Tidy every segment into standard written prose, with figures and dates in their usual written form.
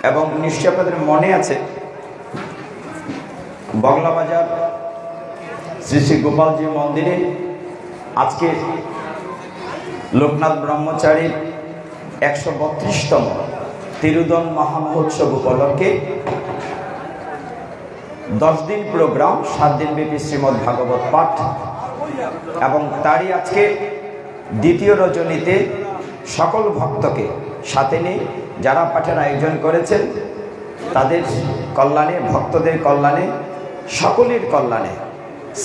এবং নিশ্চয় আপনাদের মনে আছে বগলাবাজার শ্রী শ্রী গোপালজি মন্দিরে আজকে লোকনাথ ব্রহ্মচারীর 132তম তিরুদন মহামহোৎসব উপলক্ষে 10 দিন প্রোগ্রাম, 7 দিন ব্যাপী শ্রীমদ্ ভাগবত পাঠ এবং তারই আজকে দ্বিতীয় রজনীতে সকল ভক্তকে সাথে নিয়ে যারা পাঠের আয়োজন করেছেন তাদের কল্যাণে, ভক্তদের কল্যাণে, সকলের কল্যাণে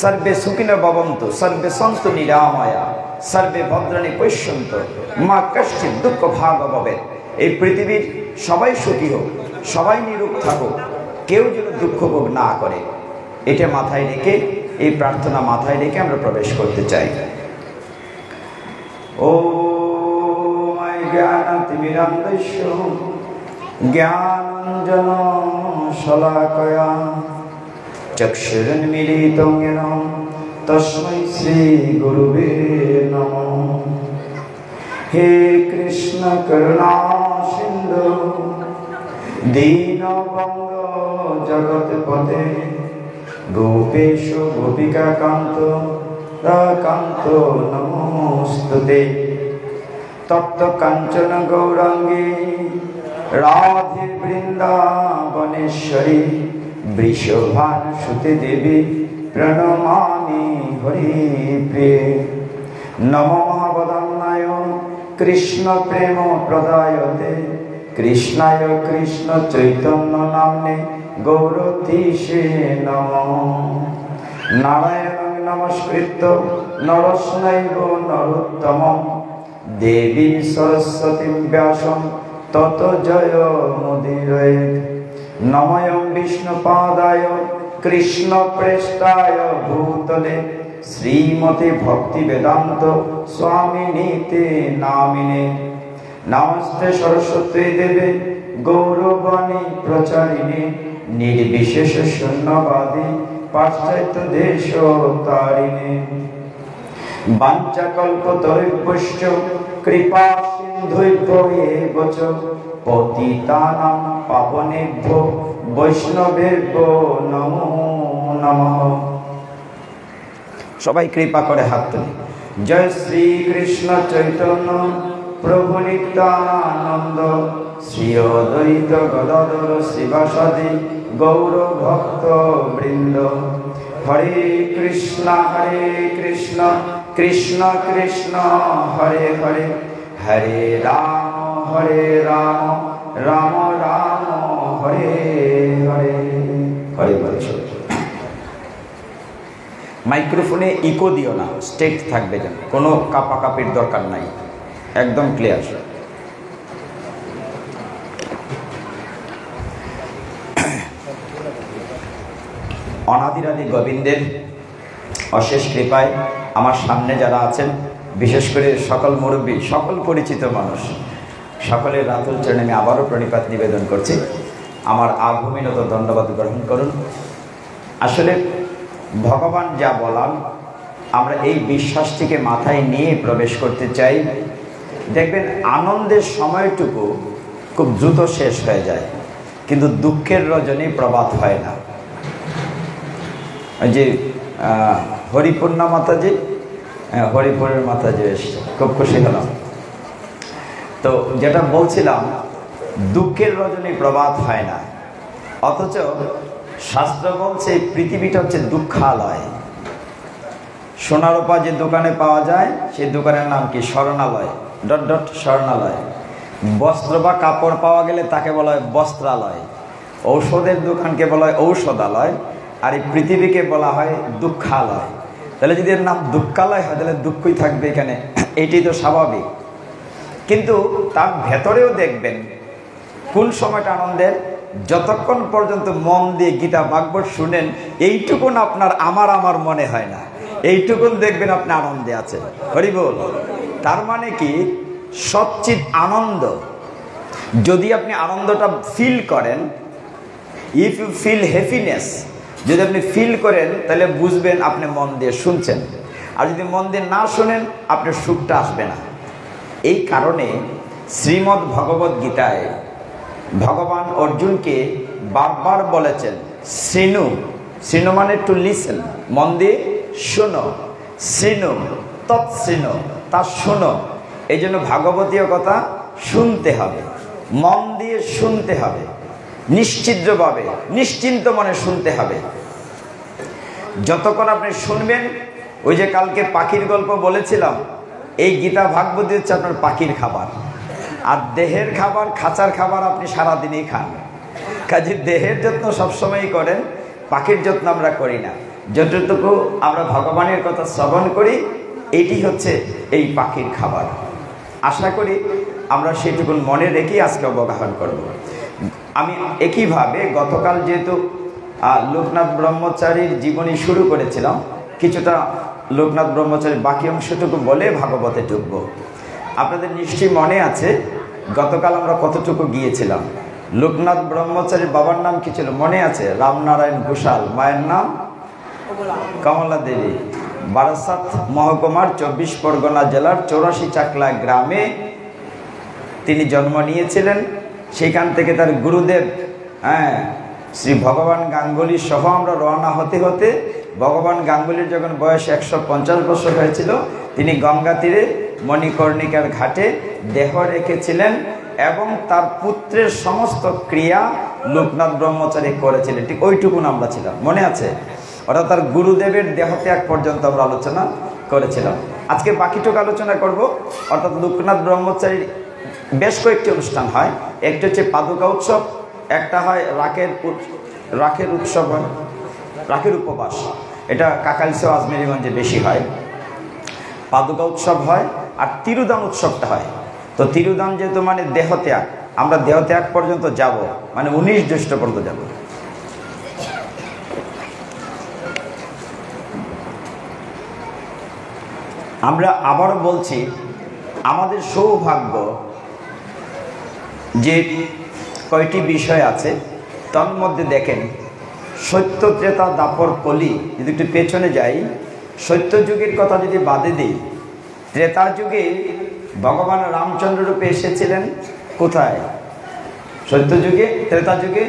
সর্বে সুখিনো ভবন্তু, সর্বে সন্তু নিরাময়া, সর্বে ভদ্রাণী পশ্যন্তু, মা কশ্চিৎ দুঃখ ভাগ ভবেৎ। এই পৃথিবীর সবাই সুখী হোক, সবাই নিরূপ থাকুক, কেউ যেন দুঃখ ভোগ না করে, এটা মাথায় রেখে, এই প্রার্থনা মাথায় রেখে আমরা প্রবেশ করতে চাই। ও জ্ঞানাতিমিরান্ধস্য জ্ঞানাঞ্জন শলাকয়া চক্ষুরুন্মীলিतं येन তস্मै শ্রী গুরুবে নমঃ। হে কৃষ্ণ করুণা সিন্ধু দীনবন্ধু জগৎপতে গোপেশ গোপিকা কান্ত রাকান্ত নমস্তুতে। তপ্ত কাঞ্চন গৌরাঙ্গী রাধে বৃন্দাবনেশ্বরী বৃষভানুসুতে দেবী প্রণমামি হরিপ্রিয়ে। নমো মহাবদান্নায় কৃষ্ণ প্রেম প্রদায়তে কৃষ্ণায় কৃষ্ণ চৈতন্য নাম্নে গৌরতীশে নমঃ। নারায়ণং নমস্কৃত্য নরস্নৈব নরোত্তমং দেবীং সরস্বতীং ব্যাসং ততো জয়মুদীরয়েৎ। নমঃ বিষ্ণুপাদায় কৃষ্ণপ্রেষ্ঠায় ভূতলে শ্রীমতে ভক্তিবেদান্ত স্বামিনীতে নামিনে। নমস্তে সরস্বতী দেবে গৌরবাণী প্রচারিণে নির্বিশেষ শূন্যবাদী পাশ্চাত্য দেশ তারিণে। বাঞ্ছাকল্পতরুভ্যশ্চ কৃপা সিন্ধুভ্য এব চ পতিতানাং পাবনেভ্যো বৈষ্ণবেভ্যো নমো নমঃ। সবাই কৃপা করে হাত তুলি। জয় শ্রী কৃষ্ণ চৈতন্য প্রভু নিত্যানন্দ শ্রী অদ্বৈত গদাধর শিবাসাদি গৌর ভক্ত বৃন্দ। হরে কৃষ্ণ কৃষ্ণ কৃষ্ণ হরে হরে, হরে রাম রাম রাম হরে হরে। হরে বল। মাইক্রোফোনে ইকো দিও না, স্ট্রেট থাকবে যেন, কোনো কাপাকাপির দরকার নাই, একদম ক্লিয়ার। অনাদিরাদি গোবিন্দের অশেষ কৃপায় আমার সামনে যারা আছেন, বিশেষ করে সকল মুরব্বী, সকল পরিচিত মানুষ, সকলের রাতুল চরণে আমি আবারও প্রণিপাত নিবেদন করছি। আমার আভূমিনত ধন্যবাদ গ্রহণ করুন। আসলে ভগবান যা বলান আমরা এই বিশ্বাসটিকে মাথায় নিয়ে প্রবেশ করতে চাই। দেখবেন আনন্দের সময়টুকু খুব দ্রুত শেষ হয়ে যায়, কিন্তু দুঃখের রজনী প্রভাত হয় না। ওই যে হরিপূর্ণা মাতাজি, হরিপুরের মাতাজি এসছে, খুব খুশি হলাম। তো যেটা বলছিলাম, দুঃখের রজনী প্রভাত হয় না, অথচ শাস্ত্র বলছে পৃথিবীটা হচ্ছে দুঃখালয়। সোনারূপা যে দোকানে পাওয়া যায় সেই দোকানের নাম কি? স্বর্ণালয়, ডট ডট স্বর্ণালয়। বস্ত্র বা কাপড় পাওয়া গেলে তাকে বলা হয় বস্ত্রালয়। ঔষধের দোকানকে বলা হয় ঔষধালয়, আর এই পৃথিবীকে বলা হয় দুঃখালয়। তাহলে যদি এর নাম দুঃখালয় হয় তাহলে দুঃখই থাকবে এখানে, এটি তো স্বাভাবিক। কিন্তু তার ভেতরেও দেখবেন কোন সময়টা আনন্দের, যতক্ষণ পর্যন্ত মন দিয়ে গীতা ভাগবত শুনেন এইটুকুন আপনার আমার মনে হয় না, এইটুকুন দেখবেন আপনি আনন্দে আছেন। হরি বল। তার মানে কি? সচ্চিৎ আনন্দ। যদি আপনি আনন্দটা ফিল করেন, ইফ ইউ ফিল হ্যাপিনেস, যদি আপনি ফিল করেন তাহলে বুঝবেন আপনি মন দিয়ে শুনছেন। আর যদি মন দিয়ে না শোনেন আপনার সুখটা আসবে না। এই কারণে শ্রীমদ্ ভগবদ গীতায় ভগবান অর্জুনকে বারবার বলেছেন শৃণু, শৃণু মানে টু লিসেন, মন দিয়ে শোনো, শৃণু তৎশৃণু, তা শোনো। এই জন্য ভাগবতীয় কথা শুনতে হবে, মন দিয়ে শুনতে হবে, নিশ্চিদ্রভাবে নিশ্চিন্ত মনে শুনতে হবে। যতক্ষণ আপনি শুনবেন, ওই যে কালকে পাখির গল্প বলেছিলাম, এই গীতা ভাগবতী হচ্ছে আপনার পাখির খাবার। আর দেহের খাবার, খাঁচার খাবার আপনি সারাদিনই খান। কাজে দেহের যত্ন সবসময়ই করেন, পাখির যত্ন আমরা করি না। যতটুকু আমরা ভগবানের কথা শ্রবণ করি, এটি হচ্ছে এই পাখির খাবার। আশা করি আমরা সেটুকু মনে রেখেই আজকে অবগাহন করব। আমি একইভাবে গতকাল যেহেতু লোকনাথ ব্রহ্মচারীর জীবনী শুরু করেছিলাম, কিছুটা লোকনাথ ব্রহ্মচারীর বাকি অংশটুকু বলে ভাগবতে ঢুকব। আপনাদের নিশ্চয়ই মনে আছে গতকাল আমরা কতটুকু গিয়েছিলাম। লোকনাথ ব্রহ্মচারীর বাবার নাম কি ছিল মনে আছে? রামনারায়ণ ঘোষাল, মায়ের নাম কমলা দেবী। বারাসাত মহকুমার 24 পরগনা জেলার 84 চাকলা গ্রামে তিনি জন্ম নিয়েছিলেন। সেখান থেকে তার গুরুদেব শ্রী ভগবান গাঙ্গুলি সহ আমরা রওনা হতে হতে ভগবান গাঙ্গুলির যখন বয়স 150 বছর হয়েছিল, তিনি গঙ্গা তীরে মণিকর্ণিকার ঘাটে দেহ রেখেছিলেন এবং তার পুত্রের সমস্ত ক্রিয়া লোকনাথ ব্রহ্মচারী করেছিলেন। ঠিক ওইটুকুন আমরা ছিলাম, মনে আছে? অর্থাৎ তার গুরুদেবের দেহত্যাগ পর্যন্ত আমরা আলোচনা করেছিলাম। আজকে বাকিটুকু আলোচনা করব। অর্থাৎ লোকনাথ ব্রহ্মচারীর বেশ কয়েকটি অনুষ্ঠান হয়। একটি হচ্ছে পাদুকা উৎসব, একটা হয় রাখের উৎসব, হয় রাখের উপবাস, এটা কাকালসহ আজমেরিগঞ্জে বেশি হয়। পাদুকা উৎসব হয় আর তিরুদান উৎসবটা হয়। তো তিরুদান যেহেতু মানে দেহত্যাগ, আমরা দেহত্যাগ পর্যন্ত যাব, মানে 19 জ্যৈষ্ঠ পর্যন্ত যাব। আমরা আবারও বলছি, আমাদের সৌভাগ্য যে কয়টি বিষয় আছে তার মধ্যে দেখেন, সত্য ত্রেতা দাপর কলি, যদি একটু পেছনে যাই, সত্য যুগের কথা যদি বাদে দিই, ত্রেতা যুগে ভগবান রামচন্দ্র রূপে এসেছিলেন কোথায়? সত্য যুগে, ত্রেতা যুগে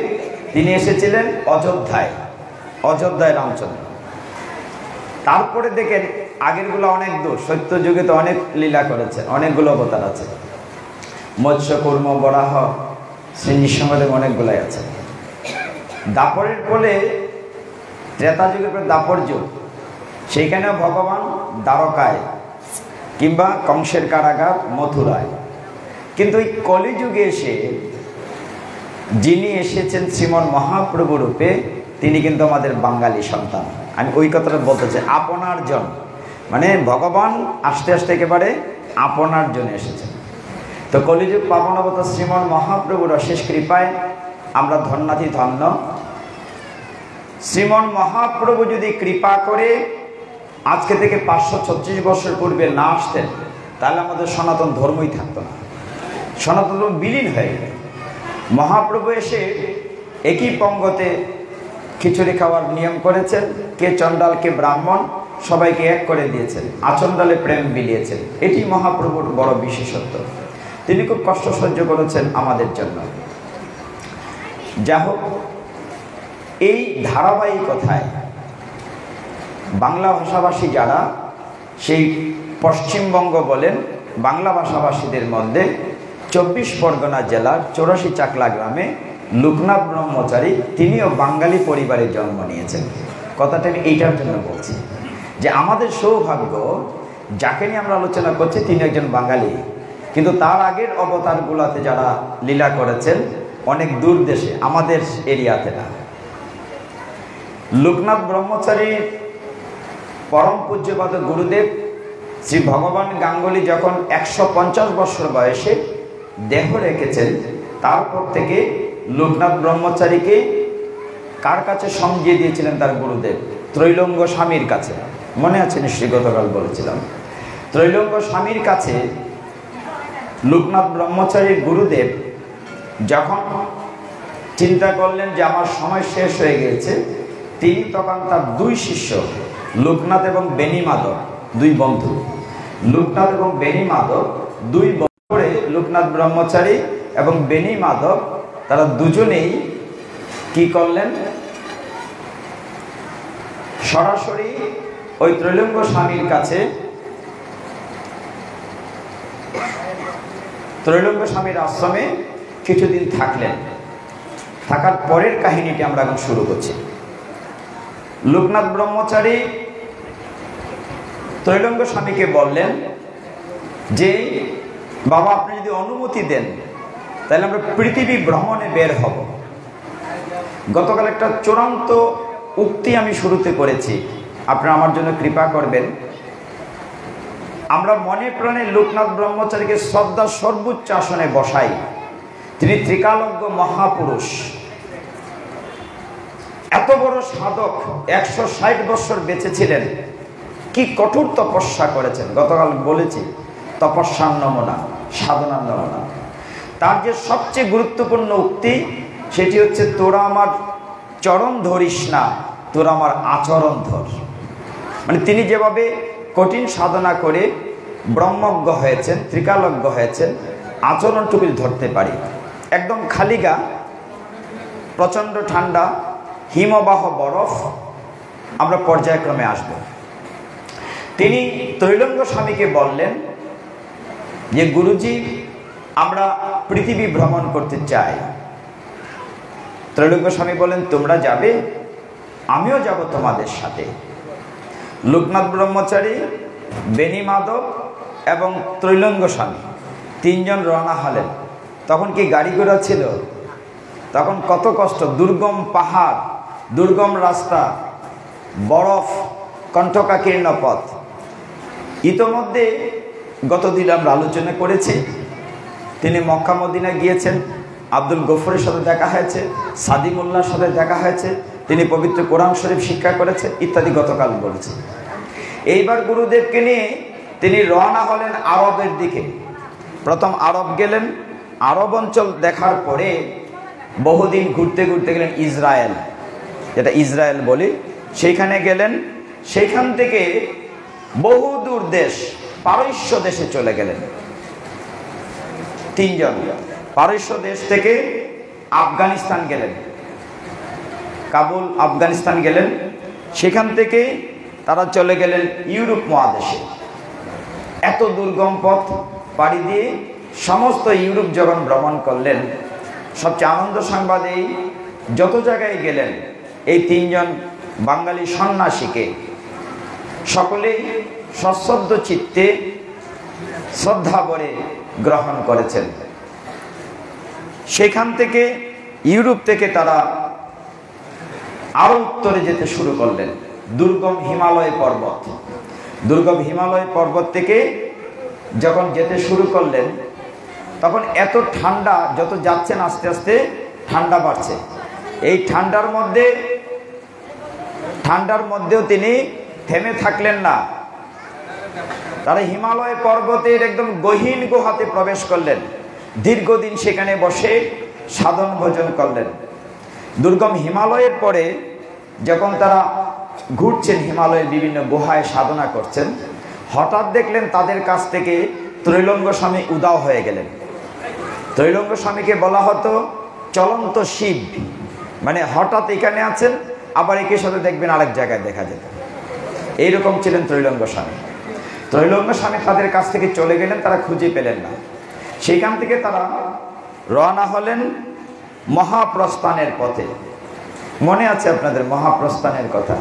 তিনি এসেছিলেন অযোধ্যায়, অযোধ্যায় রামচন্দ্র। তারপরে দেখেন আগেরগুলো অনেক দূর। সত্য যুগে তো অনেক লীলা করেছে, অনেকগুলো অবতার আছে, মৎস্য কুর্ম বরাহ শ্রীনিসংদেব অনেকগুলাই আছে। দাপরের ফলে ত্রেতা যুগের পরে দাপর যুগ, সেইখানেও ভগবান দ্বারকায় কিংবা কংসের কারাগার মথুরায়। কিন্তু এই কলিযুগে এসে যিনি এসেছেন শ্রীমন মহাপ্রভু রূপে, তিনি কিন্তু আমাদের বাঙালি সন্তান। আমি ওই কথাটা বলতে চাই, আপনার জন, মানে ভগবান আস্তে আস্তে একেবারে আপনার জন্য এসেছেন। তো কলিযুগ পাবন অবতার শ্রীমন মহাপ্রভুর অশেষ কৃপায় আমরা ধন্যাতি ধন্য। শ্রীমন মহাপ্রভু যদি কৃপা করে আজকে থেকে 536 বছর পূর্বে না আসতেন, তাহলে আমাদের সনাতন ধর্মই থাকতো না, সনাতন ধর্ম বিলীন হয়ে গেল। মহাপ্রভু এসে একই পঙ্গতে খিচুড়ি খাওয়ার নিয়ম করেছেন, কে চণ্ডাল কে ব্রাহ্মণ সবাইকে এক করে দিয়েছেন, আচণ্ডালে প্রেম বিলিয়েছেন। এটি মহাপ্রভুর বড় বিশেষত্ব। তিনি খুব কষ্ট সহ্য করেছেন আমাদের জন্য। যা হোক, এই ধারাবাহিকতায় বাংলা ভাষাভাষী যারা, সেই পশ্চিমবঙ্গ বলেন বাংলা ভাষাভাষীদের মধ্যে 24 পরগনা জেলার 84 চাকলা গ্রামে লোকনাথ ব্রহ্মচারী, তিনিও বাঙালি পরিবারে জন্ম নিয়েছেন। কথাটা আমি এইটার জন্য বলছি যে আমাদের সৌভাগ্য, যাকে নিয়ে আমরা আলোচনা করছি তিনি একজন বাঙালি, কিন্তু তার আগের অবতারগুলোতে যারা লীলা করেছেন অনেক দূর দেশে, আমাদের এরিয়াতে না। লোকনাথ ব্রহ্মচারীর পরম পূজ্যপাদ গুরুদেব শ্রী ভগবান গাঙ্গুলি যখন 150 বছর বয়সে দেহ রেখেছেন, তারপর থেকে লোকনাথ ব্রহ্মচারীকে কার কাছে সমঝিয়ে দিয়েছিলেন? তার গুরুদেব ত্রৈলঙ্গ স্বামীর কাছে। মনে আছে নিশ্চয়ই, গতকাল বলেছিলাম। ত্রৈলঙ্গ স্বামীর কাছে লোকনাথ ব্রহ্মচারীর গুরুদেব যখন চিন্তা করলেন যে আমার সময় শেষ হয়ে গেছে, তিনি তখন তার 2 শিষ্য লোকনাথ এবং বেনি মাধব, 2 বন্ধু, লোকনাথ এবং বেনি মাধব 2 বছরে লোকনাথ ব্রহ্মচারী এবং বেনি মাধব তারা দুজনেই কি করলেন, সরাসরি ওই ত্রৈলঙ্গ স্বামীর কাছে, ত্রৈলঙ্গ স্বামীর আশ্রমে কিছুদিন থাকলেন। থাকার পরের কাহিনীটি আমরা এখন শুরু করছি। লোকনাথ ব্রহ্মচারী ত্রৈলঙ্গ স্বামীকে বললেন যে, বাবা আপনি যদি অনুমতি দেন তাহলে আমরা পৃথিবী ভ্রমণে বের হব। গতকাল একটা চূড়ান্ত উক্তি আমি শুরুতে করেছি, আপনারা আমার জন্য কৃপা করবেন। আমরা মনে প্রাণে লোকনাথ ব্রহ্মচারীকে শ্রদ্ধা সর্বোচ্চ আসনে বসাই। তিনি ত্রিকালজ্ঞ মহাপুরুষ, এত বড় সাধক, 160 বছর বেঁচে ছিলেন, কি কঠোর তপস্যা করেছেন। গতকাল বলেছি তপস্যার নমুনা, সাধনার নমুনা। তার যে সবচেয়ে গুরুত্বপূর্ণ উক্তি সেটি হচ্ছে, তোরা আমার চরণ ধরিস না, তোরা আমার আচরণ ধর। মানে তিনি যেভাবে কঠিন সাধনা করে ব্রহ্মজ্ঞ হয়েছেন, ত্রিকালজ্ঞ হয়েছেন, আচরণটুকু ধরতে পারি। একদম খালি গা, প্রচণ্ড ঠান্ডা, হিমবাহ বরফ, আমরা পর্যায়ক্রমে আসব। তিনি ত্রৈলঙ্গ স্বামীকে বললেন যে, গুরুজি আমরা পৃথিবী ভ্রমণ করতে চাই। ত্রৈলঙ্গ স্বামী বলেন, তোমরা যাবে, আমিও যাব তোমাদের সাথে। লোকনাথ ব্রহ্মচারী, বেনি মাধব এবং ত্রৈলঙ্গ স্বামী তিনজন রওনা হলেন। তখন কি গাড়ি ঘোড়া ছিল? তখন কত কষ্ট, দুর্গম পাহাড়, দুর্গম রাস্তা, বরফ, কণ্ঠকাকীর্ণ পথ। ইতোমধ্যে গতদিন আমরা আলোচনা করেছি, তিনি মক্কা মদিনা গিয়েছেন, আব্দুল গফরের সাথে দেখা হয়েছে, সাদি মোল্লার সাথে দেখা হয়েছে, তিনি পবিত্র কোরআন শরীফ শিক্ষা করেছেন ইত্যাদি গতকাল বলেছি। এইবার গুরুদেবকে নিয়ে তিনি রওনা হলেন আরবের দিকে। প্রথম আরব গেলেন, আরব অঞ্চল দেখার পরে বহুদিন ঘুরতে ঘুরতে গেলেন ইসরায়েল, যেটা ইসরায়েল বলি, সেইখানে গেলেন। সেইখান থেকে বহু দূর দেশ, পারস্য দেশে চলে গেলেন। তিনজন পারস্য দেশ থেকে আফগানিস্তান গেলেন, কাবুল আফগানিস্তান গেলেন। সেখান থেকে তারা চলে গেলেন ইউরোপ মহাদেশে। এত দুর্গম পথ পাড়ি দিয়ে সমস্ত ইউরোপ যখন ভ্রমণ করলেন, সবচেয়ে আনন্দ সংবাদ এই, যত জায়গায় গেলেন এই তিনজন বাঙালি সন্ন্যাসীকে সকলেই সশ্রদ্ধ চিত্তে শ্রদ্ধা ভরে গ্রহণ করেছেন। সেখান থেকে ইউরোপ থেকে তারা আরো উত্তরে যেতে শুরু করলেন, দুর্গম হিমালয় পর্বত। দুর্গম হিমালয় পর্বত থেকে যখন যেতে শুরু করলেন, তখন এত ঠান্ডা, যত যাচ্ছেন আস্তে আস্তে ঠান্ডা বাড়ছে। এই ঠান্ডার মধ্যেও তিনি থেমে থাকলেন না। তারা হিমালয় পর্বতের একদম গহীন গুহাতে প্রবেশ করলেন। দীর্ঘদিন সেখানে বসে সাধন ভোজন করলেন। দুর্গম হিমালয়ের পরে যখন তারা ঘুরছেন, হিমালয়ের বিভিন্ন গুহায় সাধনা করছেন, হঠাৎ দেখলেন তাদের কাছ থেকে ত্রৈলঙ্গ স্বামী উধাও হয়ে গেলেন। ত্রৈলঙ্গ স্বামীকে বলা হতো চলন্ত শিব, মানে হঠাৎ এখানে আছেন, আবার একই সাথে দেখবেন আরেক জায়গায় দেখা যেত। এইরকম ছিলেন ত্রৈলঙ্গ স্বামী। ত্রৈলঙ্গ স্বামী তাদের কাছ থেকে চলে গেলেন, তারা খুঁজে পেলেন না। সেখান থেকে তারা রওনা হলেন মহাপ্রস্থানের পথে। মনে আছে আপনাদের মহাপ্রস্থানের কথা?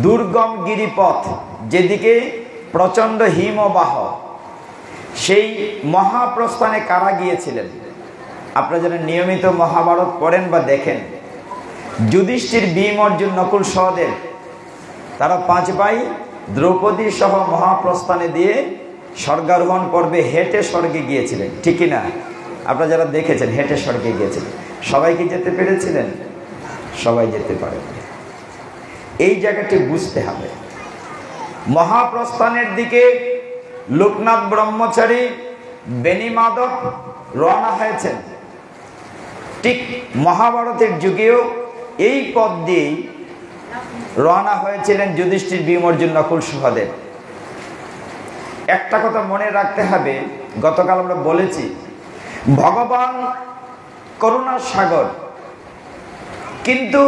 দুর্গম গিরিপথ, যেদিকে প্রচণ্ড হিমবাহ, সেই মহাপ্রস্থানে কারা গিয়েছিলেন? আপনারা যারা নিয়মিত মহাভারত পড়েন বা দেখেন, যুধিষ্ঠির, ভীম, অর্জুন, নকুল, সহদেব, তারা 5 ভাই দ্রৌপদী সহ মহাপ্রস্থানে দিয়ে স্বর্গারোহণ পর্বে হেঁটে স্বর্গে গিয়েছিলেন, ঠিক কিনা? আপনারা যারা দেখেছেন, হেঁটে স্বর্গে গিয়েছিলেন। সবাই কি যেতে পেরেছিলেন? সবাই যেতে পারে। এই জায়গাটি বুঝতে হবে। মহাপ্রস্থানের দিকে লোকনাথ ব্রহ্মচারী, বেনি মাধব রওনা হয়েছেন। ঠিক মহাভারতের যুগেও এই পথ দিয়েই রওনা হয়েছিলেন যুধিষ্ঠির, ভীম, অর্জুন, নকুল, সহদেব। একটা কথা মনে রাখতে হবে, গতকাল আমরা বলেছি, ভগবান করুণার সাগর, কিন্তু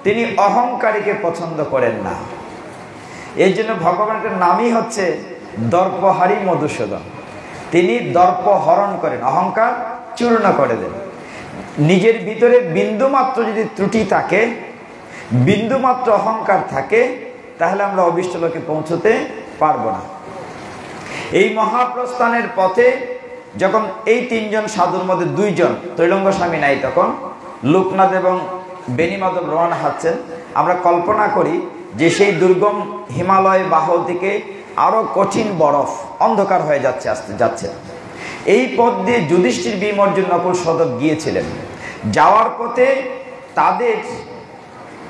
তিনি অহংকারীকে পছন্দ করেন না। এই জন্য ভগবানের নামই হচ্ছে দর্পহারী মধুসূদন। তিনি দর্প হরণ করেন, অহংকার চূর্ণ করে দেন। নিজের ভিতরে বিন্দুমাত্র যদি ত্রুটি থাকে, বিন্দুমাত্র অহংকার থাকে, তাহলে আমরা অভীষ্ট লোকে পৌঁছতে পারবো না। এই মহাপ্রস্থানের পথে যখন এই তিনজন সাধুর মধ্যে দুইজন, ত্রৈলঙ্গ স্বামী নাই তখন, লোকনাথ এবং বেণীমাধব রওনা হচ্ছেন, আমরা কল্পনা করি যে সেই দুর্গম হিমালয় বাহু থেকে আরো কঠিন বরফ, অন্ধকার হয়ে যাচ্ছে। এই পথ দিয়ে যুধিষ্ঠির, ভীম, অর্জুন, নকুল, সহদেব গিয়েছিলেন। যাওয়ার পথে তাদের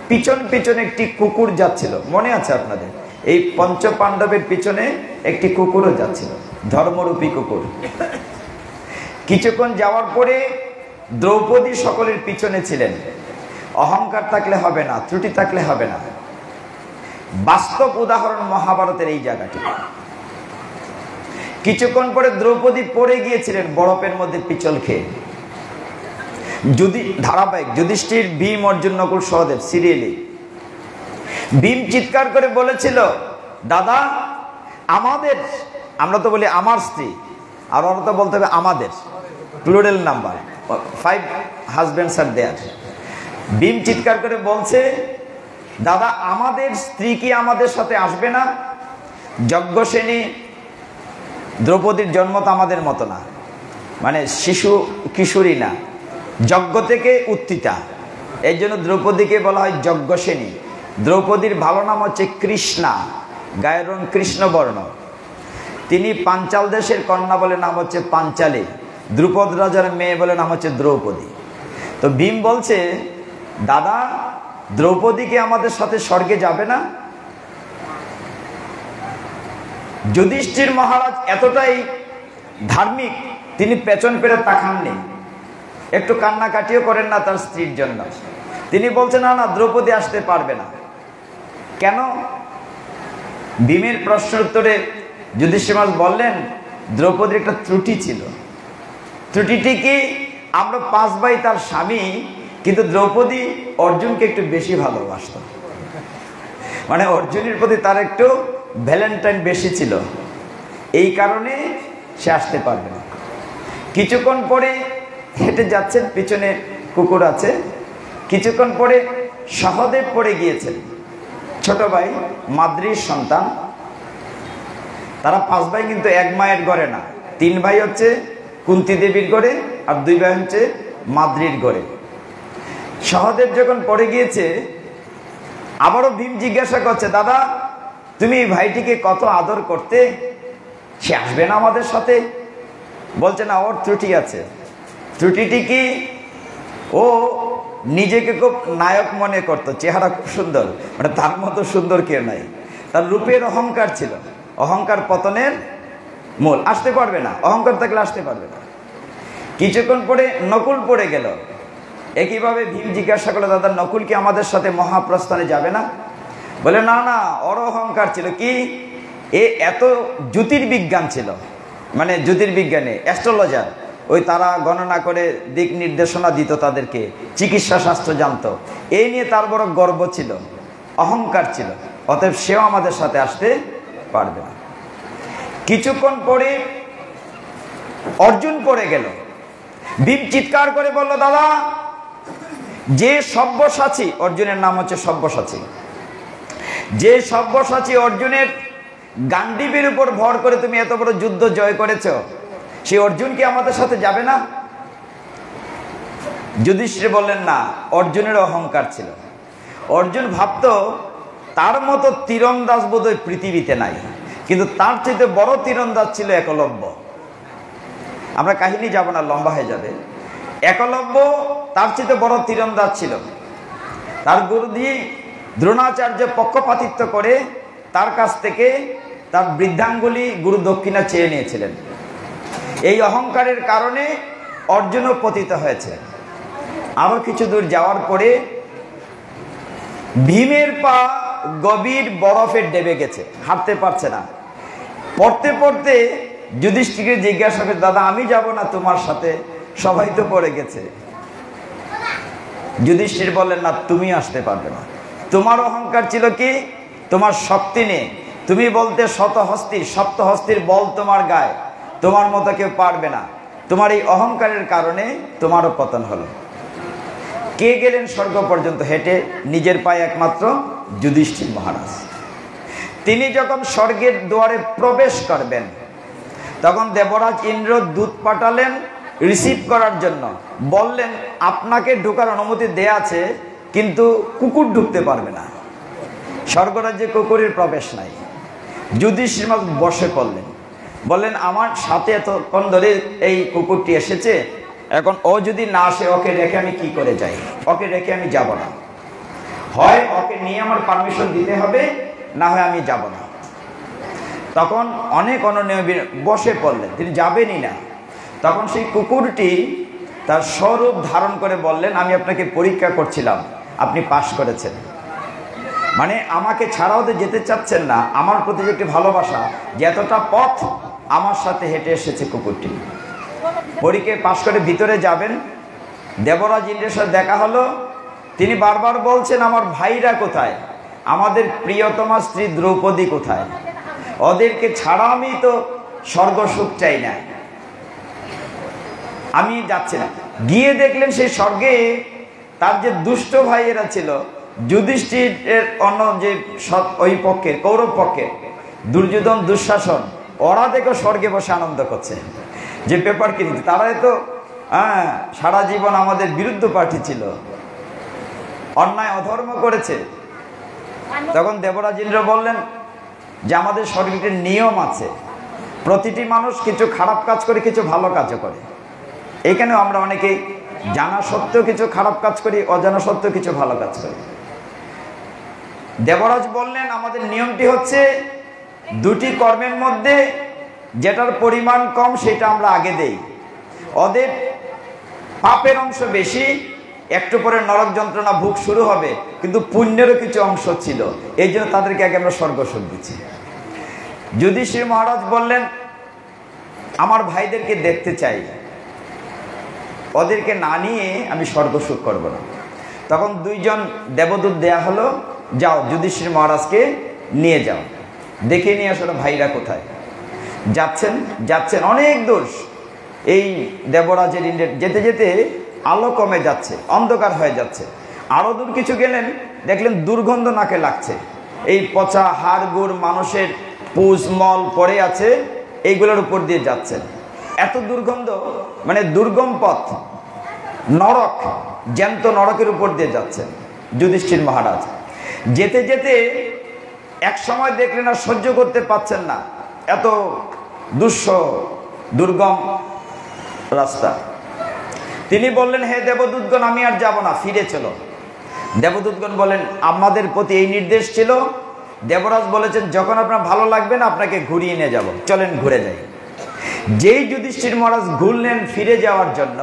পিছন পিছনে একটি কুকুর যাচ্ছিল, মনে আছে আপনাদের? এই পঞ্চ পাণ্ডবের পিছনে একটি কুকুরও যাচ্ছিল, ধর্মরূপী কুকুর। কিছুক্ষণ যাওয়ার পরে দ্রৌপদী সকলের পিছনে ছিলেন। অহংকার থাকলে হবে না, ত্রুটি থাকলে হবে না। বাস্তব উদাহরণ মহাভারতের এই জায়গাটি। কিছুক্ষণ পরে দ্রৌপদী পড়ে গিয়েছিলেন বরফের মধ্যে পিছল খেয়ে। ধারাবাহিক যুধিষ্ঠির, ভীম, অর্জুন, নকুল, সহদেব সিরিয়ালি। ভীম চিৎকার করে বলেছিল, দাদা আমাদের, আমরা তো বলি আমার স্ত্রী, আর ওরা তো বলতে হবে আমাদের, প্লুরাল নাম্বার, 5 হাজবেন্ডস আর দেয়ার। ভীম চিৎকার করে বলছে, দাদা আমাদের স্ত্রী কি আমাদের সাথে আসবে না? যজ্ঞসেনী, দ্রৌপদীর জন্ম তো আমাদের মতো না, মানে শিশু কিশোরী না, যজ্ঞ থেকে উত্থিতা। এই জন্য দ্রৌপদীকে বলা হয় যজ্ঞসেনী। দ্রৌপদীর ভালো নাম হচ্ছে কৃষ্ণা, গায়ের রং কৃষ্ণবর্ণ। তিনি পাঞ্চাল দেশের কন্যা বলে নাম হচ্ছে পাঞ্চালী, দ্রুপদ রাজার মেয়ে বলে নাম হচ্ছে দ্রৌপদী। তো ভীম বলছে, দাদা দ্রৌপদী কি আমাদের সাথে স্বর্গে যাবে না? যুধিষ্ঠির মহারাজ এতটাই ধার্মিক, তিনি পেছন ফিরে তাকাননি, একটু কান্নাকাটিও করেন না তার স্ত্রীর জন্য। তিনি বলছেন, না না, দ্রৌপদী আসতে পারবে না। কেন? ভীমের প্রশ্নের উত্তরে যুধিষ্ঠির মহারাজ বললেন, দ্রৌপদীর একটা ত্রুটি ছিল। ত্রুটিটি কি? আমরা 5 ভাই তার স্বামী, কিন্তু দ্রৌপদী অর্জুনকে একটু বেশি ভালোবাসত, মানে অর্জুনের প্রতি তার একটু ভ্যালেন্টাইন বেশি ছিল, এই কারণে সে আসতে পারবে না। কিছুক্ষণ পরে হেঁটে যাচ্ছেন, পিছনে কুকুর আছে। কিছুক্ষণ পরে সহদেব পড়ে গিয়েছেন, ছোট ভাই, মাদ্রির সন্তান। তারা 5 ভাই কিন্তু এক মায়ের ঘরে না, 3 ভাই হচ্ছে কুন্তী দেবীর ঘরে, আর 2 ভাই হচ্ছে মাদ্রির ঘরে। সহদেব যখন পড়ে গিয়েছে, আবারও ভীম জিজ্ঞাসা করছে, দাদা তুমি এই ভাইটিকে কত আদর করতে, সে আসবে না আমাদের সাথে? বলছে, না, ওর ত্রুটি আছে। ত্রুটিটি কি? ও নিজেকে খুব নায়ক মনে করতো, চেহারা খুব সুন্দর, মানে তার মতো সুন্দর কেউ নাই। তার রূপের অহংকার ছিল, অহংকার পতনের মূল। আসতে পারবে না, অহংকার থাকলে আসতে পারবে না। কিছুক্ষণ পরে নকুল পড়ে গেল। একইভাবে ভীম জিজ্ঞাসা করলো, দাদা নকুল কি আমাদের সাথে মহাপ্রস্থানে যাবে না? বলে, না না, ওর অহংকার ছিল কি, এ এত জ্যোতির্বিজ্ঞান ছিল, মানে জ্যোতির্বিজ্ঞানে অ্যাস্ট্রোলজার, ওই তারা গণনা করে দিক নির্দেশনা দিত তাদেরকে, চিকিৎসা শাস্ত্র জানতো, এই নিয়ে তার বড় গর্ব ছিল, অহংকার ছিল, অতএব সেও আমাদের সাথে আসতে পারবে না। কিছুক্ষণ পরে অর্জুন পড়ে গেল। ভীম চিৎকার করে বলল, দাদা যে সব্যসাচী, অর্জুনের নাম হচ্ছে সব্যসাচী, যে সব্যসাচী অর্জুনের গান্ডীবের উপর ভর করে তুমি এত বড় যুদ্ধ জয় করেছ, সেই অর্জুন কি আমাদের সাথে যাবে না? যুধিষ্ঠির বললেন, না, অর্জুনের অহংকার ছিল। অর্জুন ভাবত তার মতো তীরন্দাজ বোধহয় পৃথিবীতে নাই, কিন্তু তার চাইতে বড় তীরন্দাজ ছিল একলব্য। আমরা কাহিনী যাব না, লম্বা হয়ে যাবে। একলব্য তার চাইতে বড় তীরন্দাজ ছিল। তার গুরুজি দ্রোণাচার্য পক্ষপাতিত্ব করে তার কাছ থেকে তার বৃদ্ধাঙ্গুলি গুরু দক্ষিণা চেয়ে নিয়েছিলেন। এই অহংকারের কারণে অর্জুনও পতিত হয়েছে। আরো কিছু দূর যাওয়ার পরে ভীমের পা গভীর বরফে ডেবে গেছে, হাঁটতে পারছে না। পড়তে পড়তে যুধিষ্ঠিরকে জিজ্ঞাসা করে, দাদা আমি যাব না তোমার সাথে, সবাই তো পড়ে গেছে। যুধিষ্ঠির বললেন, না, তুমি আসতে পারবে না। তোমার অহংকার ছিল কি? তোমার শক্তি নেই। তুমি বলতে শতহস্তি, সপ্তহস্তির বল তোমার গায়ে, তোমার মতো কেউ পারবে না। তোমার এই অহংকারের কারণে তোমারও পতন হলো। কে গেলেন স্বর্গ পর্যন্ত হেঁটে? নিজের পায়ে একমাত্র যুধিষ্ঠির মহারাজ। তিনি যখন স্বর্গের দুয়ারে প্রবেশ করবেন, তখন দেবরাজ ইন্দ্র দূত পাঠালেন রিসিভ করার জন্য। বললেন, আপনাকে ঢোকার অনুমতি দেয়া আছে, কিন্তু কুকুর ঢুকতে পারবে না। স্বর্গরাজ্যে কুকুরের প্রবেশ নাই। যুধিষ্ঠির মহারাজ বসে পড়লেন, বললেন, আমার সাথে এতক্ষণ ধরে এই কুকুরটি এসেছে, এখন ও যদি না আসে, ওকে রেখে আমি কি করে যাই? ওকে রেখে আমি যাব না। হয় ওকে নিয়ে আমার পারমিশন দিতে হবে, না হয় আমি যাব না। তখন অনেক অননিয়মে বসে পড়লেন, তিনি যাবেনই না। তখন সেই কুকুরটি তার স্বরূপ ধারণ করে বললেন, আমি আপনাকে পরীক্ষা করছিলাম, আপনি পাশ করেছেন। মানে আমাকে ছাড়াও তো যেতে চাচ্ছেন না। আমার প্রতি যে একটি ভালোবাসা, যে এতটা পথ আমার সাথে হেঁটে এসেছে কুকুরটি। পরীক্ষায় পাশ করে ভিতরে যাবেন, দেবরাজ ইন্দ্রের সাথে দেখা হলো। তিনি বারবার বলছেন, আমার ভাইরা কোথায়? আমাদের প্রিয়তমা স্ত্রী দ্রৌপদী কোথায়? ওদেরকে ছাড়া আমি তো স্বর্গ সুখ চাই না, আমি যাচ্ছি না। গিয়ে দেখলেন সেই স্বর্গে তার যে দুষ্ট ভাইয়েরা ছিল, যুধিষ্ঠিরের অন্য যে ওই পক্ষের, কৌরব পক্ষের দুর্যোধন, দুঃশাসন, ওরা দেখো স্বর্গে বসে আনন্দ করছে। যে পেপার কিনছে, তারাই তো সারা জীবন আমাদের বিরুদ্ধ পার্টি ছিল, অন্যায় অধর্ম করেছে। তখন দেবরাজ ইন্দ্র বললেন যে আমাদের স্বর্গের নিয়ম আছে, প্রতিটি মানুষ কিছু খারাপ কাজ করে, কিছু ভালো কাজও করে। এখানেও আমরা অনেকেই জানা সত্ত্বেও কিছু খারাপ কাজ করি, অজানা সত্ত্বেও কিছু ভালো কাজ করি। দেবরাজ বললেন, আমাদের নিয়মটি হচ্ছে দুটি কর্মের মধ্যে যেটার পরিমাণ কম সেটা আমরা আগে দেই। ওদের পাপের অংশ বেশি, একটু পরে নরক যন্ত্রণা ভোগ শুরু হবে, কিন্তু পুণ্যেরও কিছু অংশ ছিল, এই জন্য তাদেরকে আগে আমরা স্বর্গ সুখ দিচ্ছি। যুধিষ্ঠির মহারাজ বললেন, আমার ভাইদেরকে দেখতে চাই, ওদেরকে না নিয়ে আমি স্বর্গ সুখ করব না। তখন দুইজন দেবদূত দেয়া হলো, যাও যুধিষ্ঠির মহারাজকে নিয়ে যাও, দেখে নিয়ে আসলে ভাইরা কোথায়। যাচ্ছেন অনেক দূর। এই দেবরাজের ইন্দ্রের যেতে যেতে আলো কমে যাচ্ছে, অন্ধকার হয়ে যাচ্ছে। আরো দূর কিছু গেলেন, দেখলেন দুর্গন্ধ নাকে লাগছে। এই পচা হাড় গুড়, মানুষের পুষ মল পড়ে আছে, এইগুলোর উপর দিয়ে যাচ্ছেন। এত দুর্গন্ধ, মানে দুর্গম পথ, নরক, জ্যান্ত নরকের উপর দিয়ে যাচ্ছেন যুধিষ্ঠির মহারাজ। যেতে যেতে এক সময় দেখলেন আর সহ্য করতে পারছেন না, এত দুর্গম রাস্তা। তিনি বললেন, হে দেবদূতগণ, আমি আর যাব না, ফিরে চলো। দেবদূতগণ বলেন, আমাদের প্রতি এই নির্দেশ ছিল। দেবরাজ বলেছেন, যখন আপনার ভালো লাগবে না, আপনাকে ঘুরিয়ে নিয়ে যাব, চলেন ঘুরে যাই। যেই যুধিষ্ঠির মহারাজ ঘুরলেন ফিরে যাওয়ার জন্য,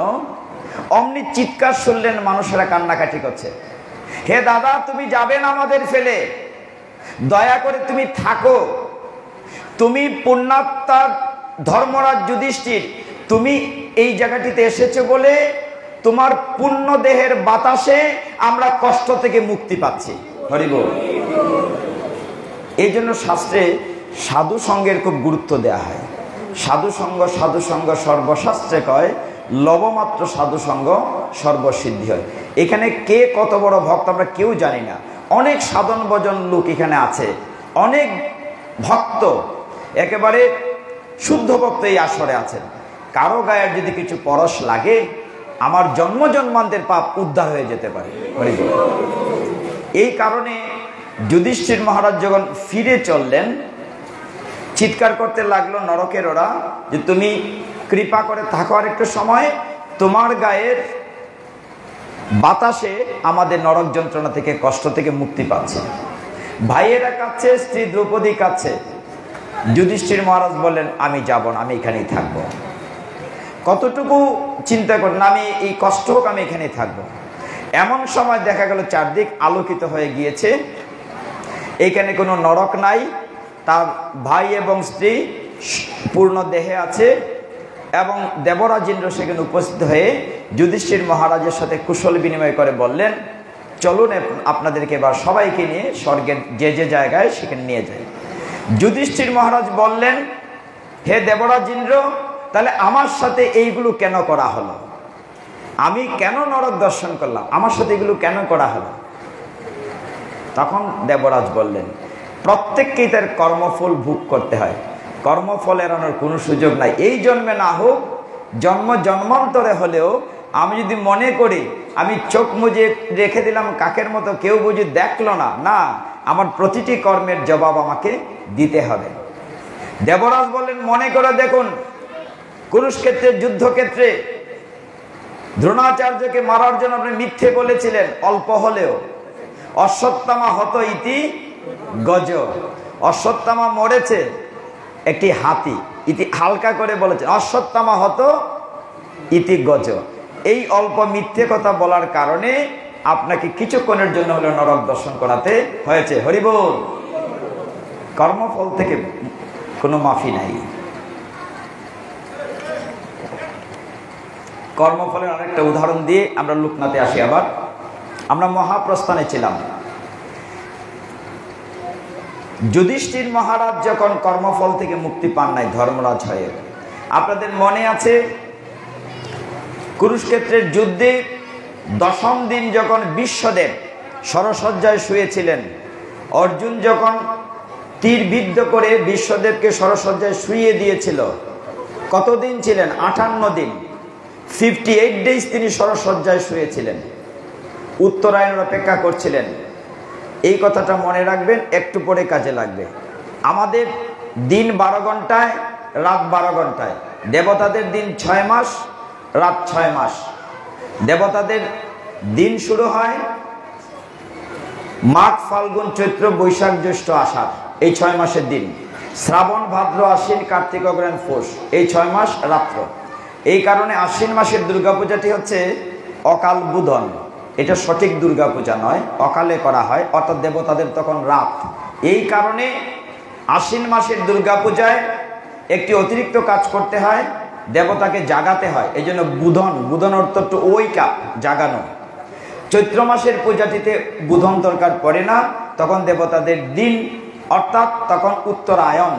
অমনি চিৎকার শুনলেন, মানুষেরা কান্নাকাটি করছে, হে দাদা, তুমি যাবেন আমাদের ফেলে, দয়া করে তুমি থাকো। তুমি পুণ্যাত্মা ধর্মরাজ যুধিষ্ঠির, তুমি এই জায়গাটিতে এসেছো বলে তোমার পুণ্য দেহের বাতাসে আমরা কষ্ট থেকে মুক্তি পাচ্ছি। হরি বল। এই জন্য শাস্ত্রে সাধু সঙ্গের খুব গুরুত্ব দেয়া হয়। সাধু সঙ্গ সর্বশাস্ত্রে কয়, লবমাত্র সাধু সঙ্গ সর্বসিদ্ধি হয়। এখানে কে কত বড় ভক্ত আমরা কেউ জানি না। অনেক সাধন ভজন লোক এখানে আছে, অনেক ভক্ত, একেবারে শুদ্ধ ভক্ত এই আসরে আছেন। কারো গায়ের যদি কিছু পরশ লাগে, আমার জন্ম জন্মান্তের পাপ উদ্ধার হয়ে যেতে পারে। এই কারণে যুধিষ্ঠির মহারাজ যখন ফিরে চললেন, চিৎকার করতে লাগলো নরকের ওরা, যে তুমি কৃপা করে থাকো আর একটু সময়, তোমার গায়ের বাতাসে আমাদের নরক যন্ত্রণা থেকে, কষ্ট থেকে মুক্তি পাচ্ছে। ভাইয়েরা কাঁদছে, স্ত্রী দ্রৌপদী কাঁদছে। যুধিষ্ঠির মহারাজ বললেন, আমি যাব না, আমি এখানেই থাকবো। কতটুকু চিন্তা করেন, আমি এই কষ্ট হোক, আমি এখানেই থাকবো। এমন সময় দেখা গেল চারদিক আলোকিত হয়ে গিয়েছে, এখানে কোনো নরক নাই, তার ভাই এবং স্ত্রী পূর্ণ দেহে আছে, এবং দেবরাজ ইন্দ্র সেখানে উপস্থিত হয়ে যুধিষ্ঠির মহারাজের সাথে কুশল বিনিময় করে বললেন, চলুন আপনাদেরকে এবার সবাইকে নিয়ে স্বর্গের যে যে জায়গায় সেখানে নিয়ে যায়। যুধিষ্ঠির মহারাজ বললেন, হে দেবরাজ ইন্দ্র, তাহলে আমার সাথে এইগুলো কেন করা হলো? আমি কেন নরক দর্শন করলাম? আমার সাথে এগুলো কেন করা হলো? তখন দেবরাজ বললেন, প্রত্যেককেই তার কর্মফল ভোগ করতে হয়, কর্মফল এড়ানোর কোনো সুযোগ নাই। এই জন্মে না হোক, জন্ম জন্মান্তরে হলেও আমি যদি মনে করি আমি চোখ মুজে রেখে দিলাম কাকের মতো, কেউ বুঝি দেখলো না, না, আমার প্রতিটি কর্মের জবাব আমাকে দিতে হবে। দেবরাজ বললেন, মনে করে দেখুন, কুরুক্ষেত্রের যুদ্ধক্ষেত্রে দ্রোণাচার্যকে মারার জন্য আপনি মিথ্যে বলেছিলেন, অল্প হলেও। অশ্বত্থামা হত ইতি গজ, অশ্বত্থামা মরেছে একটি হাতি, ইতি হালকা করে বলেছেন, অশ্বত্থামা হত ইতি গজ। এই অল্প মিথ্যে কথা বলার কারণে আপনাকে কিছুক্ষণের জন্য হলেও নরক দর্শন করাতে হয়েছে। হরিবোল। কর্মফল থেকে কোনো মাফি নাই। কর্মফলের আরেকটা উদাহরণ দিয়ে আমরা লোকনাথে আসি। আবার আমরা মহাপ্রস্থানে ছিলাম। যুধিষ্ঠির মহারাজ যখন কর্মফল থেকে মুক্তি পান নাই ধর্মরাজ হয়ে, আপনাদের মনে আছে কুরুক্ষেত্রের যুদ্ধে 10ম দিন যখন বিশ্বদেব সরসজ্জায় শুয়েছিলেন, অর্জুন যখন তীর বিদ্ধ করে বিশ্বদেবকে সরসজ্জায় শুইয়ে দিয়েছিল, কতদিন ছিলেন? 58 দিন, 58 ডেজ তিনি সরসজ্জায় শুয়েছিলেন, উত্তরায়ণের অপেক্ষা করছিলেন। এই কথাটা মনে রাখবেন, একটু পরে কাজে লাগবে। আমাদের দিন 12 ঘন্টায়, রাত 12 ঘন্টায়। দেবতাদের দিন 6 মাস, রাত 6 মাস। দেবতাদের দিন শুরু হয় মাঘ ফাল্গুন চৈত্র বৈশাখ জ্যৈষ্ঠ আষাঢ়, এই 6 মাসের দিন। শ্রাবণ ভাদ্র আশ্বিন কার্তিক অগ্রহায়ণ পৌষ, এই 6 মাস রাত্র। এই কারণে আশ্বিন মাসের দুর্গাপূজাটি হচ্ছে অকাল বুধন। এটা সঠিক দুর্গাপূজা নয়, অকালে করা হয়, অর্থাৎ দেবতাদের তখন রাত। এই কারণে আশ্বিন মাসের দুর্গাপূজায় একটি অতিরিক্ত কাজ করতে হয়, দেবতাকে জাগাতে হয়। এই জন্য বুধন, বুধন অর্থ টু ওয়েক আপ, জাগানো। চৈত্র মাসের পূজাটিতে বুধন দরকার পড়ে না, তখন দেবতাদের দিন, অর্থাৎ তখন উত্তরায়ণ।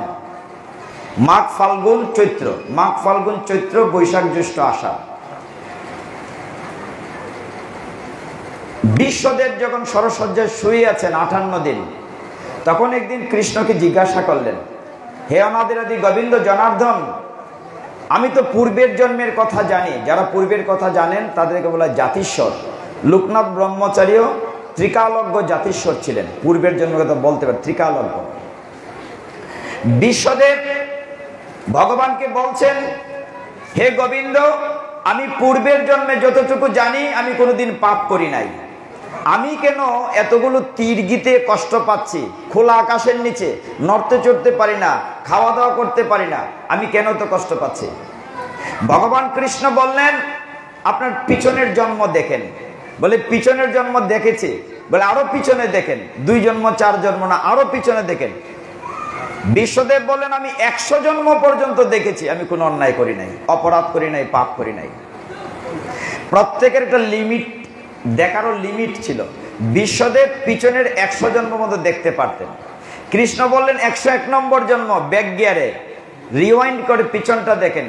মাঘ ফাল্গুন চৈত্র, মাঘ ফাল্গুন চৈত্র বৈশাখ জ্যৈষ্ঠ আষাঢ়। বিশ্বদেব যখন সরসজ্জায় শুয়ে আছেন 58 দিন, তখন একদিন কৃষ্ণকে জিজ্ঞাসা করলেন, হে অনাদিরাদি গোবিন্দ জনার্দন, আমি তো পূর্বের জন্মের কথা জানি। যারা পূর্বের কথা জানেন তাদেরকে বলা জাতিস্বর। লোকনাথ ব্রহ্মচারী ত্রিকালজ্ঞ জাতিস্বর ছিলেন, পূর্বের জন্মের কথা বলতে পারে, ত্রিকালজ্ঞ। বিশ্বদেব ভগবানকে বলছেন, হে গোবিন্দ, আমি পূর্বের জন্মে যতটুকু জানি আমি কোনোদিন পাপ করি নাই। আমি কেন এতগুলো তীর গিতে কষ্ট পাচ্ছি? খোলা আকাশের নিচে নড়তে চড়তে পারি না, খাওয়া দাওয়া করতে পারি না, আমি কেন তো কষ্ট পাচ্ছি? ভগবান কৃষ্ণ বললেন, আপনার পিছনের জন্ম দেখেন। বলে পিছনের জন্ম দেখেছি? বলে আরো পিছনে দেখেন, 2 জন্ম 4 জন্ম না, আরো পিছনে দেখেন। বিশ্বদেব বলেন, আমি 100 জন্ম পর্যন্ত দেখেছি, আমি কোনো অন্যায় করি নাই, অপরাধ করি নাই, পাপ করি নাই। প্রত্যেকের একটা লিমিট, দেখারও লিমিট ছিল। বিশ্বদেব পিছনের 100 জন্ম মতো দেখতে পারতেন। কৃষ্ণ বললেন 101 নম্বর জন্ম, ব্যাক গিয়ারে রিওয়াইন্ড করে পিছনটা দেখেন।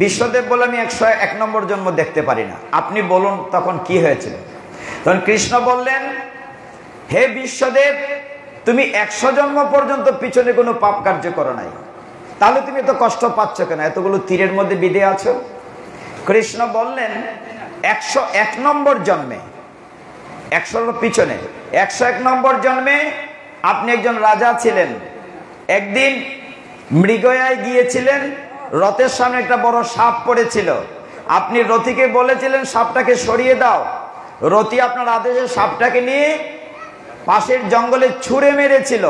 বিশ্বদেব বলে, আমি 101 নম্বর জন্ম দেখতে পারি না। আপনি বলুন তখন কি হয়েছিল? তখন কৃষ্ণ বললেন, হে বিশ্বদেব, তুমি 100 জন্ম পর্যন্ত পিছনে কোনো পাপ কার্য করো নাই, তাহলে তুমি এত কষ্ট পাচ্ছ কেন? এতগুলো তীরের মধ্যে বিধে আছো। কৃষ্ণ বললেন, 101 নম্বর জন্মে, 100 পিছনে 101 নম্বর জন্মে আপনি একজন রাজা ছিলেন। একদিন মৃগয়ায় গিয়েছিলেন, রথের সামনে একটা বড় সাপ পড়েছিল। আপনি রথীকে বলেছিলেন সাপটাকে সরিয়ে দাও। রথী আপনার আদেশে সাপটাকে নিয়ে পাশের জঙ্গলে ছুঁড়ে মেরেছিল,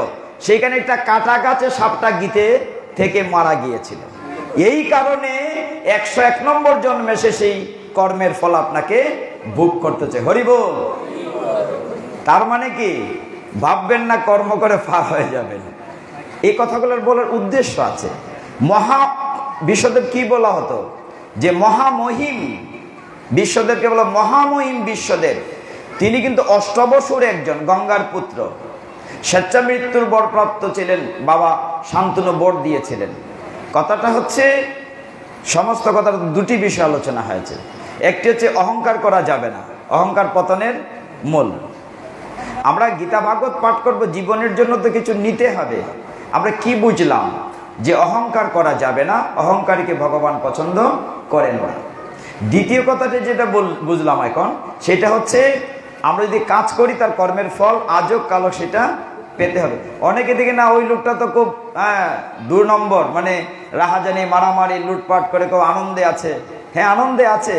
সেখানে একটা কাটা গাছে সাপটা গিতে থেকে মারা গিয়েছিল। এই কারণে 101 নম্বর জন্মে সেই কর্মের ফল আপনাকে ভোগ করতেছে। হরিবোল। তার মানে কি, ভাববেন না কর্ম করে পার হয়ে যাবেন। এই কথাগুলোর বলার উদ্দেশ্য আছে। মহা বিশ্বদেব কি বলা হতো, যে মহামহিম বিশ্বদেবকে বলো মহামহিম বিশ্বদেব, তিনি কিন্তু অষ্টবসুর একজন গঙ্গার পুত্র, স্বেচ্ছা মৃত্যুর বরপ্রাপ্ত ছিলেন, বাবা শান্তনু বর দিয়েছিলেন। কথাটা হচ্ছে, সমস্ত কথার দুটি বিষয় আলোচনা হয়েছে। একটি হচ্ছে অহংকার করা যাবে না, অহংকার পতনের মূল। আমরা গীতা ভাগবত পাঠ করব, জীবনের জন্য তো কিছু নিতে হবে। আমরা কি বুঝলাম? যে অহংকার করা যাবে না, অহংকারীকে ভগবান পছন্দ করেন না। দ্বিতীয় কথাটা যেটা বুঝলাম এখন, সেটা হচ্ছে আমরা যদি কাজ করি তার কর্মের ফল আজও কালো সেটা পেতে হবে। অনেকে দেখে না ওই লোকটা তো খুব 2 নম্বর, মানে রাহাজানি মারামারি লুটপাট করে খুব আনন্দে আছে। হ্যাঁ, আনন্দে আছে,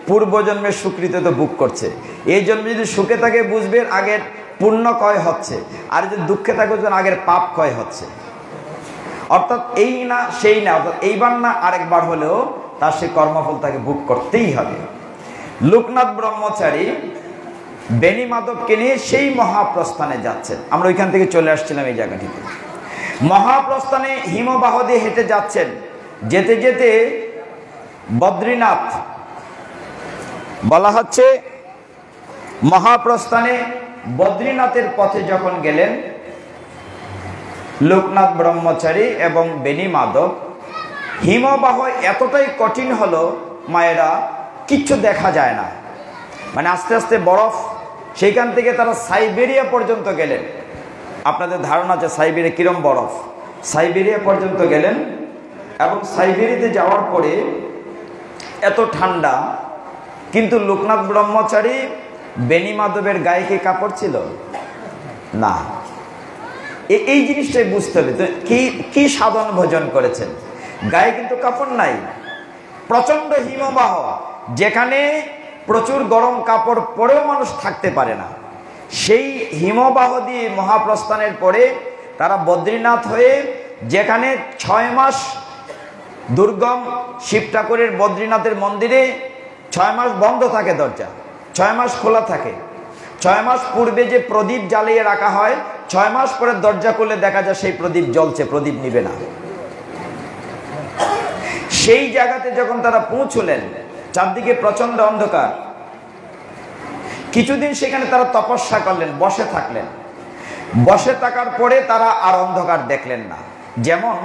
পূর্বজন্মের সুকৃত তো বুক করছে। এই জন্মে যদি সুখে থাকে বুঝবে আগের পুণ্য ক্ষয় হচ্ছে, আর যদি দুঃখে থাকে বুঝবেন আগের পাপ ক্ষয় হচ্ছে। অর্থাৎ এই না সেই না, অর্থাৎ এইবার না আরেকবার হলেও তার সেই কর্মফল তাকে ভোগ করতেই হবে। লোকনাথ ব্রহ্মচারী বেণী মাধবকে নিয়ে সেই মহাপ্রস্থানে যাচ্ছেন। আমরা ওইখান থেকে চলে আসছিলাম এই জায়গাটিতে। মহাপ্রস্থানে হিমবাহ দিয়ে হেঁটে যাচ্ছেন। যেতে যেতে বদ্রীনাথ বলা হচ্ছে, মহাপ্রস্থানে বদ্রীনাথের পথে যখন গেলেন লোকনাথ ব্রহ্মচারী এবং বেণী মাধব, হিমবাহ এতটাই কঠিন হলো মায়েরা, কিচ্ছু দেখা যায় না, মানে আস্তে আস্তে বরফ। সেইখান থেকে তারা সাইবেরিয়া পর্যন্ত গেলেন। আপনাদের ধারণা আছে সাইবেরিয়া কিরম বরফ? সাইবেরিয়া পর্যন্ত গেলেন, এবং সাইবেরিয়াতে যাওয়ার পরে এত ঠান্ডা, কিন্তু লোকনাথ ব্রহ্মচারী বেণী মাধবের গায়ে কি কাপড় ছিল? না। এই জিনিসটাই বুঝতে হবে। তো কি সাধন ভোজন করেছেন? গায়ে কিন্তু কাপড় নাই। প্রচন্ড হিমবাহ, যেখানে প্রচুর গরম কাপড় পরেও মানুষ থাকতে পারে না। সেই হিমবাহ দিয়ে মহাপ্রস্থানের পরে তারা বদ্রীনাথ হয়ে, যেখানে 6 মাস দুর্গম শিব ঠাকুরের বদ্রীনাথের মন্দিরে 6 মাস বন্ধ থাকে দরজা, 6 মাস খোলা থাকে। 6 মাস পূর্বে যে প্রদীপ জ্বালিয়ে রাখা হয়, 6 মাস পরে দরজা খুলে দেখা যায় সেই প্রদীপ জ্বলছে, প্রদীপ নিবে না। সেই জায়গাতে যখন তারা পৌঁছলেন, চারদিকে প্রচন্ড অন্ধকার। কিছুদিন সেখানে তারা তপস্যা করলেন, বসে থাকলেন। বসে থাকার পরে তারা আর অন্ধকার দেখলেন না। যেমন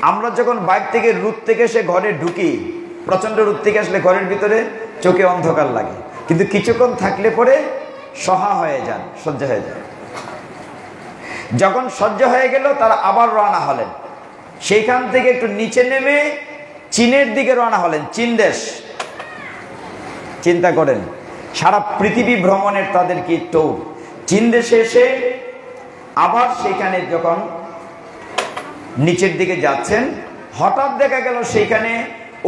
আমরা যখন বাইরে থেকে রোদ থেকে এসে ঘরে ঢুকি, প্রচন্ড রোদ থেকে আসলে ঘরের ভিতরে চোখে অন্ধকার লাগে, কিন্তু কিছুক্ষণ থাকলে পরে সহা হয়ে যান, সহ্য হয়ে যায়। যখন সহ্য হয়ে গেল, তারা আবার রওনা হলেন। সেইখান থেকে একটু নিচে নেমে চীনের দিকে রওনা হলেন, চীন দেশ। চিন্তা করেন, সারা পৃথিবী ভ্রমণের তাদের কি ট্যুর। চীন দেশে এসে আবার সেখানে যখন নিচের দিকে যাচ্ছেন, হঠাৎ দেখা গেল সেইখানে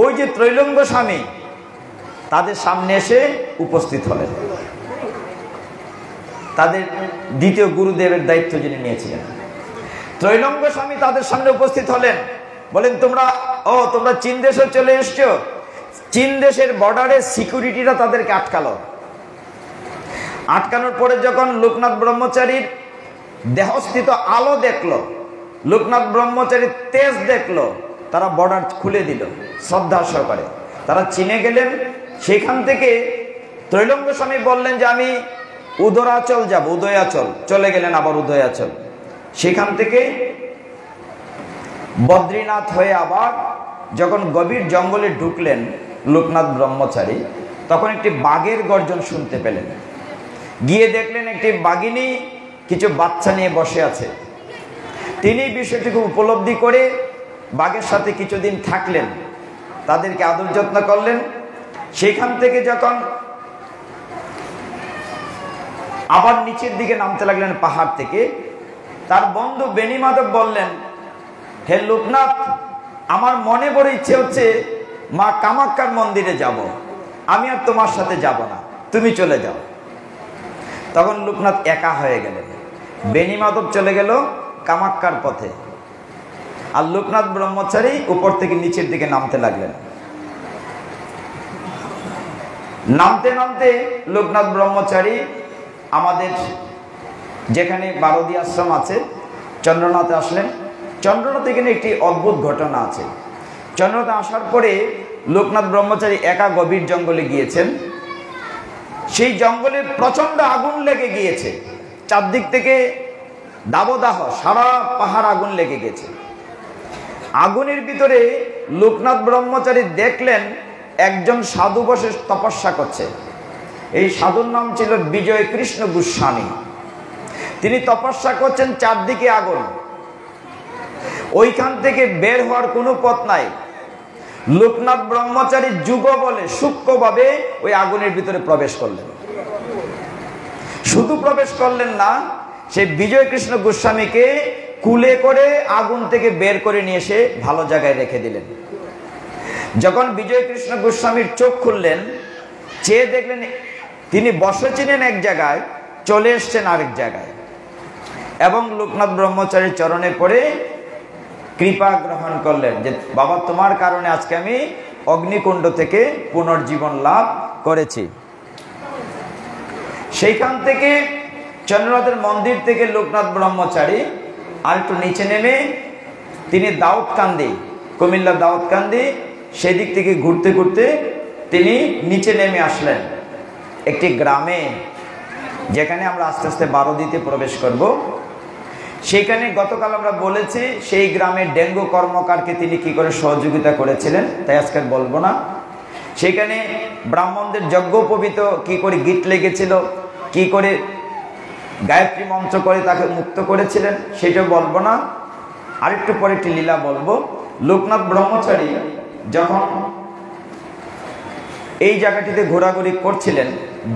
ওই যে ত্রৈলঙ্গ স্বামী তাদের সামনে এসে উপস্থিত হলেন। তাদের দ্বিতীয় গুরুদেবের দায়িত্ব যিনি নিয়েছিলেন, ত্রৈলঙ্গ স্বামী তাদের সামনে উপস্থিত হলেন। বলেন, তোমরা চীন দেশে চলে এসছো। চীন দেশের বর্ডারে সিকিউরিটিরা তাদেরকে আটকালো। আটকানোর পরে যখন লোকনাথ ব্রহ্মচারীর দেহস্থিত আলো দেখলো, লোকনাথ ব্রহ্মচারীর তেজ দেখলো, তারা বর্ডার খুলে দিল শ্রদ্ধা সহকারে। তারা চীনে গেলেন। সেখান থেকে ত্রৈলঙ্গ স্বামী বললেন যে আমি উদরাচল যাব, উদয়াচল। চলে গেলেন আবার উদয়াচল। সেখান থেকে বদ্রীনাথ হয়ে আবার যখন গভীর জঙ্গলে ঢুকলেন লোকনাথ ব্রহ্মচারী, তখন একটি বাঘের গর্জন শুনতে পেলেন। গিয়ে দেখলেন একটি বাঘিনী কিছু বাচ্চা নিয়ে বসে আছে। তিনি বিষয়টিকে উপলব্ধি করে বাঘের সাথে কিছুদিন থাকলেন, তাদেরকে আদর যত্ন করলেন। সেখান থেকে যখন আবার নিচের দিকে নামতে লাগলেন পাহাড় থেকে, তার বন্ধু বেণী মাধব বললেন, হে লোকনাথ, আমার মনে বড় ইচ্ছে হচ্ছে মা কামাখ্যার মন্দিরে যাব, আমি আর তোমার সাথে যাব না, তুমি চলে যাও। তখন লোকনাথ একা হয়ে গেলেন। বেণী মাধব চলে গেল কামাখ্যার পথে, আর লোকনাথ ব্রহ্মচারী উপর থেকে নিচের দিকে নামতে লাগলেন। নামতে নামতে লোকনাথ ব্রহ্মচারী আমাদের যেখানে বারদী আশ্রম আছে, চন্দ্রনাথে আসলেন। চন্দ্রনাথ এখানে একটি অদ্ভুত ঘটনা আছে। চন্দ্রনাথে আসার পরে লোকনাথ ব্রহ্মচারী একা গভীর জঙ্গলে গিয়েছেন। সেই জঙ্গলে প্রচন্ড আগুন লেগে গিয়েছে, চারদিক থেকে দাবদাহ, সারা পাহাড় আগুন লেগে গেছে। আগুনের ভিতরে লোকনাথ ব্রহ্মচারী দেখলেন একজন সাধু বসে তপস্যা করছে। এই সাধুর নাম ছিল বিজয় কৃষ্ণ গোস্বামী। তিনি তপস্যা করছেন, চারদিকে আগুন, ওইখান থেকে বের হওয়ার কোনো পথ নাই। লোকনাথ ব্রহ্মচারী যুগ বলে সূক্ষ্মভাবে ওই আগুনের ভিতরে প্রবেশ করলেন। শুধু প্রবেশ করলেন না, সেই বিজয় কৃষ্ণ গোস্বামীকে কুলে করে আগুন থেকে বের করে নিয়ে এসে ভালো জায়গায় রেখে দিলেন। যখন বিজয় কৃষ্ণ গোস্বামীর চোখ খুললেন, চেয়ে দেখলেন তিনি বসেছিলেন এক জায়গায়, চলে এসছেন আরেক জায়গায়, এবং লোকনাথ ব্রহ্মচারীর চরণে পড়ে কৃপা গ্রহণ করলেন যে বাবা, তোমার কারণে আজকে আমি অগ্নিকুণ্ড থেকে পুনর্জীবন লাভ করেছি। সেইখান থেকে চন্দ্রনাথের মন্দির থেকে লোকনাথ ব্রহ্মচারী আর একটু নিচে নেমে তিনি দাউদকান্দি, কুমিল্লা দাউদকান্দি, সেদিক থেকে ঘুরতে ঘুরতে তিনি নিচে নেমে আসলেন একটি গ্রামে, যেখানে আমরা আস্তে আস্তে বারোদিতে প্রবেশ করব। সেইখানে গতকাল আমরা বলেছি সেই গ্রামের ডেঙ্গু কর্মকারকে তিনি কি করে সহযোগিতা করেছিলেন, তাই আজকে বলবো না। সেখানে ব্রাহ্মণদের যজ্ঞোপবীত কি করে গীত লেগেছিল, কি করে গায়ত্রী মন্ত্র করে তাকে মুক্ত করেছিলেন, সেটাও বলবো না। আরেকটু পরে একটি লীলা বলবো। লোকনাথ ব্রহ্মচারী যখন এই জায়গাটিতে ঘোরাঘুরি করছিলেন,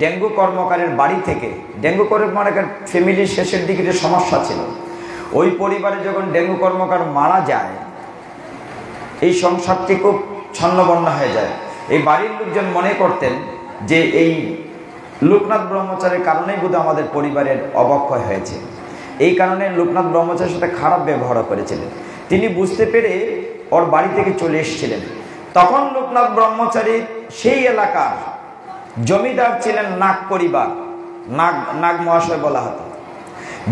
ডেঙ্গু কর্মকারের বাড়ি থেকে, ডেঙ্গু কর্মকারের ফ্যামিলির শেষের দিকে যে সমস্যা ছিল, ওই পরিবারে যখন ডেঙ্গু কর্মকার মারা যায়, এই সংসারটি খুব ছন্নবন্ন হয়ে যায়। এই বাড়ির লোকজন মনে করতেন যে এই লোকনাথ ব্রহ্মচারীর কারণেই বোধহয় আমাদের পরিবারের অবক্ষয় হয়েছে। এই কারণে লোকনাথ ব্রহ্মচারীর সাথে খারাপ ব্যবহার করেছিলেন। তিনি বুঝতে পেরে ওর বাড়ি থেকে চলে এসেছিলেন। তখন লোকনাথ ব্রহ্মচারী সেই এলাকার জমিদার ছিলেন নাগ পরিবার, নাগ মহাশয় বলা হতো।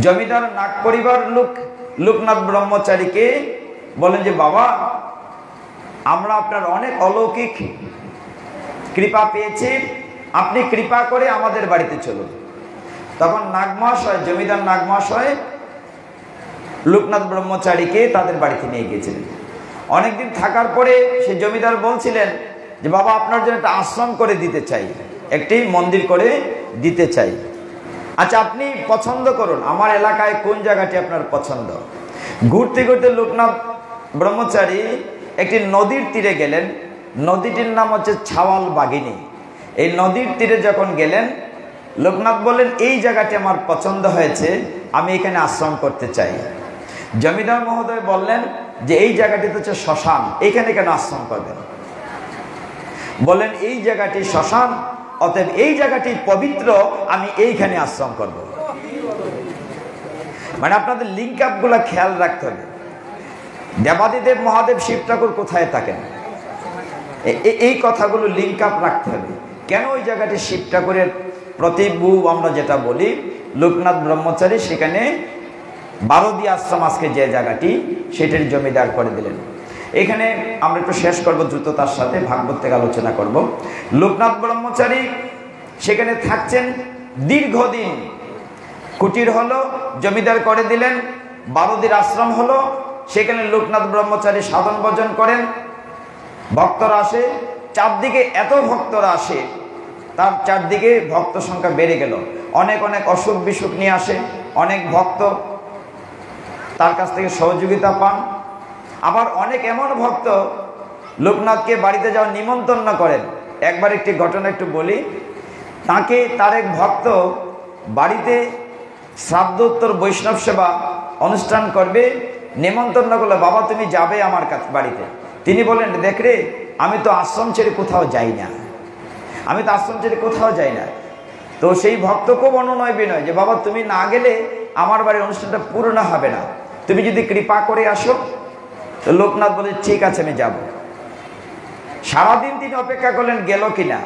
জমিদার নাগ পরিবার লোকনাথ ব্রহ্মচারীকে বলেন যে বাবা, আমরা আপনার অনেক অলৌকিক কৃপা পেয়েছি, আপনি কৃপা করে আমাদের বাড়িতে চলুন। তখন নাগ মহাশয়, জমিদার নাগ মহাশয় লোকনাথ ব্রহ্মচারীকে তাদের বাড়িতে নিয়ে গিয়েছিলেন। অনেকদিন থাকার পরে সে জমিদার বলছিলেন যে বাবা, আপনার জন্য একটা আশ্রম করে দিতে চাই, একটি মন্দির করে দিতে চাই। আচ্ছা, আপনি পছন্দ করুন, আমার এলাকায় কোন জায়গাটি আপনার পছন্দ। ঘুরতে ঘুরতে লোকনাথ ব্রহ্মচারী একটি নদীর তীরে গেলেন। নদীটির নাম হচ্ছে ছাওয়াল বাগিনী। এই নদীর তীরে যখন গেলেন, লোকনাথ বললেন এই জায়গাটি আমার পছন্দ হয়েছে, আমি এখানে আশ্রম করতে চাই। জমিদার মহোদয় বললেন যে এই জায়গাটি তো হচ্ছে শ্মশান, এখানে কেন আশ্রম করবেন? বলেন এই জায়গাটি শ্মশান, অতএব এই জায়গাটি পবিত্র, আমি এইখানে আশ্রম করব। মানে আপনাদের লিঙ্ক আপ গুলা খেয়াল রাখতে হবে। দেবাদিদেব মহাদেব শিব ঠাকুর কোথায় থাকেন, এই কথাগুলো লিঙ্ক আপ রাখতে হবে। কেন ওই জায়গাটি শিব ঠাকুরের প্রতিরূপ আমরা যেটা বলি, লোকনাথ ব্রহ্মচারী সেখানে বারোদি আশ্রম আজকে যে জায়গাটি, সেটার জমিদার করে দিলেন। এখানে আমরা একটু শেষ করব দ্রুততার সাথে, ভাগবত থেকে আলোচনা করব। লোকনাথ ব্রহ্মচারী সেখানে থাকছেন দীর্ঘদিন। কুটির হলো, জমিদার করে দিলেন, বারোদির আশ্রম হলো। সেখানে লোকনাথ ব্রহ্মচারী সাধন ভজন করেন, ভক্তরা আসে, চারদিকে এত ভক্তরা আসে, তার চারদিকে ভক্ত সংখ্যা বেড়ে গেল। অনেক অনেক অসুখ বিসুখ নিয়ে আসে, অনেক ভক্ত তার কাছ থেকে সহযোগিতা পান। আবার অনেক এমন ভক্ত লোকনাথকে বাড়িতে যাওয়ার নিমন্ত্রণ করেন। একবার একটি ঘটনা একটু বলি। তার এক ভক্ত বাড়িতে শ্রাদ্ধোত্তর বৈষ্ণব সেবা অনুষ্ঠান করবে, নিমন্ত্রণ করলে, বাবা তুমি যাবে আমার কাছে বাড়িতে। তিনি বলেন, দেখ রে, আমি তো আশ্রম ছেড়ে কোথাও যাই না, আমি তো আশ্রম ছেড়ে কোথাও যাই না। তো সেই ভক্ত খুব অনুনয় বিনয় যে বাবা তুমি না গেলে আমার বাড়ির অনুষ্ঠানটা পূর্ণ হবে না, তুমি যদি কৃপা করে আসো। তো লোকনাথ বলে ঠিক আছে আমি যাব। সারাদিন তিনি অপেক্ষা করলেন গেল কিনা।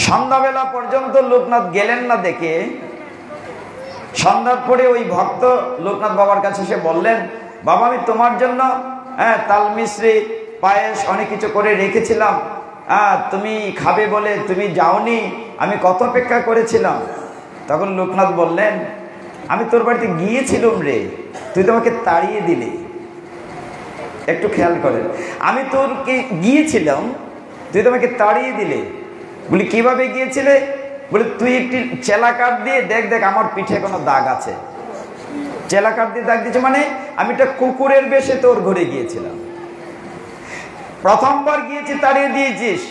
সন্ধ্যাবেলা পর্যন্ত লোকনাথ গেলেন না দেখে সন্ধ্যার পরে ওই ভক্ত লোকনাথ বাবার কাছে এসে বললেন, বাবা আমি তোমার জন্য তাল মিশ্রি পায়েস অনেক কিছু করে রেখেছিলাম, তুমি খাবে বলে তুমি যাওনি, আমি কত অপেক্ষা করেছিলাম। তখন লোকনাথ বললেন, আমি তোর বাড়িতে গিয়েছিলাম রে, তুই তোমাকে তাড়িয়ে দিলি। একটু খেয়াল করেন, আমি তোরকে গিয়েছিলাম, তুই তোমাকে তাড়িয়ে দিলে। বলি কিভাবে গিয়েছিলে? বলে তুই একটি চেলা কাঠ দিয়ে দেখ, দেখ আমার পিঠে কোনো দাগ আছে। চেলা কাঠ দিয়ে দাগ দিয়েছে মানে আমি একটা কুকুরের বেশে তোর ঘরে গিয়েছিলাম। প্রথমবার গিয়েছি তাড়িয়ে দিয়েছিস,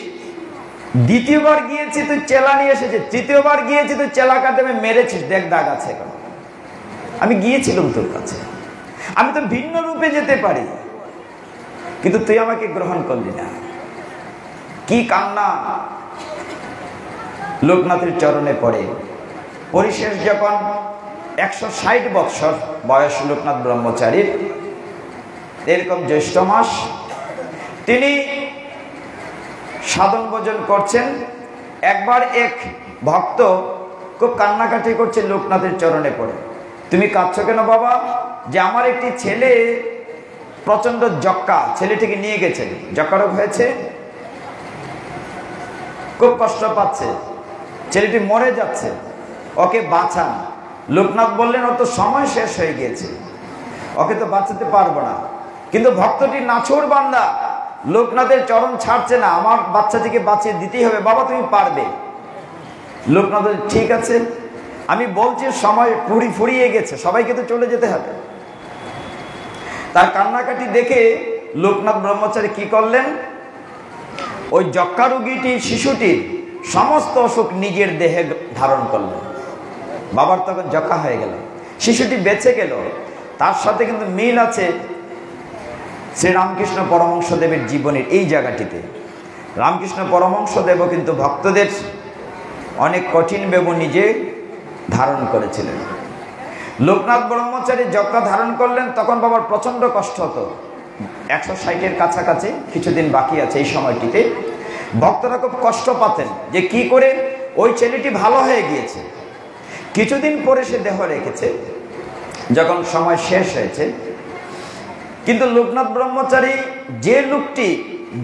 দ্বিতীয়বার গিয়েছি তুই চেলা নিয়ে এসেছিস, তৃতীয়বার গিয়েছি তুই চেলা কাঠ দিয়ে মেরেছিস, দেখ দাগ আছে কেন। আমি গিয়েছিলাম তোর কাছে, আমি তো ভিন্ন রূপে যেতে পারি, কিন্তু তুই আমাকে গ্রহণ করলি না। কি কান্না লোকনাথের চরণে পড়ে। পরিশেষ যখন 160 বৎসর বয়স লোকনাথ ব্রহ্মচারীর, এরকম জ্যৈষ্ঠ মাস, তিনি সাধন ভোজন করছেন। একবার এক ভক্ত খুব কান্নাকাটি করছে লোকনাথের চরণে পড়ে। তুমি কাঁদছো কেন বাবা? যে আমার একটি ছেলে প্রচন্ড যক্কা, ছেলেটিকে নিয়ে গেছেন, যক্কা রোগ হয়েছে, খুব কষ্ট পাচ্ছে, ছেলেটি মরে যাচ্ছে, ওকে বাঁচান। লোকনাথ বললেন, ওর তো সময় শেষ হয়ে গিয়েছে, ওকে তো বাঁচাতে পারবো না। কিন্তু ভক্তটি নাছোড় বান্দা, লোকনাথের চরণ ছাড়ছে না, আমার বাচ্চাটিকে বাঁচিয়ে দিতেই হবে, বাবা তুমি পারবে। লোকনাথ ঠিক আছে, আমি বলছি সময় ফুরিয়ে গেছে, সবাইকে তো চলে যেতে হবে। তার কান্নাকাটি দেখে লোকনাথ ব্রহ্মচারী কি করলেন, ওই যক্কা রোগীটি শিশুটির সমস্ত অসুখ নিজের দেহে ধারণ করলেন। বাবার তখন যক্কা হয়ে গেল, শিশুটি বেঁচে গেল। তার সাথে কিন্তু মিল আছে শ্রীরামকৃষ্ণ পরমহংসদেবের জীবনের এই জায়গাটিতে। রামকৃষ্ণ পরমহংসদেবও কিন্তু ভক্তদের অনেক কঠিন বেব নিজে ধারণ করেছিলেন। লোকনাথ ব্রহ্মচারী যক্কা ধারণ করলেন, তখন বাবার প্রচন্ড কষ্ট হতো। 160-এর কাছাকাছি কিছুদিন বাকি আছে এই সময়টিতে। ভক্তরা খুব কষ্ট পাতেন যে কি করে ওই ছেলেটি ভালো হয়ে গিয়েছে, কিছুদিন পরে সে দেহ রেখেছে, যখন সময় শেষ হয়েছে। কিন্তু লোকনাথ ব্রহ্মচারী যে লোকটি,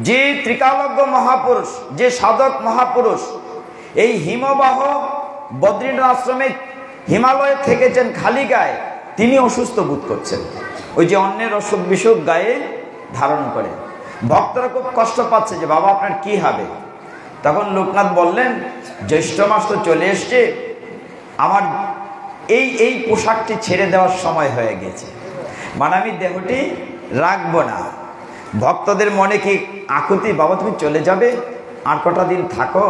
যে ত্রিকালজ্ঞ মহাপুরুষ, যে সাধক মহাপুরুষ, এই হিমবাহ বদ্রীনাথ আশ্রমে হিমালয়ে থেকেছেন খালি গায়ে, তিনি অসুস্থ বোধ করছেন, ওই যে অন্যের অসুখ বিসুখ গায়ে ধারণ করে। ভক্তরা খুব কষ্ট পাচ্ছে যে বাবা আপনার কি হবে। তখন লোকনাথ বললেন, জ্যৈষ্ঠ মাস তো চলে এসছে, আমার এই পোশাকটি ছেড়ে দেওয়ার সময় হয়ে গেছে, মানে আমি দেহটি রাখবো না। ভক্তদের মনে কি আকুতি, বাবা তুমি চলে যাবে, আর কটা দিন থাকো,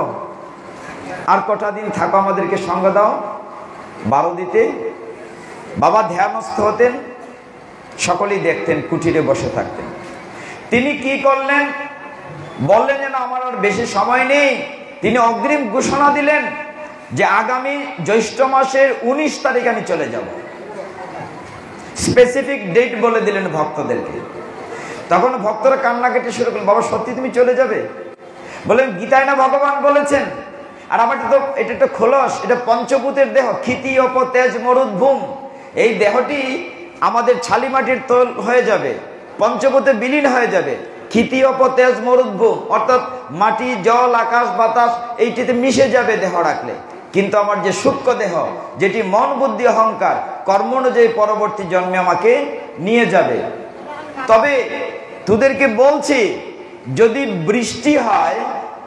আর কটা দিন থাকো, আমাদেরকে সঙ্গ দাও। 12 দিতে বাবা ধ্যানস্থ হতেন, সকলেই দেখতেন, কুটিরে বসে থাকতেন। তিনি কি করলেন, বললেন যে না আমার আর বেশি সময় নেই। তিনি অগ্রিম ঘোষণা দিলেন যে আগামী জ্যৈষ্ঠ মাসের 19 তারিখ আমি চলে যাব। স্পেসিফিক ডেট বলে দিলেন ভক্তদেরকে। তখন ভক্তরা কান্নাকাটি শুরু করলেন, বাবা সত্যি তুমি চলে যাবে? বলেন গীতায় না ভগবান বলেছেন, আর আমার তো এটা একটা খোলস, এটা পঞ্চভূতের দেহ, ক্ষিতি অপ তেজ মরুদ্ভূম। এই দেহটি আমাদের ছালি মাটির তোল হয়ে যাবে, পঞ্চভূতে বিলীন হয়ে যাবে। ক্ষিতি অপ তেজ মরুদ্ভূম অর্থাৎ মাটি, জল, আকাশ, বাতাস এইটিতে মিশে যাবে দেহ রাখলে। কিন্তু আমার যে সূক্ষ্ম দেহ, যেটি মন বুদ্ধি অহংকার কর্ম অনুযায়ী পরবর্তী জন্মে আমাকে নিয়ে যাবে। তবে তোদেরকে বলছি, যদি বৃষ্টি হয়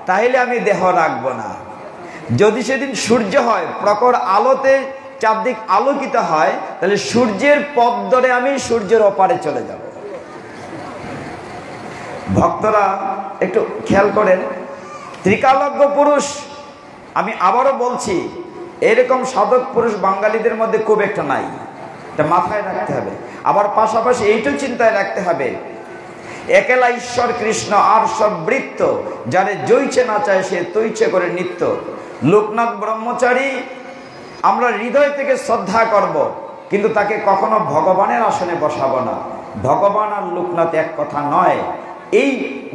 তাহলে আমি দেহ রাখবো না। যদি সেদিন সূর্য হয়, প্রখর আলোতে চারদিক আলোকিত হয়, তাহলে সূর্যের পথ ধরে আমি সূর্যের ওপারে চলে যাব। ভক্তরা একটু খেয়াল করেন, ত্রিকালজ্ঞ পুরুষ, আমি আবারও বলছি, এরকম সাধক পুরুষ বাঙালিদের মধ্যে খুব একটা নাই, এটা মাথায় রাখতে হবে। আবার পাশাপাশি এইটু চিন্তায় রাখতে হবে, একলা ঈশ্বর কৃষ্ণ আর সব বৃত্ত, যারে জইছে না চায় সে তৈছে করে নিত্য। লোকনাথ ব্রহ্মচারী আমরা হৃদয় থেকে শ্রদ্ধা করব, কিন্তু তাকে কখনো ভগবানের আসনে বসাবো না। ভগবান আর লোকনাথ এক কথা নয়, এই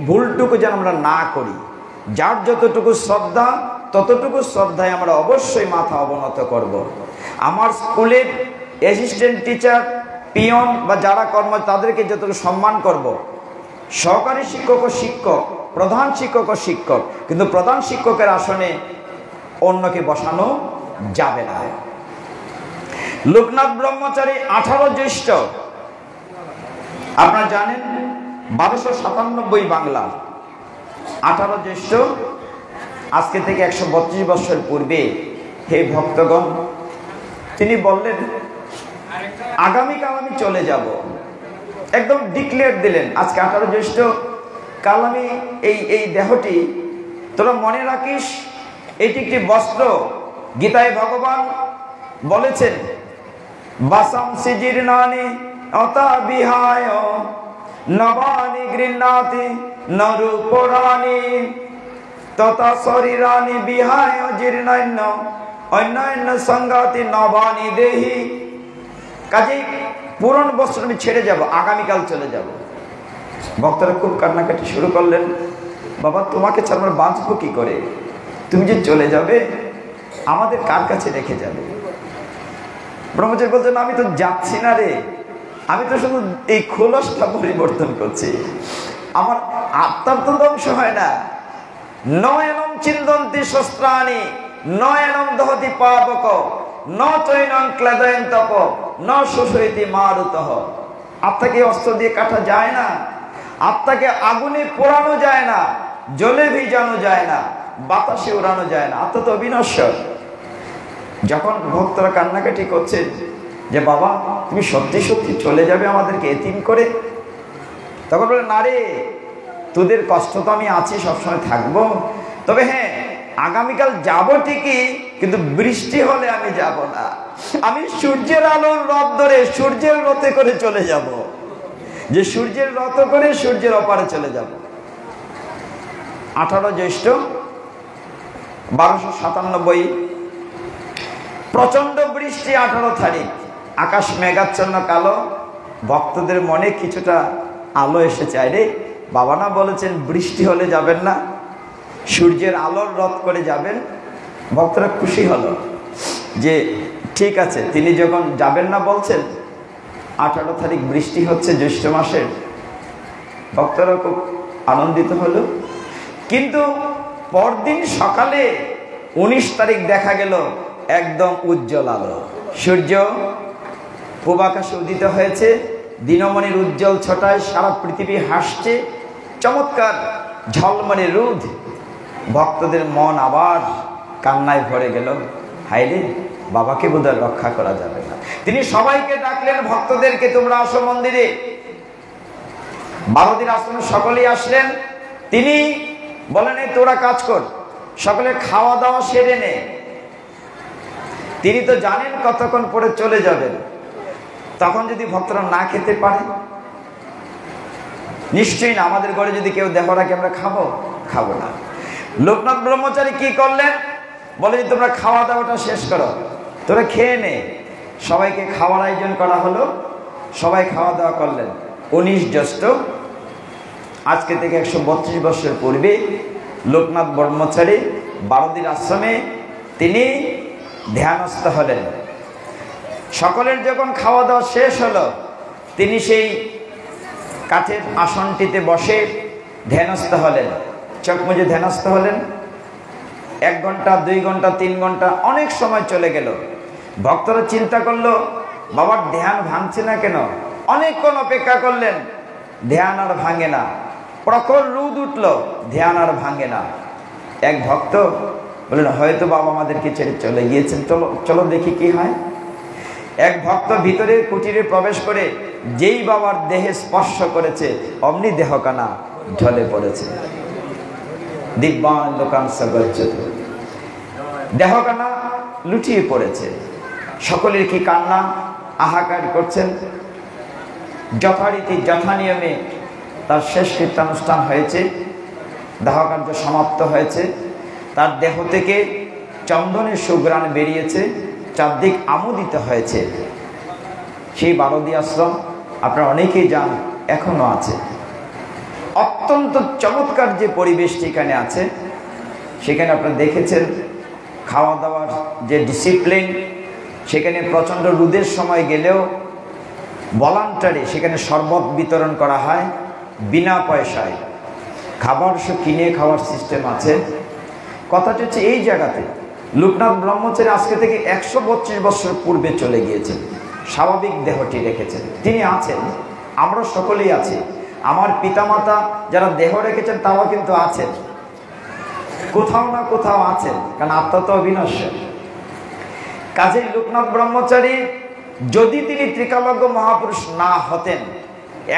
ভুলটুকু যেন আমরা না করি। যার যতটুকু শ্রদ্ধা, ততটুকু শ্রদ্ধায় আমরা অবশ্যই মাথা অবনত করব। আমার স্কুলের অ্যাসিস্ট্যান্ট টিচার, পিয়ন বা যারা কর্ম, তাদেরকে যতটুকু সম্মান করব, সহকারী শিক্ষক ও শিক্ষক, প্রধান শিক্ষক ও শিক্ষক, কিন্তু প্রধান শিক্ষকের আসনে অন্যকে বসানো যাবে না। লোকনাথ ব্রহ্মচারী 18 জ্যৈষ্ঠ, আপনারা জানেন 1297 বাংলা, 18 জ্যৈষ্ঠ, আজকে থেকে 132 বছর পূর্বে হে ভক্তগণ, তিনি বললেন আগামীকাল আমি চলে যাব। একদম ডিক্লেয়ার দিলেন আজকে 18 জ্যৈষ্ঠ, কাল আমি এই দেহটি তোরা মনে রাখিস, এটি একটি বস্ত্র। গীতায় ভগবান বলেছেন বাসাম সিজির্ণানি অতা বিহায় নবানি গৃহ্ণাতি নরূপরানি তথা শরীরানি বিহায় জীর্ণান্য অন্যান্য সংগাতি নবানি দেহি। কাজেই পুরন বস্ত্র আমি ছেড়ে যাব, আগামীকাল চলে যাব। ভক্তরা খুব কান্নাকাটি শুরু করলেন, বাবা তোমাকে ছাড়া আমরা বাঁচবো কি করে? তুমি যে চলে যাবে আমাদের কার কাছে রেখে যাবে? ব্রহ্মচারী বলছেন আমি তো যাচ্ছি না রে, আমি তো শুধু এই খোলসটা পরিবর্তন করছি, আমার আত্মার তো ধ্বংস হয় না। নয়নম চিন্তন্তি শস্ত্রাণি নয়নম দহতি পাবক ন চৈনং ক্লেদয়ন্তপ ন শোষয়তি মারুতঃ। আত্মাকে অস্ত্র দিয়ে কাটা যায় না, আত্মাকে আগুনে পোড়ানো যায় না, জলে ভিজানো যায় না, বাতাসে উড়ানো যায় না, আত্মা তো অবিনশ্বর। যখন ভক্তরা কান্নাকাটি করছে যে বাবা তুমি সত্যি সত্যি চলে যাবে আমাদেরকে এতিম করে, তখন বলে না রে, তোদের কষ্ট তো আমি আছি, সবসময় থাকবো, তবে হ্যাঁ আগামীকাল যাব ঠিকই, কিন্তু বৃষ্টি হলে আমি যাব না, আমি সূর্যের আলোর রথ ধরে সূর্যের রথে করে চলে যাব, যে সূর্যের রথ করে সূর্যের অপারে চলে যাব। 18 জ্যৈষ্ঠ 1297, প্রচন্ড বৃষ্টি। 18 তারিখ, আকাশ মেঘাচ্ছন্ন কালো, ভক্তদের মনে কিছুটা আলো এসে চায় রে, বাবা না বলেছেন বৃষ্টি হলে যাবেন না, সূর্যের আলোর রথ করে যাবেন। ভক্তরা খুশি হলো যে ঠিক আছে, তিনি যখন যাবেন না বলছেন, 18 তারিখ বৃষ্টি হচ্ছে জ্যৈষ্ঠ মাসের, ভক্তরা খুব আনন্দিত হলো। কিন্তু পরদিন সকালে 19 তারিখ দেখা গেল একদম উজ্জ্বল আলো, সূর্য পূব আকাশে উদিত হয়েছে, দিনমণির উজ্জ্বল ছটায় সারা পৃথিবী হাসছে, চমৎকার ঝলমলে রোদ। ভক্তদের মন আবার কান্নায় ভরে গেল, হায়রে বাবাকে বোধহয় রক্ষা করা যাবে না। তিনি সবাইকে ডাকলেন, ভক্তদেরকে তোমরা আসো মন্দিরে। 12 দিন আশ্রমে সকলেই আসলেন। তিনি বলেন এই তোরা কাজ কর, সকলে খাওয়া দাওয়া সেরে নে। তিনি তো জানেন কতক্ষণ পরে চলে যাবেন, তখন যদি ভক্তরা না খেতে পারে, নিশ্চয়ই না। আমাদের ঘরে যদি কেউ দেহ রাখে আমরা খাবো না। লোকনাথ ব্রহ্মচারী কি করলেন, বলে তোমরা খাওয়া দাওয়াটা শেষ করো, তোরা খেয়ে নে। সবাইকে খাওয়ার আয়োজন করা হলো, সবাই খাওয়া দাওয়া করলেন। 19 জ্যৈষ্ঠ, আজকে থেকে 132 বছর পূর্বে লোকনাথ ব্রহ্মচারী 12 দিন আশ্রমে তিনি ধ্যানস্থ হলেন। সকলের যখন খাওয়া দাওয়া শেষ হলো, তিনি সেই কাঠের আসনটিতে বসে ধ্যানস্থ হলেন, চোখ মুজে ধ্যানস্থ হলেন। 1 ঘন্টা, 2 ঘন্টা, 3 ঘন্টা, অনেক সময় চলে গেল। ভক্তরা চিন্তা করলো বাবার ধ্যান ভাঙছে না কেন, অনেকক্ষণ অপেক্ষা করলেন, ধ্যান আর ভাঙে না। প্রখর রোদ উঠল, ধ্যান আর ভাঙে না। এক ভক্ত বললেন হয়তো বাবা আমাদেরকে ছেড়ে চলে গিয়েছেন, চলো দেখি কি হয়। এক ভক্ত ভিতরে কুটিরে প্রবেশ করে যেই বাবার দেহে স্পর্শ করেছে, অমনি দেহকানা ঢলে পড়েছে। দিব্যান লোকাংশ গচ্ছত, দেহকানা লুটিয়ে পড়েছে। সকলের কি কান্না, হাহাকার করছেন। যথারীতি যথানিয়মে তার শেষ কীর্তানুষ্ঠান হয়েছে, দাহকার্য সমাপ্ত হয়েছে। তার দেহ থেকে চন্দনের সুঘ্রাণ বেরিয়েছে, চারদিক আমোদিত হয়েছে। সেই 12 দিন আশ্রম আপনারা অনেকেই যান, এখনো আছে। অত্যন্ত চমৎকার যে পরিবেশটি এখানে আছে, সেখানে আপনারা দেখেছেন খাওয়া দাওয়ার যে ডিসিপ্লিন, সেখানে প্রচণ্ড রোদের সময় গেলেও ভলান্টারি সেখানে শরবত বিতরণ করা হয়, বিনা পয়সায় খাবার কিনে খাওয়ার সিস্টেম আছে। কথাটা হচ্ছে এই জায়গাতে লোকনাথ ব্রহ্মচারী আজকে থেকে 132 বছর পূর্বে চলে গিয়েছেন, স্বাভাবিক দেহটি রেখেছেন। তিনি আছেন, আমরা সকলেই আছি। আমার পিতামাতা যারা দেহ রেখেছেন তারাও কিন্তু আছেন, কোথাও না কোথাও আছেন, কারণ আত্মা তো অবিনশ্বর। কাজেই লোকনাথ ব্রহ্মচারী যদি তিনি ত্রিকালজ্ঞ মহাপুরুষ না হতেন,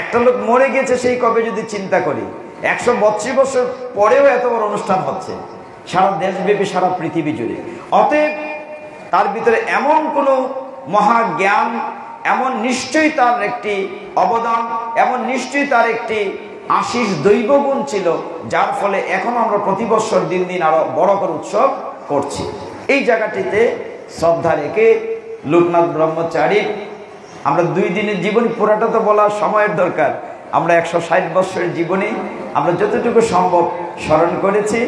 একটা লোক মরে গেছে সেই কবে যদি চিন্তা করি, 132 বছর পরেও এত বড় অনুষ্ঠান হচ্ছে সারা দেশব্যাপী, সারা পৃথিবী জুড়ে। অতএব তার ভিতরে এমন কোনো মহাজ্ঞান, এমন নিশ্চয়ই তার একটি অবদান, এমন নিশ্চয়ই তার একটি আশিস দৈবগুণ ছিল, যার ফলে এখন আমরা প্রতি বছর দিন দিন আরো বড় করে উৎসব করছি। এই জায়গাটিতে শ্রদ্ধা রেখে লোকনাথ ব্রহ্মচারী আমরা 2 দিনের জীবনী, পুরাটা তো বলার সময়ের দরকার, আমরা 160 বছরের জীবনী আমরা যতটুকু সম্ভব স্মরণ করেছি।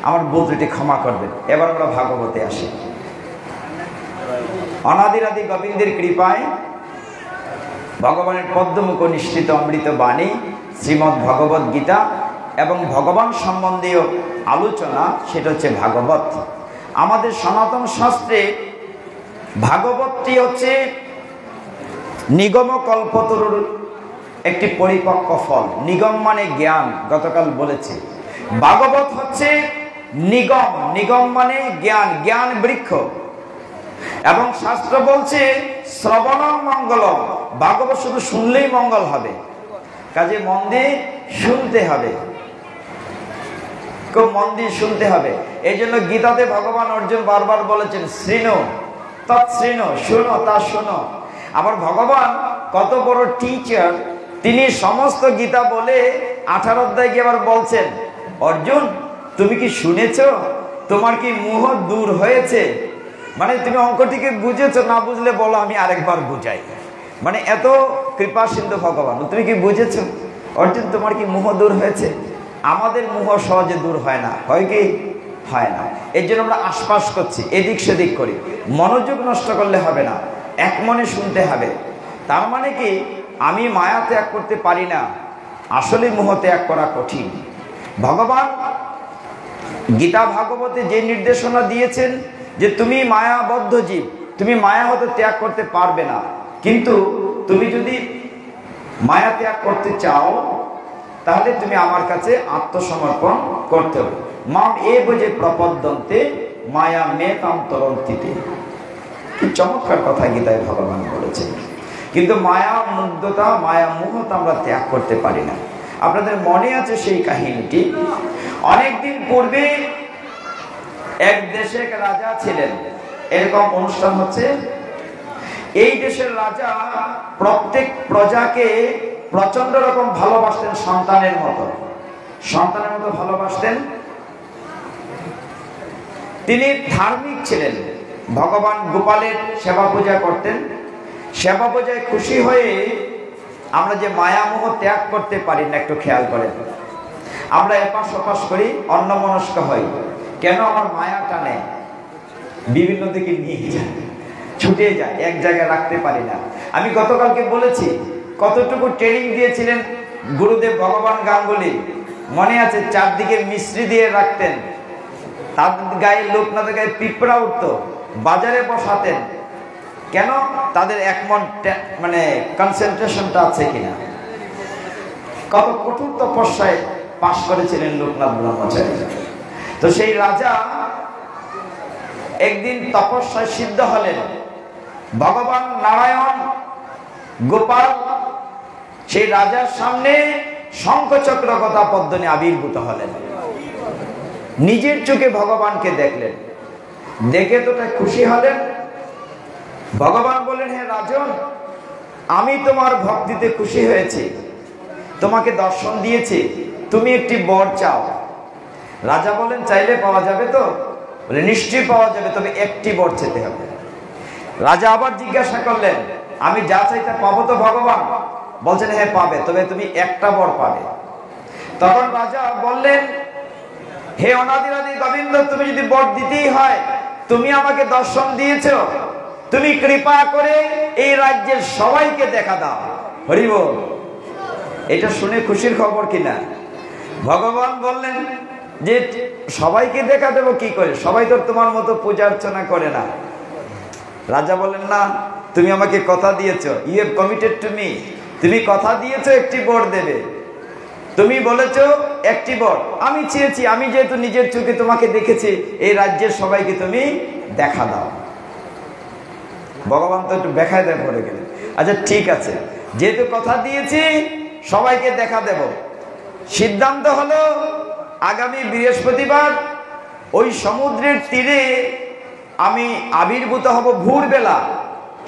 আমার ভুল ত্রুটি ক্ষমা করবেন। এবার আমরা ভাগবতে আসি। অনাদিরাদি গোবিন্দের কৃপায় ভগবানের পদ্মমুখ নিঃসৃত অমৃত বাণী শ্রীমদ্ ভগবত গীতা এবং ভগবান সম্বন্ধীয় আলোচনা, সেটা হচ্ছে ভাগবত। আমাদের সনাতন শাস্ত্রে ভাগবতটি হচ্ছে নিগম কল্পতরুর একটি পরিপক্ক ফল। নিগম মানে জ্ঞান, গতকাল বলেছি। ভাগবত হচ্ছে নিগম, নিগম মানে জ্ঞান, জ্ঞান বৃক্ষ। এবং শাস্ত্র বলছে শ্রবণম মঙ্গলম, ভাগবত শুধু শুনলেই মঙ্গল হবে, কাজে মন দিয়ে শুনতে হবে, খুব মন দিয়ে শুনতে হবে। এই জন্য গীতাতে ভগবান অর্জুন বারবার বলেছেন শৃণু তৎশৃণু, শুনো তা শুনো। আবার ভগবান কত বড় টিচার, তিনি সমস্ত গীতা বলে 18 অধ্যায় গিয়ে আবার বলছেন, অর্জুন তুমি কি শুনেছ? তোমার কি মোহ দূর হয়েছে? মানে তুমি অঙ্কটিকে বুঝেছো, না বুঝলে বলো আমি আরেকবার বুঝাই। মানে এত কৃপা সিন্ধু ভগবান, তুমি কি বুঝেছো? অর্জুন তোমার কি মোহ দূর হয়েছে? আমাদের মোহ সহজে দূর হয় না, হয় কি? হয় না। এর জন্য আমরা আশপাশ করছি, এদিক সেদিক করি। মনোযোগ নষ্ট করলে হবে না, এক মনে শুনতে হবে। তার মানে কি আমি মায়া ত্যাগ করতে পারি না, আসলে মোহ ত্যাগ করা কঠিন। ভগবান গীতা ভাগবতে যে নির্দেশনা দিয়েছেন যে তুমি মায়াবদ্ধ জীব, তুমি মায়া হতে ত্যাগ করতে পারবে না, কিন্তু তুমি যদি মায়া ত্যাগ করতে চাও তাহলে তুমি আমার কাছে আত্মসমর্পণ করতে হবে। মাম এ বোঝে প্রপদ্যন্তে মায়া মে তাম তরন্তিতে। কি চমৎকার কথা গীতায় ভগবান বলেছেন। কিন্তু মায়া মুগ্ধতা, মায়া মোহতা আমরা ত্যাগ করতে পারি না। আপনাদের মনে আছে সেই কাহিনীটি? অনেকদিন পূর্বে এক দেশে এক রাজা ছিলেন, এরকম অনুষ্ঠান হচ্ছে। এই দেশের রাজা প্রত্যেক প্রজাকে প্রচন্ড রকম ভালোবাসতেন, সন্তানের মতো, সন্তানের মতো ভালোবাসতেন। তিনি ধার্মিক ছিলেন, ভগবান গোপালের সেবা পূজা করতেন। সেবা পূজায় খুশি হয়ে আমরা যে মায়ামোহ ত্যাগ করতে পারি না, একটু খেয়াল করেন। আমরা এপাশ ওপাশ করি, অন্যমনস্ক হই। কেন? আমার মায়া টানে, বিভিন্ন দিকে নিয়ে যায়, ছুটে যায়, এক জায়গায় রাখতে পারি না। আমি গতকালকে বলেছি কতটুকু ট্রেনিং দিয়েছিলেন গুরুদেব ভগবান গাঙ্গুলি, মনে আছে? চারদিকে মিশ্রি দিয়ে রাখতেন, তার গায়ে লোকনাথের গায়ে পিঁপড়া উঠতো, বাজারে বসাতেন। কেন? তাদের একমন মানে কনসেন্ট্রেশনটা আছে কিনা। কত কঠোর তপস্যায় পাশ করেছিলেন লোকনাথ ব্রহ্মচারী। তো সেই রাজা একদিন তপস্যায় সিদ্ধ হলেন। ভগবান নারায়ণ গোপাল সেই রাজার সামনে শঙ্খচক্র গদা পদ্ম নিয়ে আবির্ভূত হলেন। নিজের চোখে ভগবানকে দেখলেন, দেখে তো তাই খুশি হলেন। ভগবান বলেন, হে রাজন, আমি তোমার ভক্তিতে খুশি হয়েছি, তোমাকে দর্শন দিয়েছি, তুমি একটি বর চাও। রাজা বলেন, চাইলে পাওয়া যাবে তো? বলে, নিশ্চয়ই পাওয়া যাবে, তবে একটি বর চেতে হবে। রাজা আবার জিজ্ঞাসা করলেন, আমি যা চাইতে পাবো তো ভগবান? বলছেন, হ্যাঁ পাবে, তবে তুমি একটা বর পাবে। তখন রাজা বললেন, হে অনাদিরাদি গোবিন্দ, তুমি যদি বর দিতেই হয়, তুমি আমাকে দর্শন দিয়েছো, তুমি কৃপা করে এই রাজ্যের সবাইকে দেখা দাও। হরি বল। এটা শুনে খুশির খবর কিনা? ভগবান বললেন যে সবাইকে দেখা দেবো কি করে, সবাই তো তোমার মতো পূজা অর্চনা করে না। রাজা বলেন না, তুমি আমাকে কথা দিয়েছো, you have committed to me, তুমি কথা দিয়েছো একটি বর দেবে, তুমি বলেছো একটি বর, আমি চেয়েছি, আমি যেহেতু নিজের চোখে তোমাকে দেখেছি, এই রাজ্যের সবাইকে তুমি দেখা দাও। ভগবান তো একটু বেখায় দেয় পড়ে গেলেন। আচ্ছা ঠিক আছে, যেহেতু কথা দিয়েছি সবাইকে দেখা দেব, সিদ্ধান্ত হলো আগামী বৃহস্পতিবার ওই সমুদ্রের তীরে আমি আবির্ভূত হব ভোরবেলা,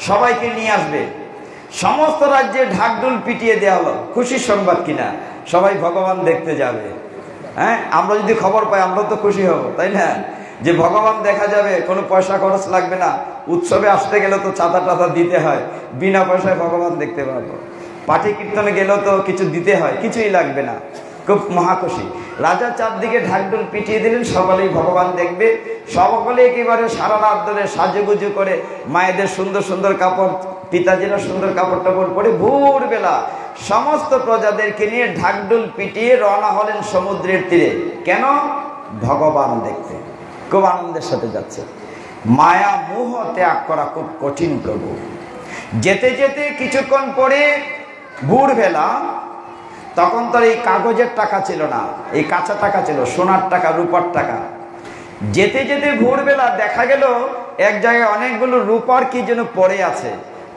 সবাইকে নিয়ে আসবে। সমস্ত রাজ্যে ঢাকঢোল পিটিয়ে দেওয়া হলো। খুশির সংবাদ কিনা? সবাই ভগবান দেখতে যাবে। হ্যাঁ, আমরা যদি খবর পাই আমরা তো খুশি হব, তাই না? যে ভগবান দেখা যাবে, কোনো পয়সা খরচ লাগবে না। উৎসবে আসতে গেলে তো চাঁদা টাদা দিতে হয়, বিনা পয়সায় ভগবান দেখতে পারবো। পাঠে কীর্তনে গেলেও তো কিছু দিতে হয়, কিছুই লাগবে না। খুব মহাখুশি। রাজা চারদিকে ঢাকঢোল পিটিয়ে দিলেন, সকলেই ভগবান দেখবে। সকলে একেবারে সারা রাত ধরে সাজুগুজু করে, মায়েদের সুন্দর সুন্দর কাপড়, পিতাজিরা সুন্দর কাপড় টাপড় পরে ভোরবেলা সমস্ত প্রজাদেরকে নিয়ে ঢাকঢোল পিটিয়ে রওনা হলেন সমুদ্রের তীরে। কেন? ভগবান দেখতে। খুব আনন্দের সাথে যাচ্ছে। মায়া মোহ ত্যাগ করা খুব কঠিন প্রভু। যেতে যেতে কিছুক্ষণ পরে ভোরবেলা, তখন তো এই কাগজের টাকা ছিল না, এই কাঁচা টাকা ছিল, সোনার টাকা, রূপার টাকা। যেতে যেতে ভোরবেলা দেখা গেল এক জায়গায় অনেকগুলো রূপার কি যেন পড়ে আছে,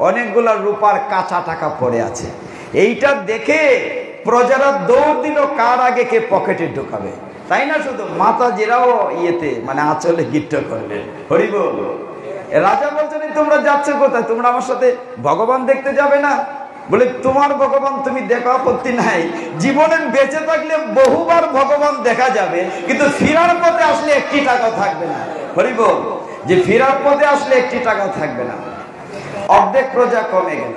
অনেকগুলো রূপার কাঁচা টাকা পড়ে আছে। এইটা দেখে প্রজারা দৌড় দিল, কার আগে কে পকেটে ঢুকাবে। তাই না, শুধু মাতাজিরাও ইয়েতে মানে আঁচলে গিট্ট করলেন, হরি বল। রাজা বলছেন, তোমরা যাচ্ছ কোথায়? তোমরা আমার সাথে ভগবান দেখতে যাবে না? বলে, তোমার ভগবান তুমি দেখা আপত্তি নাই, জীবনে বেঁচে থাকলে বহুবার ভগবান দেখা যাবে, কিন্তু ফেরার পথে আসলে একটি টাকা থাকবে না। হরি বল। যে ফেরার পথে আসলে একটি টাকা থাকবে না। অর্ধেক প্রজা কমে গেল।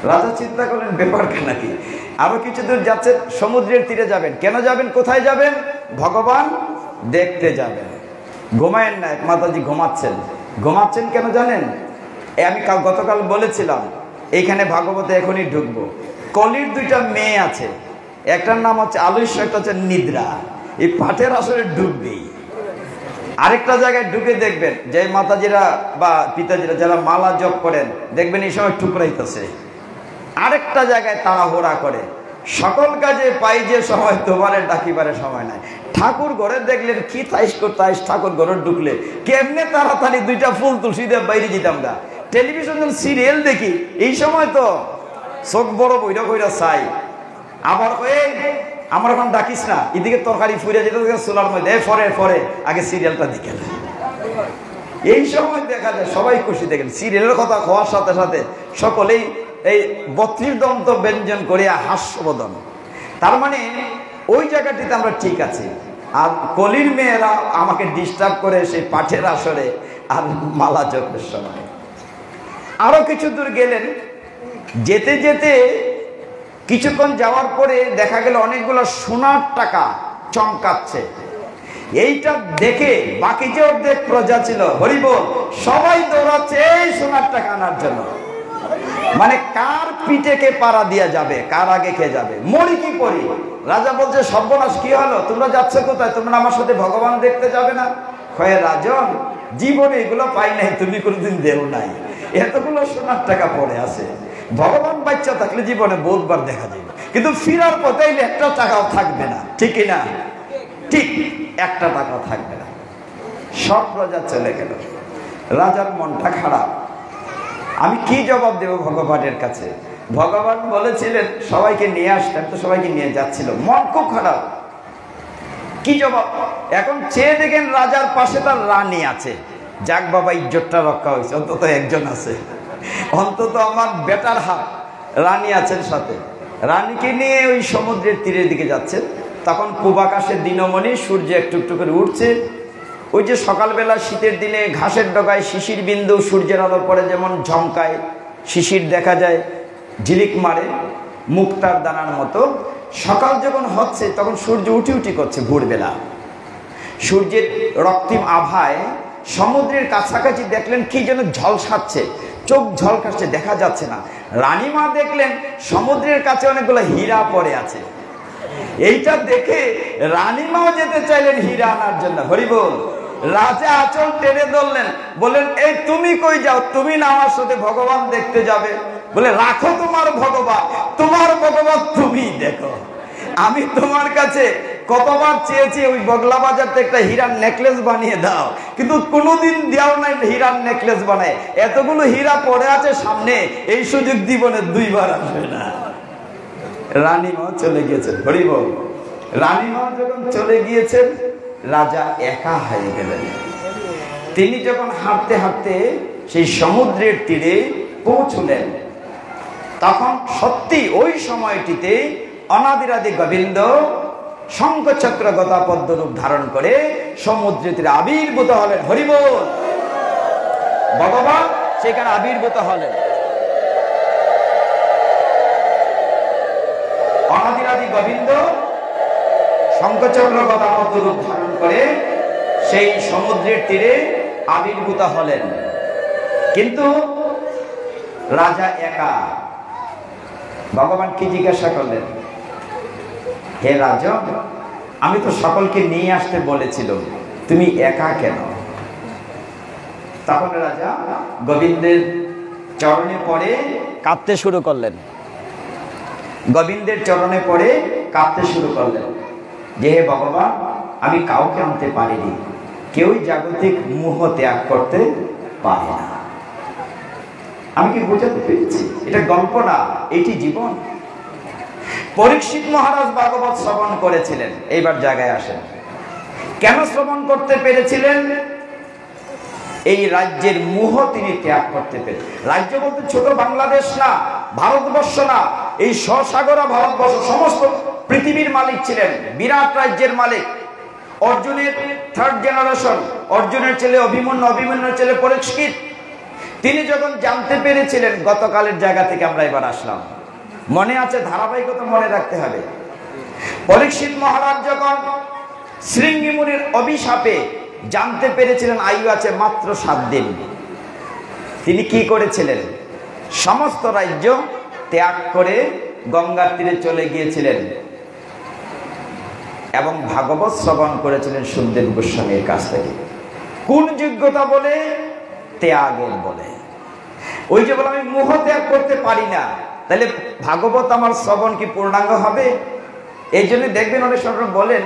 রাজা চিন্তা করলেন, ব্যাপারটা নাকি? আরো কিছু দূর যাচ্ছে, সমুদ্রের তীরে যাবেন। কেন যাবেন? কোথায় যাবেন? ভগবান দেখতে যাবেন। ঘুমায়েন না, এক মাতাজি ঘুমাচ্ছেন। ঘুমাচ্ছেন কেন জানেন? আমি গতকাল বলেছিলাম, এইখানে ভাগবতে এখনই ঢুকবো। কলির দুইটা মেয়ে আছে, একটার নাম হচ্ছে আলস্য, একটা হচ্ছে নিদ্রা। এই পাঠের আসলে ডুববেই। আরেকটা জায়গায় ঢুকে দেখবেন, যে মাতাজিরা বা পিতাজিরা যারা মালা জপ করেন, দেখবেন এই সময় টুকরাইতেছে। আরেকটা জায়গায় তাড়াহুড়া করে, সকল কাজে পাই যে সময়, তোমারে ডাকিবারে সময় নাই। ঠাকুর ঘরে দেখলেন কি তাইশ করতাইশ, ঠাকুর ঘরে ঢুকলে কেমনে তাড়াতাড়ি দুইটা ফুল তুলসী দিয়ে বাইরে যেতাম না। টেলিভিশন সিরিয়াল দেখি, এই সময় তো চোখ বড় বইরা বইরা চাই। আবার আমার এখন ডাকিস না, এদিকে তরকারি ফুরে যেতে চুলার মধ্যে, পরে পরে আগে সিরিয়ালটা দেখে। এই সময় দেখা যায় সবাই খুশি। দেখেন, সিরিয়ালের কথা হওয়ার সাথে সাথে সকলেই এই 32 দন্ত ব্যঞ্জন করিয়া হাস্যবদন। তার মানে ওই জায়গাটিতে আমরা ঠিক আছি। আর কলির মেয়েরা আমাকে ডিস্টার্ব করে সেই পাঠের আসরে আর মালা জপের সময়। আরো কিছু দূর গেলেন, যেতে যেতে কিছুক্ষণ যাওয়ার পরে দেখা গেল অনেকগুলো সোনার টাকা চমকাচ্ছে। এইটা দেখে বাকি যে অর্ধেক প্রজা ছিল, হরিবল, সবাই দৌড়াচ্ছে এই সোনার টাকা আনার জন্য। মানে কার পিঠে কে পাড়া দিয়া যাবে, কার আগে কে যাবে, মরি কি করি। রাজা বলছে, সর্বনাশ, কি হলো? তোমরা যাচ্ছ কোথায়? তোমরা আমার সাথে ভগবান দেখতে যাবে না? কয়ে, রাজন, জীবনে এগুলো পাই নাই, তুমি কোনোদিন দেও নাই, এতগুলো সোনার টাকা পড়ে আছে। ভগবান বাচ্চা থাকলে জীবনে বহুতবার দেখা যাবে, কিন্তু ফিরার পথে একটা টাকাও থাকবে না, ঠিক না? ঠিক, একটা টাকাও থাকবে না। সব প্রজা চলে গেল। রাজার মনটা খারাপ। আমি কি জবাব দেব ভগবানের কাছে? ভগবান বলেছিলেন সবাইকে নিয়ে আসতেন, তো সবাইকে নিয়ে যাচ্ছিল, মন খুব খারাপ। কি জবাব? এখন চেয়ে দেখেন রাজার পাশে তার রানী আছে। যাক বাবা, ইজ্জতটা রক্ষা হয়েছে, অন্তত একজন আছে, অন্তত আমার বেটার হাত। রানী আছেন সাথে। রানীকে নিয়ে ওই সমুদ্রের তীরের দিকে যাচ্ছেন। তখন পূবাকাশের দিনমণি, সূর্য একটু একটু করে উঠছে। ওই যে সকালবেলা শীতের দিনে ঘাসের ডগায় শিশির বিন্দু সূর্যের আলো পড়ে যেমন ঝমকায়, শিশির দেখা যায়, ঝিলিক মারে মুক্তার দানার মতো। সকাল যখন হচ্ছে তখন সূর্য উঠি উঠি করছে। ভোরবেলা সূর্যের রক্তিম আভায় সমুদ্রের কাছাকাছি দেখলেন কি যেন ঝলসাচ্ছে। চোখ ঝলকাচ্ছে, দেখা যাচ্ছে না। রানীমা দেখলেন সমুদ্রের কাছে অনেকগুলো হীরা পড়ে আছে। এইটা দেখে রানীমাও যেতে চাইলেন হীরা আনার জন্য। হরি বল। রাজা আঁচল টেনে ধরলেন, বললেন এই তুমি কই যাও? তুমি না আমার সাথে ভগবান দেখতে যাবে? বলে রাখো তোমার ভগবান, তোমার ভগবান তুমি দেখো। আমি তোমার কাছে কতবার চেয়েছি ওই বগলা বাজার থেকে একটা হীরার নেকলেস বানিয়ে দাও, কিন্তু কোনোদিন দেও নাই হীরার নেকলেস বানায়। এতগুলো হীরা পড়ে আছে সামনে, এই সুযোগ জীবনে দুইবার আসবে না। রানীমাও চলে গিয়েছেন। হরি বল। রানীমা যখন চলে গিয়েছেন, রাজা একা হয়ে গেলেন। তিনি যখন হাঁটতে হাঁটতে সেই সমুদ্রের তীরে পৌঁছলেন, তখন সত্যি ওই সময়টিতে অনাদিরাদি গোবিন্দ শঙ্খচক্র গদা পদ্ম রূপ ধারণ করে সমুদ্রের তীরে আবির্ভূত হলেন। হরি বল। ভগবান সেখানে আবির্ভূত হলেন। অনাদিরাদি গোবিন্দ শঙ্খচক্র গদা পদ্ম রূপ ধারণ করে সেই সমুদ্রের তীরে আবির্ভূত হলেন। কিন্তু রাজা একা। ভগবান কি জিজ্ঞাসা করলেন? হে রাজা, আমি তো সকলকে নিয়ে আসতে বলেছিলাম, তুমি একা কেন? তখন রাজা গোবিন্দের চরণে পড়ে কাঁদতে শুরু করলেন। গোবিন্দের চরণে পড়ে কাঁদতে শুরু করলেন যে হে ভগবান, আমি কাউকে আনতে পারিনি, কেউই জাগতিক মোহ ত্যাগ করতে পারে না। আমি কি বোঝাতে পেরেছি? এটা গল্প না, এটি জীবন। পরীক্ষিত মহারাজ ভাগবত শ্রবণ করেছিলেন। এইবার জায়গায় আসেন, কেন শ্রবণ করতে পেরেছিলেন? এই রাজ্যের মোহ তিনি ত্যাগ করতে পেরে। রাজ্য বলতে ছোট বাংলাদেশ না, ভারতবর্ষ না, এই স্বসাগরা ভারতবর্ষ, সমস্ত পৃথিবীর মালিক ছিলেন, বিরাট রাজ্যের মালিক। অর্জুনের থার্ড জেনারেশন, অর্জুনের ছেলে অভিমন্যু, অভিমন্যুর ছেলে পরীক্ষিত। তিনি যখন জানতে পেরেছিলেন, গতকালের জায়গা থেকে আমরা এবার আসলাম, মনে আছে, ধারাবাহিকতা মনে রাখতে হবে। পরীক্ষিত মহারাজ যখন শৃঙ্গি মুনির অভিশাপে জানতে পেরেছিলেন আয়ু আছে মাত্র 7 দিন, তিনি কি করেছিলেন? সমস্ত রাজ্য ত্যাগ করে গঙ্গার তীরে চলে গিয়েছিলেন এবং ভাগবত শ্রবণ করেছিলেন সুখদেব গোস্বামীর কাছ থেকে। কোন যোগ্যতা বলে? ত্যাগের বলে। ওই যে বলে আমি মোহ ত্যাগ করতে পারি না, তাহলে ভাগবত আমার শ্রবণ কি পূর্ণাঙ্গ হবে? এই জন্য দেখবেন অনেক সময় বলেন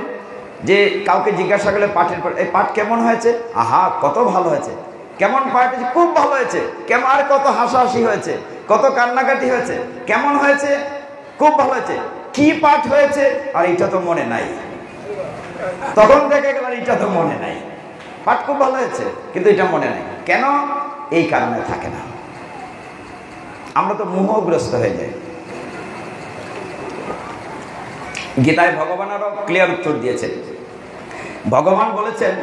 যে কাউকে জিজ্ঞাসা করলে পাঠের পর এই পাঠ কেমন হয়েছে, আহা কত ভালো হয়েছে। কেমন পাঠ হয়েছে? খুব ভালো হয়েছে। কেমন? আর কত হাসাহাসি হয়েছে, কত কান্নাকাটি হয়েছে। কেমন হয়েছে? খুব ভালো হয়েছে। কি পাঠ হয়েছে? আর এটা তো মনে নাই। তখন দেখে গেল এটা তো মনে নাই, পাঠ খুব ভালো হয়েছে কিন্তু এটা মনে নাই। কেন? এই কারণে থাকে না, আমরা তো মোহগ্রস্ত হয়ে যাই। গীতায় ভগবান আরো ক্লিয়ার উত্তর দিয়েছেন। ভগবান বলেছেন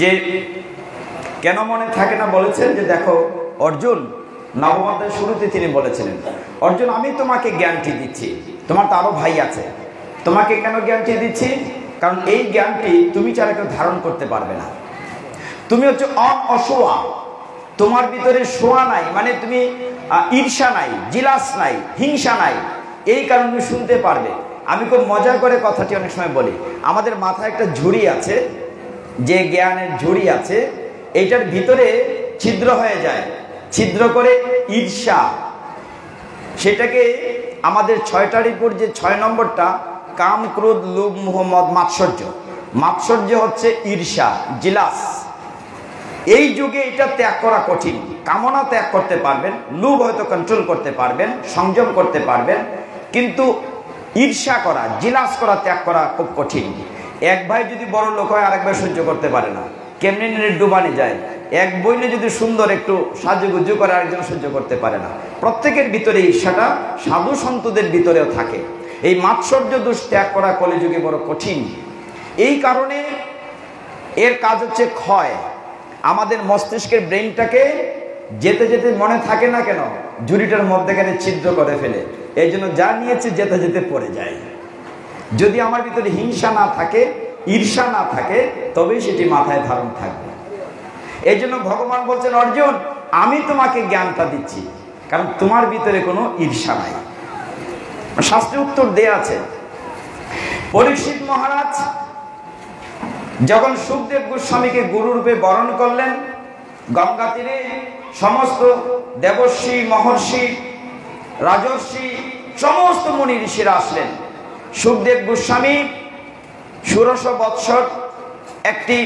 যে কেন মনে থাকে না, বলেছেন যে দেখো অর্জুন, নবম অধ্যায়ের শুরুতে তিনি বলেছিলেন, অর্জুন আমি তোমাকে জ্ঞানটি দিচ্ছি, তোমার তো আরো ভাই আছে, তোমাকে কেন জ্ঞানটি দিচ্ছি? কারণ এই জ্ঞানটি তুমি ছাড়া কেউ ধারণ করতে পারবে না। তুমি হচ্ছে অসোয়া, তোমার ভিতরে শোয়া নাই, মানে তুমি ঈর্ষা নাই, জিলাস নাই, হিংসা নাই, এই কারণে তুমি শুনতে পারবে। আমি খুব মজা করে কথাটি অনেক সময় বলি, আমাদের মাথায় একটা ঝুড়ি আছে, যে জ্ঞানের ঝুড়ি আছে, এইটার ভিতরে ছিদ্র হয়ে যায়, ছিদ্র করে ঈর্ষা, সেটাকে আমাদের 6টার উপর যে 6 নম্বরটা, কাম, ক্রোধ, লোভ, মোহ, মদ, মাৎসর্য। মাৎসর্য হচ্ছে ঈর্ষা, জিলাস। এই যুগে এটা ত্যাগ করা কঠিন। কামনা ত্যাগ করতে পারবেন, লোভ হয়তো কন্ট্রোল করতে পারবেন, সংযম করতে পারবেন, কিন্তু ঈর্ষা করা, জিলাস করা, ত্যাগ করা খুব কঠিন। এক ভাই যদি বড় লোক হয় আরেক ভাই সহ্য করতে পারে না, কেমনি ডুবানি যায়। এক বইনে যদি সুন্দর একটু সাজুগুজু করে আরেকজন সহ্য করতে পারে না। প্রত্যেকের ভিতরে ঈর্ষাটা সাধু সন্তদের ভিতরেও থাকে। এই মাৎসর্য দোষ ত্যাগ করা কলিযুগে বড় কঠিন। এই কারণে এর কাজ হচ্ছে ক্ষয়। আমাদের মস্তিষ্কের ব্রেনটাকে যেতে যেতে মনে থাকে না কেন, ঝুড়িটার মধ্যেখানে ছিদ্র করে ফেলে। এই জন্য যা নিয়েছে যেতে যেতে পড়ে যায়। যদি আমার ভিতরে হিংসা না থাকে, ঈর্ষা না থাকে, তবেই সেটি মাথায় ধারণ থাকবে। এই জন্য ভগবান বলছেন অর্জুন আমি তোমাকে জ্ঞানটা দিচ্ছি, কারণ তোমার ভিতরে কোনো ঈর্ষা নাই। শাস্ত্রে উত্তর দেয়া আছে। পরীক্ষিত মহারাজ যখন সুখদেব গোস্বামীকে গুরুরূপে বরণ করলেন, গঙ্গা তীরে সমস্ত দেবর্ষি, মহর্ষি, রাজর্ষি, সমস্ত মুনি ঋষিরা আসলেন। সুখদেব গোস্বামী 1600 বৎসর, একটি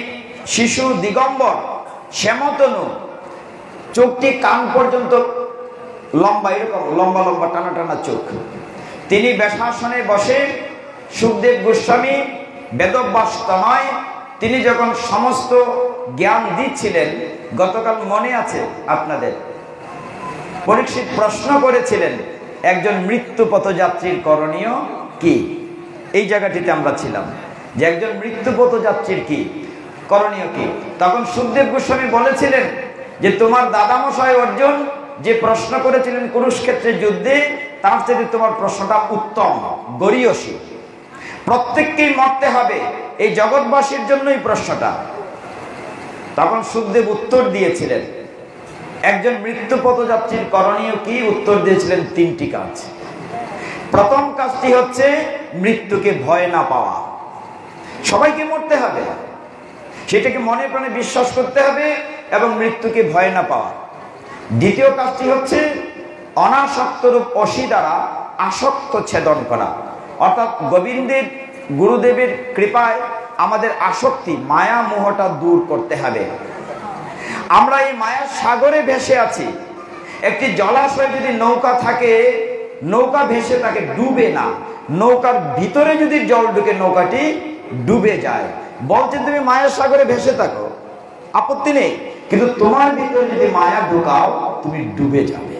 শিশু, দিগম্বর, শ্যামতনু, চোখটি কান পর্যন্ত লম্বা, এরকম লম্বা লম্বা টানা টানা চোখ। তিনি ব্যাসাসনে বসে, সুখদেব গোস্বামী বেদব্যাস নয়, তিনি যখন সমস্ত জ্ঞান দিচ্ছিলেন, গতকাল মনে আছে আপনাদের, পরীক্ষিত প্রশ্ন করেছিলেন একজন মৃত্যু পথযাত্রীর করণীয় কি? এই জায়গাটিতে আমরা ছিলাম যে একজন মৃত্যু পথযাত্রীর কি করণীয় কি। তখন সুখদেব গোস্বামী বলেছিলেন যে তোমার দাদামশাই অর্জুন যে প্রশ্ন করেছিলেন কুরুক্ষেত্রের যুদ্ধে, তার থেকে তোমার প্রশ্নটা উত্তম, গরীয়সী। প্রত্যেককেই মরতে হবে, এই জগৎবাসীর জন্যই প্রশ্নটা। তখন সুখদেব উত্তর দিয়েছিলেন একজন মৃত্যু পথযাত্রীর করণীয় কি? উত্তর দিয়েছিলেন 3টি কাজ। প্রথম কাজটি হচ্ছে মৃত্যুকে ভয় না পাওয়া। সবাইকে মরতে হবে, সেটাকে মনে প্রাণে বিশ্বাস করতে হবে এবং মৃত্যুকে ভয় না পাওয়া। দ্বিতীয় কাজটি হচ্ছে অনাসক্তরূপ অসি দ্বারা আসক্ত ছেদন করা, অর্থাৎ গোবিন্দের, গুরুদেবের কৃপায় আমাদের আসক্তি, মায়া মোহটা দূর করতে হবে। আমরা এই মায়ার সাগরে ভেসে আছি। একটি জলাশয়ে যদি নৌকা থাকে, নৌকা ভেসে তাকে ডুবে না, নৌকার ভিতরে যদি জল ঢুকে নৌকাটি ডুবে যায়। বলছেন তুমি মায়ার সাগরে ভেসে থাকো, আপত্তি নেই, কিন্তু তোমার ভিতরে যদি মায়া ঢুকাও তুমি ডুবে যাবে।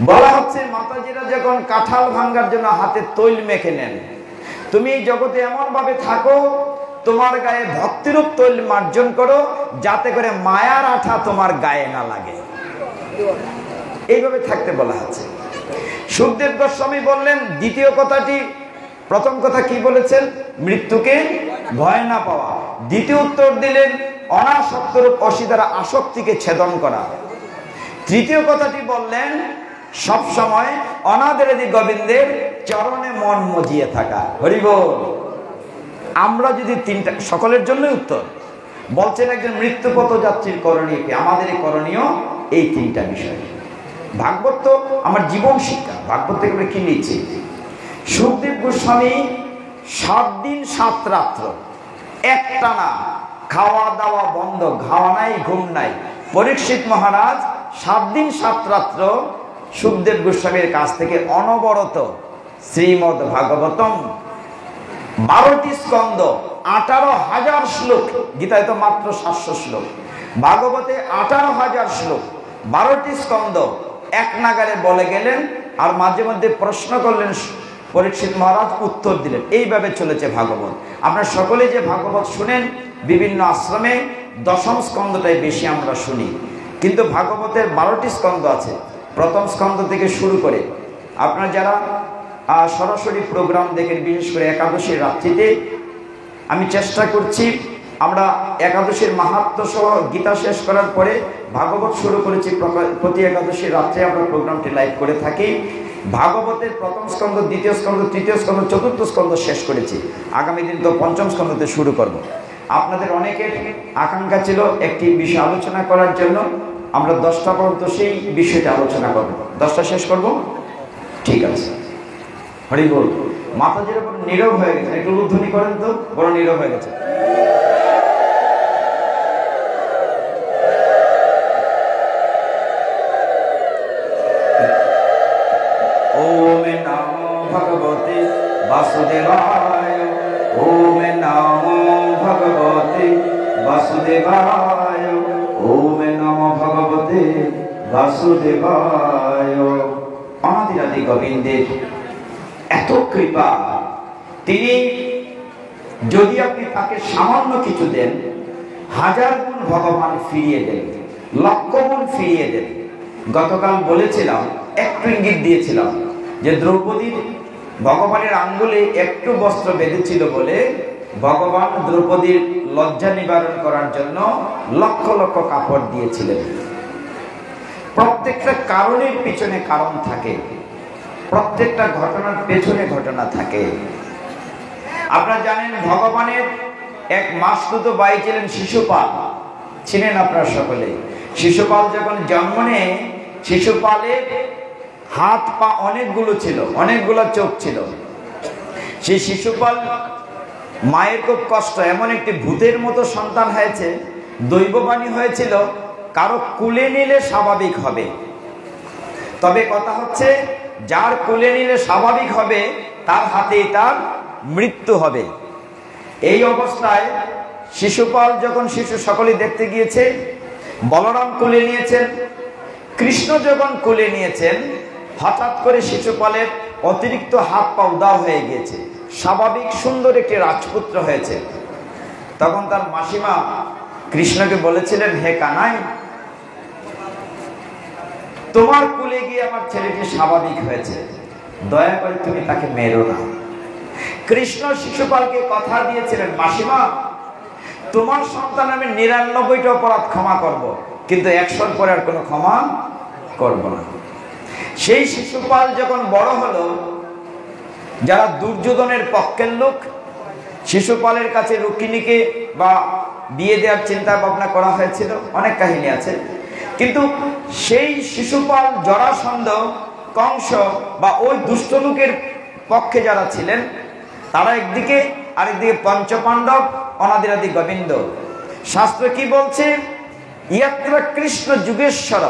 বলা হচ্ছে মাতাজিরা যখন কাঁঠাল ভাঙ্গার জন্য হাতে তৈল মেখে নেন, তুমি এই জগতে এমন ভাবে থাকো, তোমার গায়ে ভক্তিরূপ তৈল মার্জন করো, যাতে করে মায়ার আঠা তোমার গায়ে না লাগে। এইভাবে থাকতে বলা হচ্ছে। সুখদেব গোস্বামী বললেন দ্বিতীয় কথাটি, প্রথম কথা কি বলেছেন? মৃত্যুকে ভয় না পাওয়া। দ্বিতীয় উত্তর দিলেন অনাসক্তরূপ অসি দ্বারা আসক্তিকে ছেদন করা। তৃতীয় কথাটি বললেন সব সময় অনাদেরাদি গোবিন্দের চরণে মন মজিয়ে থাকা। হরি বল। আমরা যদি 3টা, সকলের জন্য উত্তর বলছেন একজন মৃত্যু পথযাত্রীর করণীয় কি? আমাদের করণীয় এই 3টা বিষয়। ভাগবত তো আমার জীবন শিক্ষা, ভাগবত থেকে আমরা কি নিচ্ছি? সুখদেব গোস্বামী 7 দিন 7 রাত্র একটানা খাওয়া দাওয়া বন্ধ, খাওয়া নাই, ঘুম নাই। পরীক্ষিত মহারাজ 7 দিন 7 রাত্র সুখদেব গোস্বামীর কাছ থেকে অনবরত শ্রীমদ্ ভাগবতম 12টি স্কন্ধ, 18,000 শ্লোক। গীতায় তো মাত্র 700 শ্লোক, ভাগবতে 18,000 শ্লোক, 12টি স্কন্ধ এক নাগারে বলে গেলেন। আর মাঝে মধ্যে প্রশ্ন করলেন, পরীক্ষিত মহারাজ উত্তর দিলেন। এইভাবে চলেছে ভাগবত। আপনারা সকলে যে ভাগবত শুনেন, বিভিন্ন আশ্রমে 10ম স্কন্ধটাই বেশি আমরা শুনি, কিন্তু ভাগবতের 12টি স্কন্ধ আছে। প্রথম স্কন্ধ থেকে শুরু করে আপনারা যারা সরাসরি প্রোগ্রাম দেখেন, বিশেষ করে একাদশীর রাত্রিতে, আমি চেষ্টা করছি, আমরা একাদশীর মাহাত্ম্য সহ গীতা শেষ করার পরে ভাগবত শুরু করেছি। প্রতি একাদশীর রাত্রে আমরা প্রোগ্রামটি লাইভ করে থাকি। ভাগবতের প্রথম স্কন্ধ, দ্বিতীয় স্কন্ধ, তৃতীয় স্কন্ধ, চতুর্থ স্কন্ধ শেষ করেছি। আগামী দিন তো 5ম স্কন্ধতে শুরু করব। আপনাদের অনেকের আকাঙ্ক্ষা ছিল একটি বিষয় আলোচনা করার জন্য। আমরা 10টা পর্যন্ত সেই বিষয়টা আলোচনা করব। 10টা শেষ করব, ঠিক আছে? হরি বল। মাতাজির উপর নীরব হয়ে গেছে, একটু উদ্ধনি করেন তো, বড় নীরব হয়ে গেছে। ওম নমো ভগবতে বাসুদেবায়, ওম নমো ভগবতে বাসুদেবায়, ওম নমো ভগবতে বাসুদেবায়। অনাদিরাদি গোবিন্দের এত কৃপা, তিনি যদি আপনি তাকে সামান্য কিছু দেন, 1000 গুণ ভগবান ফিরিয়ে দেন, লক্ষ গুণ ফিরিয়ে দেন। গতকাল বলেছিলাম, একটু ইঙ্গিত দিয়েছিলাম যে দ্রৌপদীর ভগবানের আঙ্গুলে একটু বস্ত্র বেঁধেছিল বলে ভগবান দ্রৌপদীর লজ্জা নিবারণ করার জন্য লক্ষ লক্ষ কাপড় দিয়েছিলেন। প্রত্যেকটা কারণের পিছনে কারণ থাকে, প্রত্যেকটা ঘটনার পেছনে ঘটনা থাকে। আপনারা জানেন ভগবানের এক মাসতুত ভাই ছিলেন শিশুপাল, ছিলেন আপনারা সকলে। শিশুপাল যখন জন্ম নেয়, শিশুপালের হাত পা অনেকগুলো ছিল, অনেকগুলো চোখ ছিল। সেই শিশুপাল মায়ের খুব কষ্ট, এমন একটি ভূতের মতো সন্তান হয়েছে, দৈববাণী হয়েছিল কারো কুলে নিলে স্বাভাবিক হবে। তবে কথা হচ্ছে যার কুলে নিলে স্বাভাবিক হবে তার হাতেই তার মৃত্যু হবে। এই অবস্থায় শিশুপাল যখন শিশু সকলে দেখতে গিয়েছে, বলরাম কুলে নিয়েছেন, কৃষ্ণ যখন কুলে নিয়েছেন, হঠাৎ করে শিশুপালের অতিরিক্ত হাত পা উদাও হয়ে গিয়েছে, স্বাভাবিক সুন্দর একটি রাজপুত্র হয়েছে। তখন তার মাসিমা কৃষ্ণকে বলেছিলেন, হে কানাই, তোমার কুলে গিয়ে আমার ছেলেটি স্বাভাবিক হয়েছে, দয়া করে তুমি তাকে মেরো না। কৃষ্ণ শিশুপালকে কথা দিয়েছিলেন, মাসিমা তোমার সন্তান আমি ৯৯টা অপরাধ ক্ষমা করব, কিন্তু ১০০ পরে আর কোনো ক্ষমা করব না। সেই শিশুপাল যখন বড় হলো, যারা দুর্যোধনের পক্ষের লোক, শিশুপালের কাছে রুক্মিণীকে বা বিয়ে দেওয়ার চিন্তা ভাবনা করা হয়েছিল, অনেক কাহিনী আছে। কিন্তু সেই শিশুপাল, জরাসন্ধ, কংস বা ওই দুষ্ট লোকের পক্ষে যারা ছিলেন, তারা একদিকে, আরেকদিকে পঞ্চপাণ্ডব, অনাদিরাদি গোবিন্দ। শাস্ত্র কি বলছে? ইয়াত্র কৃষ্ণ যুগেশ্বর,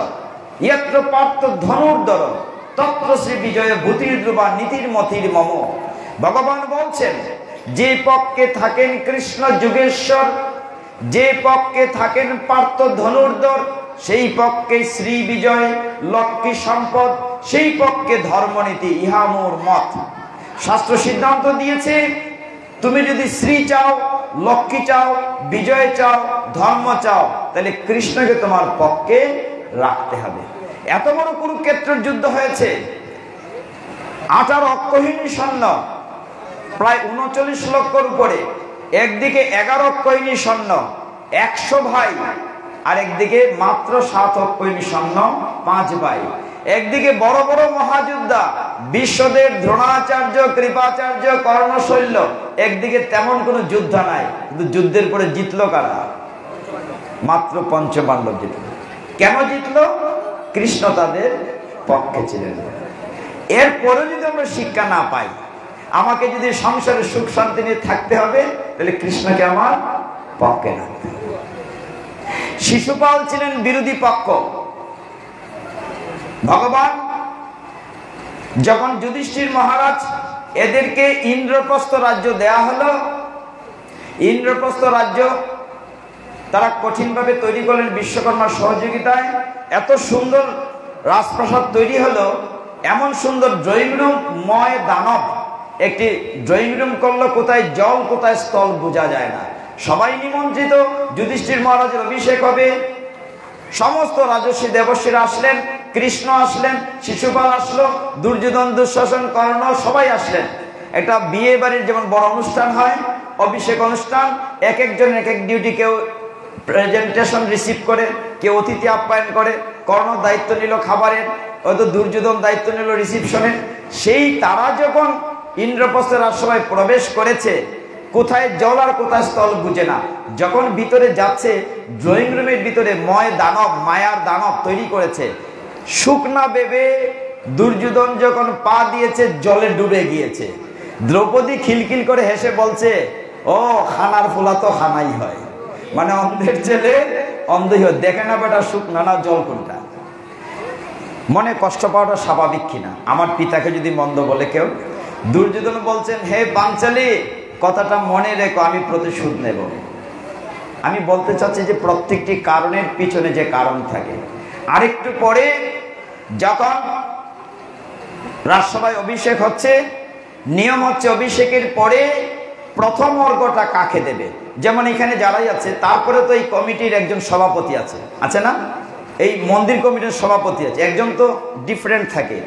ইয়াত্র পার্থ ধনুর্ধর, তত্র শ্রী বিজয় ভূতির ধ্রুবা নীতির মতির মম। ভগবান বলছেন, যে পক্ষে থাকেন কৃষ্ণ যুগেশ্বর, যে পক্ষে থাকেন পার্থ ধনুর্ধর, সেই পক্ষে শ্রী বিজয় লক্ষ্মী সম্পদ, সেই পক্ষে ধর্মনীতি, ইহা মোর মত। শাস্ত্র সিদ্ধান্ত দিয়েছে, তুমি যদি শ্রী চাও, লক্ষ্মী চাও, বিজয় চাও, ধর্ম চাও, তাহলে কৃষ্ণকে তোমার পক্ষে রাখতে হবে। এত বড় কুরুক্ষেত্রের যুদ্ধ হয়েছে, 18 অক্ষহীন সৈন্য, প্রায় 39 লক্ষর উপরে, একদিকে 11 অক্ষহীন সৈন্য 100 ভাই, আর একদিকে মাত্র 7 অক্ষহীন সৈন্য 5 ভাই। একদিকে বড় বড় মহাযোদ্ধা বিশ্বদেব, দ্রোণাচার্য, কৃপাচার্য, কর্ণশৈল্য, একদিকে তেমন কোনো যুদ্ধ নাই, কিন্তু যুদ্ধের পরে জিতলো কারা? মাত্র পঞ্চপাণ্ডব জিতল। কেন জিতলো? কৃষ্ণ তাদের পক্ষে ছিলেন। এরপরে যদি আমরা শিক্ষা না পাই, আমাকে যদি সংসারে সুখ শান্তি নিয়ে থাকতে হবে, তাহলে কৃষ্ণকে আমার পক্ষে রাখতে হবে। শিশুপাল ছিলেন বিরোধী পক্ষ। ভগবান যখন যুধিষ্ঠির মহারাজ এদেরকে ইন্দ্রপ্রস্থ রাজ্য দেয়া হলো, ইন্দ্রপ্রস্থ রাজ্য তারা কঠিনভাবে তৈরি করলেন বিশ্বকর্মার সহযোগিতায়। এত সুন্দর রাজপ্রাসাদ তৈরি হলো, এমন সুন্দর ড্রয়িং রুম, ময় দানব একটি ড্রয়িং রুম করলো, কোথায় জল কোথায় স্থল বোঝা যায় না। সবাই নিমন্ত্রিত, যুধিষ্ঠির মহারাজের অভিষেক হবে, সমস্ত রাজর্ষি দেবর্ষিরা আসলেন, কৃষ্ণ আসলেন, শিশুপাল আসলো, দুর্যোধন, দুঃশাসন, কর্ণ সবাই আসলেন। একটা বিয়ে বাড়ির যেমন বড় অনুষ্ঠান হয়, অভিষেক অনুষ্ঠান, এক একজন এক এক ডিউটি, কেউ প্রেজেন্টেশন রিসিভ করে, কেউ অতিথি আপ্যায়ন করে, কর্ণ দায়িত্ব নিল খাবারের, হয়তো দুর্যোধন দায়িত্ব নিল রিসিপশনের। সেই তারা যখন ইন্দ্রপ্রস্থের রাজসভায় প্রবেশ করেছে, কোথায় জল আর কোথায় স্থল বুঝে না। যখন ভিতরে যাচ্ছে, ড্রয়িং রুমের ভিতরে ময় দানব, মায়ার দানব তৈরি করেছে। শুকনা ভেবে দুর্যোধন যখন পা দিয়েছে, জলে ডুবে গিয়েছে। দ্রৌপদী খিলখিল করে হেসে বলছে, ও খানার ফোলা তো খানাই হয়, মানে অন্ধের ছেলে অন্ধই হয়, দেখে না বেটা শুকনা না জল কোনটা। মনে কষ্ট পাওয়াটা স্বাভাবিক কিনা? আমার পিতাকে যদি মন্দ বলে কেউ। দুর্যোধন বলছেন, হে পাঞ্চালী, কথাটা মনে রেখো, আমি প্রতিশোধ নেব। আমি বলতে চাচ্ছি যে প্রত্যেকটি কারণের পিছনে যে কারণ থাকে। আরেকটু পরে যখন রাজসভায় অভিষেক হচ্ছে, নিয়ম হচ্ছে অভিষেকের পরে প্রথম অর্ঘ্যটা কাকে দেবে। যেমন এখানে যারাই আছে, তারপরে তো এই কমিটির একজন সভাপতি আছে না? এই মন্দির কমিটির সভাপতি আছে, একজন তো ডিফারেন্ট থাকে।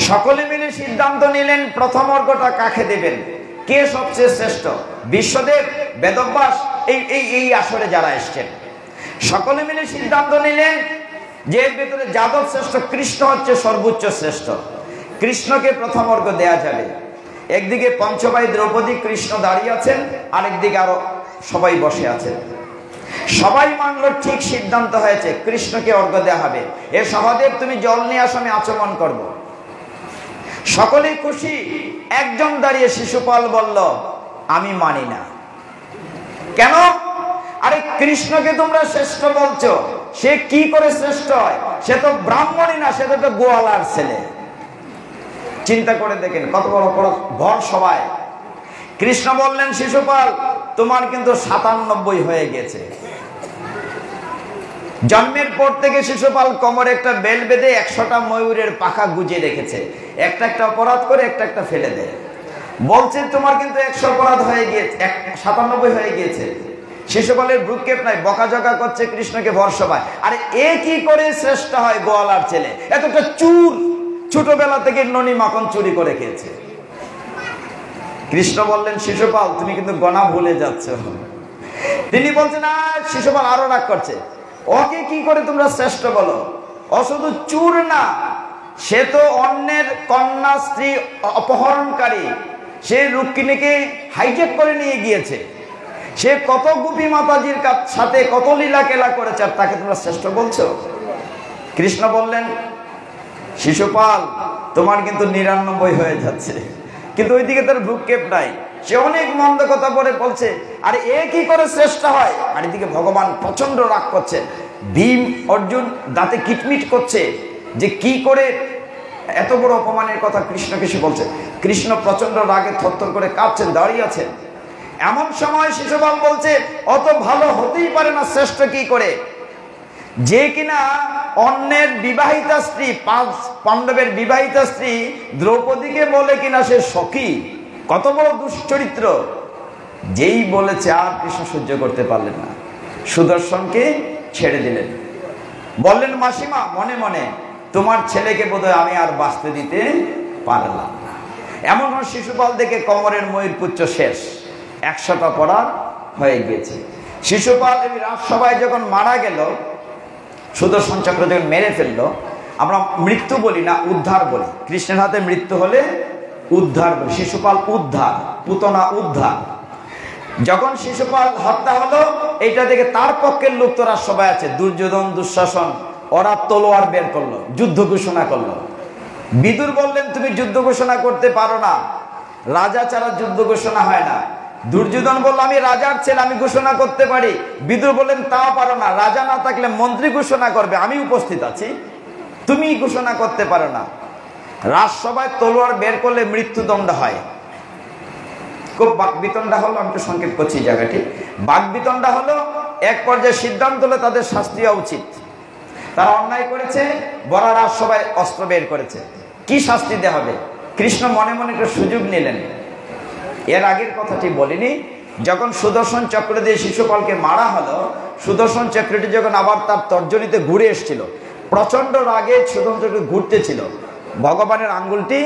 সকলে মিলে সিদ্ধান্ত নিলেন প্রথম অর্ঘ্যটা কাকে দেবেন, কে সবচেয়ে শ্রেষ্ঠ। বিশ্বদেব, বেদব্যাস এই আসরে যারা এসছেন, সকলে মিলে সিদ্ধান্ত নিলেন যে এর ভেতরে যাদব শ্রেষ্ঠ, কৃষ্ণ হচ্ছে সর্বোচ্চ শ্রেষ্ঠ। কৃষ্ণকে প্রথম অর্ঘ দেয়া যাবে। একদিকে পঞ্চবাই দ্রৌপদী কৃষ্ণ দাঁড়িয়ে আছেন, আরেকদিকে আরো সবাই বসে আছেন। সবাই মানল, ঠিক সিদ্ধান্ত হয়েছে কৃষ্ণকে অর্ঘ্য দেওয়া হবে। এ সহদেব তুমি জল নিয়ে আসো, আমি আচমন করব। সকলেই খুশি। একজন দাঁড়িয়ে শিশুপাল বলল, আমি মানি না। কেন? আরে কৃষ্ণকে তোমরা শ্রেষ্ঠ বলছো, সে কি করে শ্রেষ্ঠ হয়? সে তো ব্রাহ্মণই না, সে তো গোয়ালার ছেলে। চিন্তা করে দেখেন কত বড় ভর সবাই। কৃষ্ণ বললেন, শিশুপাল তোমার কিন্তু 97 হয়ে গেছে। জন্মের পর থেকে শিশুপাল কোমরে একটা বেল বেঁধে 100টা ময়ূরের পাখা গুজিয়ে রেখেছে। একটা একটা অপরাধ করে একটা একটা ফেলে দেয়। বলছে তোমার কিন্তু 100 অপরাধ হয়ে গিয়েছে, 97 হয়ে গিয়েছে। শিশুপালের ভ্রুক্ষেপ নাই, বকাঝকা করছে কৃষ্ণকে ভরসভায়। আরে এ কি করে শ্রেষ্ঠ হয়? গোয়ালার ছেলে, এতটা চুর, ছোটবেলা থেকে ননি মাখন চুরি করে খেয়েছে। কৃষ্ণ বললেন, শিশুপাল তুমি কিন্তু গণা ভুলে যাচ্ছ। তিনি বলছেন, না। শিশুপাল আরো রাগ করছে, ওকে কি করে তোমরা শ্রেষ্ঠ বলো? ও শুধু চুর না, সে তো অন্যের কন্যা স্ত্রী অপহরণকারী। সে রুক্মিণীকে হাইজ্যাক করে নিয়ে গিয়েছে। সে কত গোপী মাতাজির সাথে কত লীলা কেলা করেছে, আর তাকে তোমরা শ্রেষ্ঠ বলছো? কৃষ্ণ বললেন, শিশুপাল তোমার কিন্তু 99 হয়ে যাচ্ছে। কিন্তু ওইদিকে তার ভ্রুক্ষেপ নাই, সে অনেক মন্দ কথা বলে বলছে, আর এ কি করে শ্রেষ্ঠ হয়? আর এদিকে ভগবান প্রচন্ড রাগ করছে। ভীম অর্জুন দাঁতে কিটমিট করছে যে কি করে এত বড় অপমানের কথা কৃষ্ণকে সে বলছে। কৃষ্ণ প্রচন্ড রাগে থরথর করে কাঁপছেন, দাঁড়িয়ে আছেন। এমন সময় শিশুপাল বলছে, অত ভালো হতেই পারে না, শ্রেষ্ঠ কি করে? যে কিনা অন্যের বিবাহিতা স্ত্রী, 5 পাণ্ডবের বিবাহিতা স্ত্রী দ্রৌপদীকে বলে কিনা সে সখী, কত বড় দুশ্চরিত্র। যেই বলেছে, আর কৃষ্ণ সহ্য করতে পারলেন না, সুদর্শনকে ছেড়ে দিলেন। বললেন, মাসিমা মনে মনে, তোমার ছেলেকে বোধহয় আমি আর বাঁচতে দিতে পারলাম না। এমন শিশুপাল দেখে কোমরের ময়ূরপুচ্ছ শেষ, 100টা অপরাধ হয়ে গিয়েছে। শিশুপাল এই রাজসভায় যখন মারা গেল, সুদর্শন চক্র যখন মেরে ফেললো, আমরা মৃত্যু বলি না, উদ্ধার বলি। কৃষ্ণের হাতে মৃত্যু হলে উদ্ধার বলি। শিশুপাল উদ্ধার, পুতনা উদ্ধার। যখন শিশুপাল হত্যা হলো, এইটা দেখে তার পক্ষের লোক তো রাজসভায় আছে, দুর্যোধন, দুঃশাসন, ওরা তলোয়ার বের করলো, যুদ্ধ ঘোষণা করলো। বিদুর বললেন, তুমি যুদ্ধ ঘোষণা করতে পারো না, রাজা ছাড়া যুদ্ধ ঘোষণা হয় না। দুর্যোধন বলল, আমি রাজার ছেলে, আমি ঘোষণা করতে পারি। বিদুর বললেন, তাও পারো না, রাজা না থাকলে মন্ত্রী ঘোষণা করবে, আমি উপস্থিত আছি, তুমি ঘোষণা করতে পারো না। রাজসভায় তলোয়ার বের করলে মৃত্যুদণ্ড হয়। খুব বাকবিতণ্ডা হলো, আমি তো সংক্ষেপ করছি জায়গাটি। বাকবিতণ্ডা হলো, এক পর্যায়ে সিদ্ধান্ত হলো তাদের শাস্তি হওয়া উচিত। তারা অন্যায় করেছে, বড় রাজসভায় অস্ত্র বের করেছে, কি শাস্তি দেওয়া হবে? কৃষ্ণ মনে মনে একটা সুযোগ নিলেন। এর আগের কথাটি বলিনি, যখন সুদর্শন চক্র দিয়ে শিশুপালকে মারা হলো, সুদর্শন চক্রটি যখন আবার তার তর্জনীতে ঘুরে এসেছিল, প্রচন্ড রাগে সুদর্শন চক্র ঘুরতেছিল, ভগবানের আঙ্গুলটি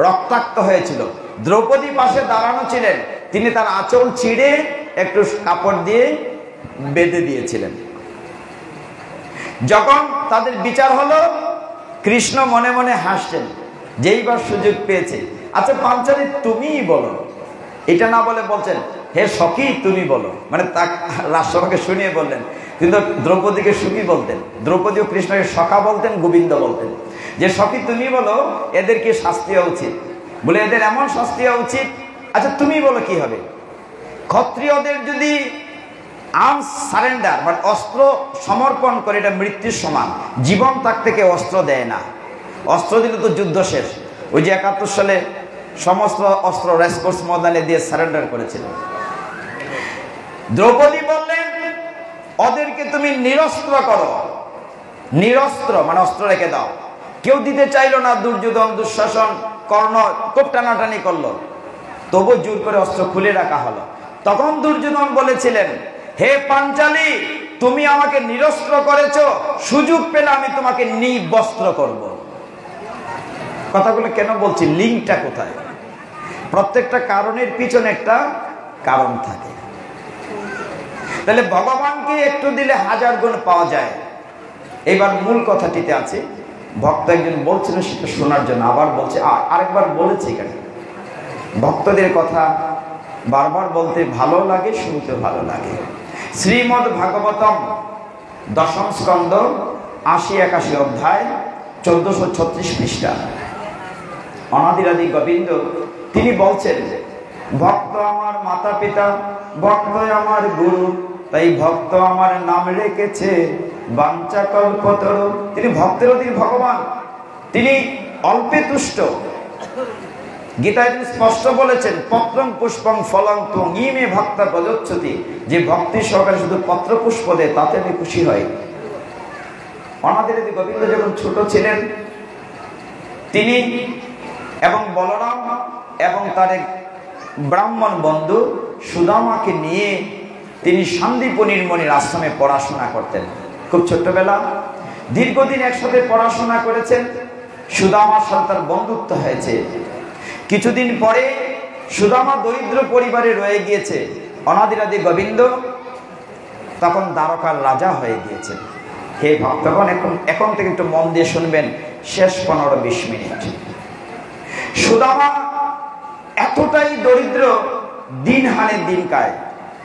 রক্তাক্ত হয়েছিল। দ্রৌপদী পাশে দাঁড়ানো ছিলেন, তিনি তার আঁচল ছিঁড়ে একটু কাপড় দিয়ে বেঁধে দিয়েছিলেন। যখন তাদের বিচার হলো, কৃষ্ণ মনে মনে হাসছেন, যেইবার সুযোগ পেয়েছে। আচ্ছা পাঞ্চালী তুমিই বলো, এটা না বলে বলছেন, হে সখী তুমি বলো, মানে তা রাজসভাকে শুনিয়ে বললেন। কিন্তু দ্রৌপদীকে সুখী বলতেন, দ্রৌপদী ও কৃষ্ণকে সখা বলতেন, গোবিন্দ বলতেন, যে সখী তুমি বলো এদেরকে শাস্তি হওয়া উচিত, বলে এদের এমন শাস্তি হওয়া উচিত। আচ্ছা তুমি বলো কি হবে? ক্ষত্রিয়দের যদি আর্মস সারেন্ডার, মানে অস্ত্র সমর্পণ করে, এটা মৃত্যুর সমান। জীবন থাকতে কেউ অস্ত্র দেয় না, অস্ত্র দিলে তো যুদ্ধ শেষ। ওই যে 71 সালে সমস্ত অস্ত্র রেসকোর্স ময়দানে দিয়ে সারেন্ডার করেছিল। দ্রৌপদী বললেন, ওদেরকে তুমি নিরস্ত্র করো। নিরস্ত্র মানে অস্ত্র রেখে দাও। কেউ দিতে চাইলো না, দুর্যোধন, দুঃশাসন, কর্ণ খুব টানাটানি করলো, তবু জোর করে অস্ত্র খুলে রাখা হলো। তখন দুর্যোধন বলেছিলেন, হে পাঞ্চালী তুমি আমাকে নিরস্ত্র করেছো, সুযোগ পেলে আমি তোমাকে নিবস্ত্র করব। কথাগুলো কেন বলছি, লিঙ্কটা কোথায়? প্রত্যেকটা কারণের পিছনে একটা কারণ থাকে। তাহলে ভগবানকে একটু দিলে 1000 গুণ পাওয়া যায়। এবার মূল কথাটিতে আছে, ভক্ত একজন বলছিল সেটা শোনার জন্য আবার বলছে, আরেকবার বলেছে। এখানে ভক্তদের কথা বারবার বলতে ভালো লাগে, শুনতে ভালো লাগে। শ্রীমদ্ ভাগবতম দশম স্কন্ধ ৮০-৮১ অধ্যায় ১৪৩৬ পৃষ্ঠা। অনাদিরাদি গোবিন্দ তিনি বলছেন, ভক্ত আমার মাতা পিতা, ভক্ত আমার গুরু, তাই ভক্ত আমার নাম রেখেছে বাঞ্ছা কল্পতরু। তিনি ভক্তের অধীন ভগবান, তিনি অল্পে তুষ্ট। গীতায় তিনি স্পষ্ট বলেছেন, পত্রং পুষ্পং ফলং ত্বং ইমে ভক্তা প্রযচ্ছতি। যে ভক্তি সহকারে শুধু পত্র পুষ্প দেয় তাতে আমি খুশি হই। অনাদিরাদি গোবিন্দ যখন ছোট ছিলেন, তিনি এবং বলরাম এবং তার এক ব্রাহ্মণ বন্ধু সুদামাকে নিয়ে তিনি সন্দীপনীর মণির আশ্রমে পড়াশোনা করতেন। খুব ছোট্টবেলা, দীর্ঘদিন একসাথে পড়াশোনা করেছেন। সুদামার সাথে তার বন্ধুত্ব হয়েছে। কিছুদিন পরে সুদামা দরিদ্র পরিবারে রয়ে গিয়েছে। অনাদিরাদি গোবিন্দ তখন দ্বারকার রাজা হয়ে গিয়েছে। হে ভক্তগণ, এখন থেকে একটু মন দিয়ে শুনবেন, শেষ ১৫-২০ মিনিট। সুদামা এতটাই দরিদ্র, দিন হানে দিন খায়।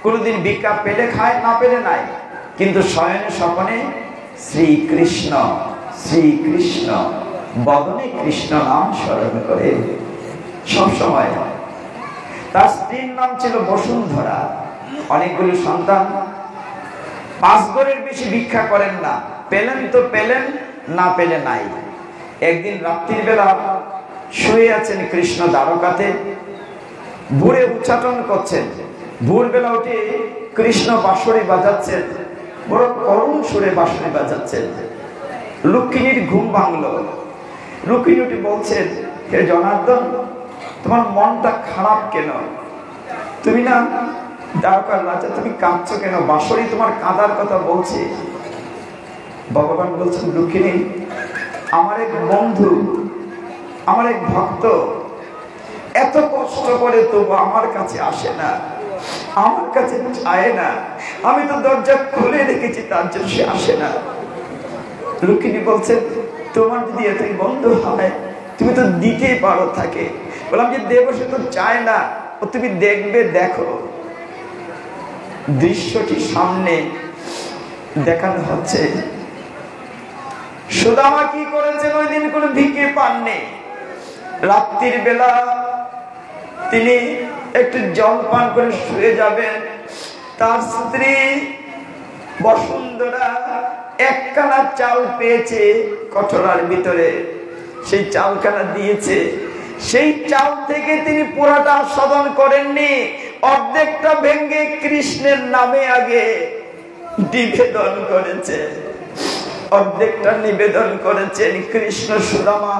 কোনোদিন ভিক্ষা পেলে খায়, না পেলে নাই। কিন্তু শয়নে স্বপনে শ্রীকৃষ্ণ শ্রীকৃষ্ণ বদনে কৃষ্ণ নাম স্মরণ করে সবসময়। তার স্ত্রীর নাম ছিল বসুন্ধরা। অনেকগুলো সন্তান, ৫ ঘরের বেশি ভিক্ষা করেন না। পেলেন তো পেলেন, না পেলে নাই। একদিন রাত্রির বেলা শুয়ে আছেন কৃষ্ণ দ্বারকাতে, ভোরে উচ্চাটন করছেন। ভোরবেলা উঠে কৃষ্ণ বাঁশরি বাজাচ্ছেন, বড় করুণ সুরে বাঁশরি বাজাচ্ছেন। রুক্মিণীর ঘুম ভাঙলো। রুক্মিণী উঠে বলছেন, হে জনার্দন, তোমার মনটা খারাপ কেন? তুমি না দ্বারকার রাজা, তুমি কাঁদছো কেন? বাঁশরি তোমার কাঁদার কথা বলছে। ভগবান বলছেন, রুক্মিণী, আমার এক বন্ধু, আমার এক ভক্ত এত কষ্ট করে তবু আমার কাছে আসে না, আমার কাছে চায় না। আমি তো দরজা খুলে রেখেছি, তার জন্য সে আসে না। রুক্মিণী বলছেন, তোমার যদি এতই বন্ধু হয় তুমি তো দিতেই পারো থাকে। বললাম যে দেব, সে তো চায় না। ও তুমি দেখবে, দেখো। দৃশ্যটি সামনে দেখানো হচ্ছে। সুদামা কি করেছেন? ওই দিন কোনো ভিক্ষে পাননি। রাত্রির বেলা তিনি একটু জল পান করে শুয়ে যাবেন। তার স্ত্রী বসুন্ধরা একখানা চাল পেয়েছে কঠোরার ভিতরে, সেই চালখানা দিয়েছে। সেই চাল থেকে তিনি পুরাটা আস্বাদন করেননি, অর্ধেকটা ভেঙ্গে কৃষ্ণের নামে আগে নিবেদন করেছে। অর্ধেকটা নিবেদন করেছেন কৃষ্ণ। সুদামা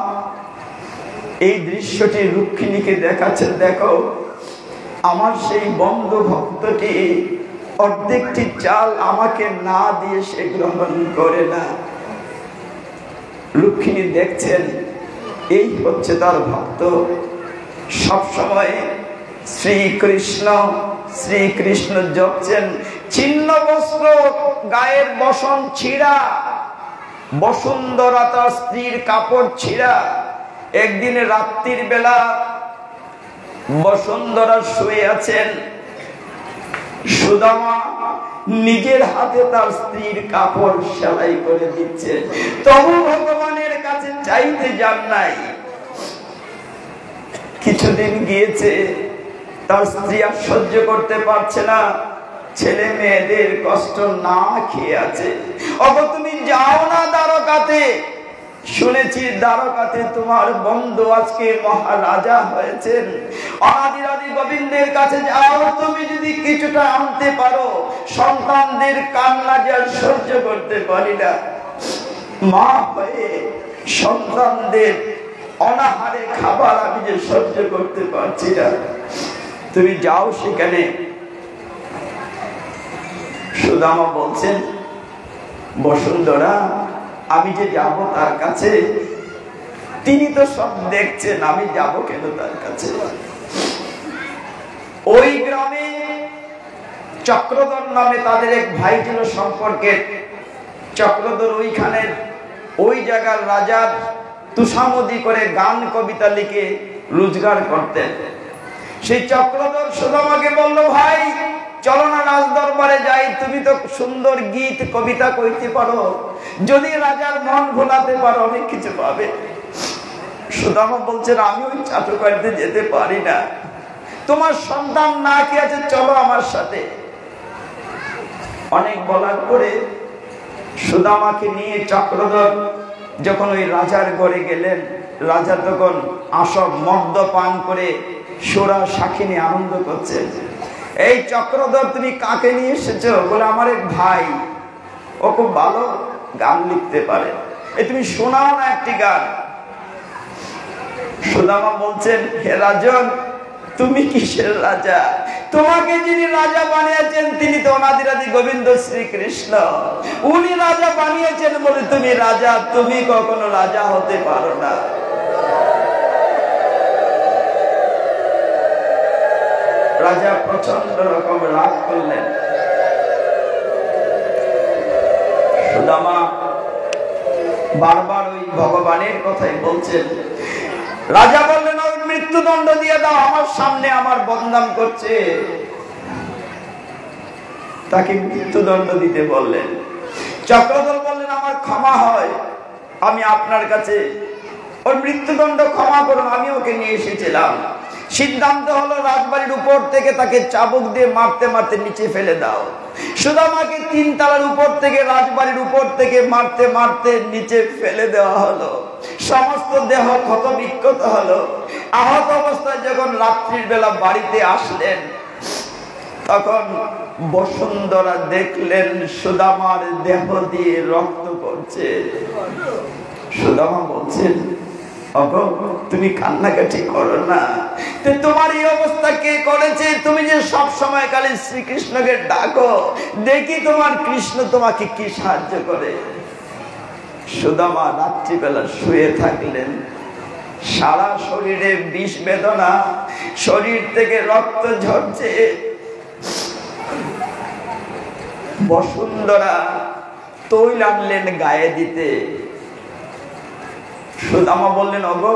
এই দৃশ্যটি রুক্মিণীকে দেখাচ্ছেন, দেখো আমার সেই বন্ধু ভক্তটি অর্ধেকটি চাল আমাকে না দিয়ে সে গ্রহণ করে না। রুক্মিণী দেখছেন, এই হচ্ছে তার ভক্ত। সবসময় শ্রীকৃষ্ণ শ্রীকৃষ্ণ জপছেন। ছিন্ন বস্ত্র, গায়ের বসন ছিঁড়া, বসুন্ধরা তার স্ত্রীর কাপড় ছিঁড়া। একদিন রাত্রির বেলা বসুন্ধরা শুয়ে আছেন, সুদামা নিজের হাতে তার স্ত্রীর কাপড় সেলাই করে দিচ্ছে। তবু ভগবানের কাছে চাইতে যান নাই। কিছুদিন গিয়েছে, তার স্ত্রী আর সহ্য করতে পারছে না, ছেলে মেয়েদের কষ্ট না খেয়ে আছে। অব তুমি যাও না দ্বারকাতে, শুনেছি দ্বারকাতে তোমার বন্ধু আজকে মহারাজা হয়েছেন। অনাদিরাদি গোবিন্দের কাছে যাও, তুমি যদি কিছুটা আনতে পারো। সন্তানদের কান্না যে আর সহ্য করতে পারি না, মা হয়ে সন্তানদের অনাহারে খাবার আমি যে সহ্য করতে পারছি না, তুমি যাও সেখানে। সুদামা বলছেন, বসুন্ধরা আমি যে যাব তার কাছে, তিনি তো সব দেখছেন, আমি যাব কেন তার কাছে? ওই গ্রামে চক্রধর নামে তাদের এক ভাই ছিল সম্পর্কের। চক্রধর ওইখানে ওই জায়গার রাজার তুষামদি করে গান কবিতা লিখে রোজগার করতেন। সেই চক্রধর সুদামাকে বলল, ভাই চলো না রাজ দরবারে যাই, তুমি তো সুন্দর গীত কবিতা কইতে পারো, যদি রাজার মন ভোলাতে পারো অনেক কিছু পাবে। সুদামা বলছেন, আমি ওই চাটুকারিতে যেতে পারি না, তোমার সন্তান না কি আছে, চলো আমার সাথে। অনেক বলার পরে সুদামাকে নিয়ে চক্রধর যখন ওই রাজার ঘরে গেলেন, রাজা তখন আসব মদ্য পান করে সোরা সাক্ষী নিয়ে আনন্দ করছে। এই চক্রধর, তুমি কাকে নিয়ে এসেছো? বলে, আমার এক ভাই, ও খুব ভালো গান লিখতে পারে, এই তুমি শোনাও না একটি গান। সুদামা বলছেন, হে রাজন, তুমি কিসের রাজা? তোমাকে যিনি রাজা বানিয়েছেন তিনি তো অনাদিরাদি গোবিন্দ শ্রীকৃষ্ণ, উনি রাজা বানিয়েছেন বলে তুমি রাজা, তুমি কখনো রাজা হতে পারো না। রাজা প্রচন্ড রকম রাগ করলেন। সুদামা বারবার ওই ভগবানের কথাই বলছেন। রাজা বললেন, ওই মৃত্যুদণ্ড দিয়ে দাও, আমার সামনে আমার বদনাম করছে। তাকে মৃত্যুদণ্ড দিতে বললেন। চক্রধর বললেন, আমার ক্ষমা হয়, আমি আপনার কাছে ওই মৃত্যুদণ্ড ক্ষমা করুন, আমি ওকে নিয়ে এসেছিলাম। সিদ্ধান্ত হলো রাজবাড়ির উপর থেকে তাকে চাবুক দিয়ে মারতে মারতে নিচে ফেলে দাও। সুদামাকে 3 তলার উপর থেকে, রাজবাড়ির উপর থেকে মারতে মারতে নিচে ফেলে দেওয়া হলো। সমস্ত দেহ ক্ষত বিক্ষত হলো। আহত অবস্থায় যখন রাত্রির বেলা বাড়িতে আসলেন, তখন বসুন্ধরা দেখলেন সুদামার দেহ দিয়ে রক্ত পড়ছে। সুদামা বলছেন, তুমি কান্নাকাটি করো না, তোমার এই অবস্থা কে করেছে? তুমি যে সব সময় কালে শ্রীকৃষ্ণকে ডাকো, দেখি তোমার কৃষ্ণ তোমাকে কি সাহায্য করে। সুদামা রাত্রিবেলা শুয়ে থাকলেন, সারা শরীরে বিষ বেদনা, শরীর থেকে রক্ত ঝরছে। বসুন্ধরা তৈল আনলেন গায়ে দিতে। সুদামা বললেন, ওগো,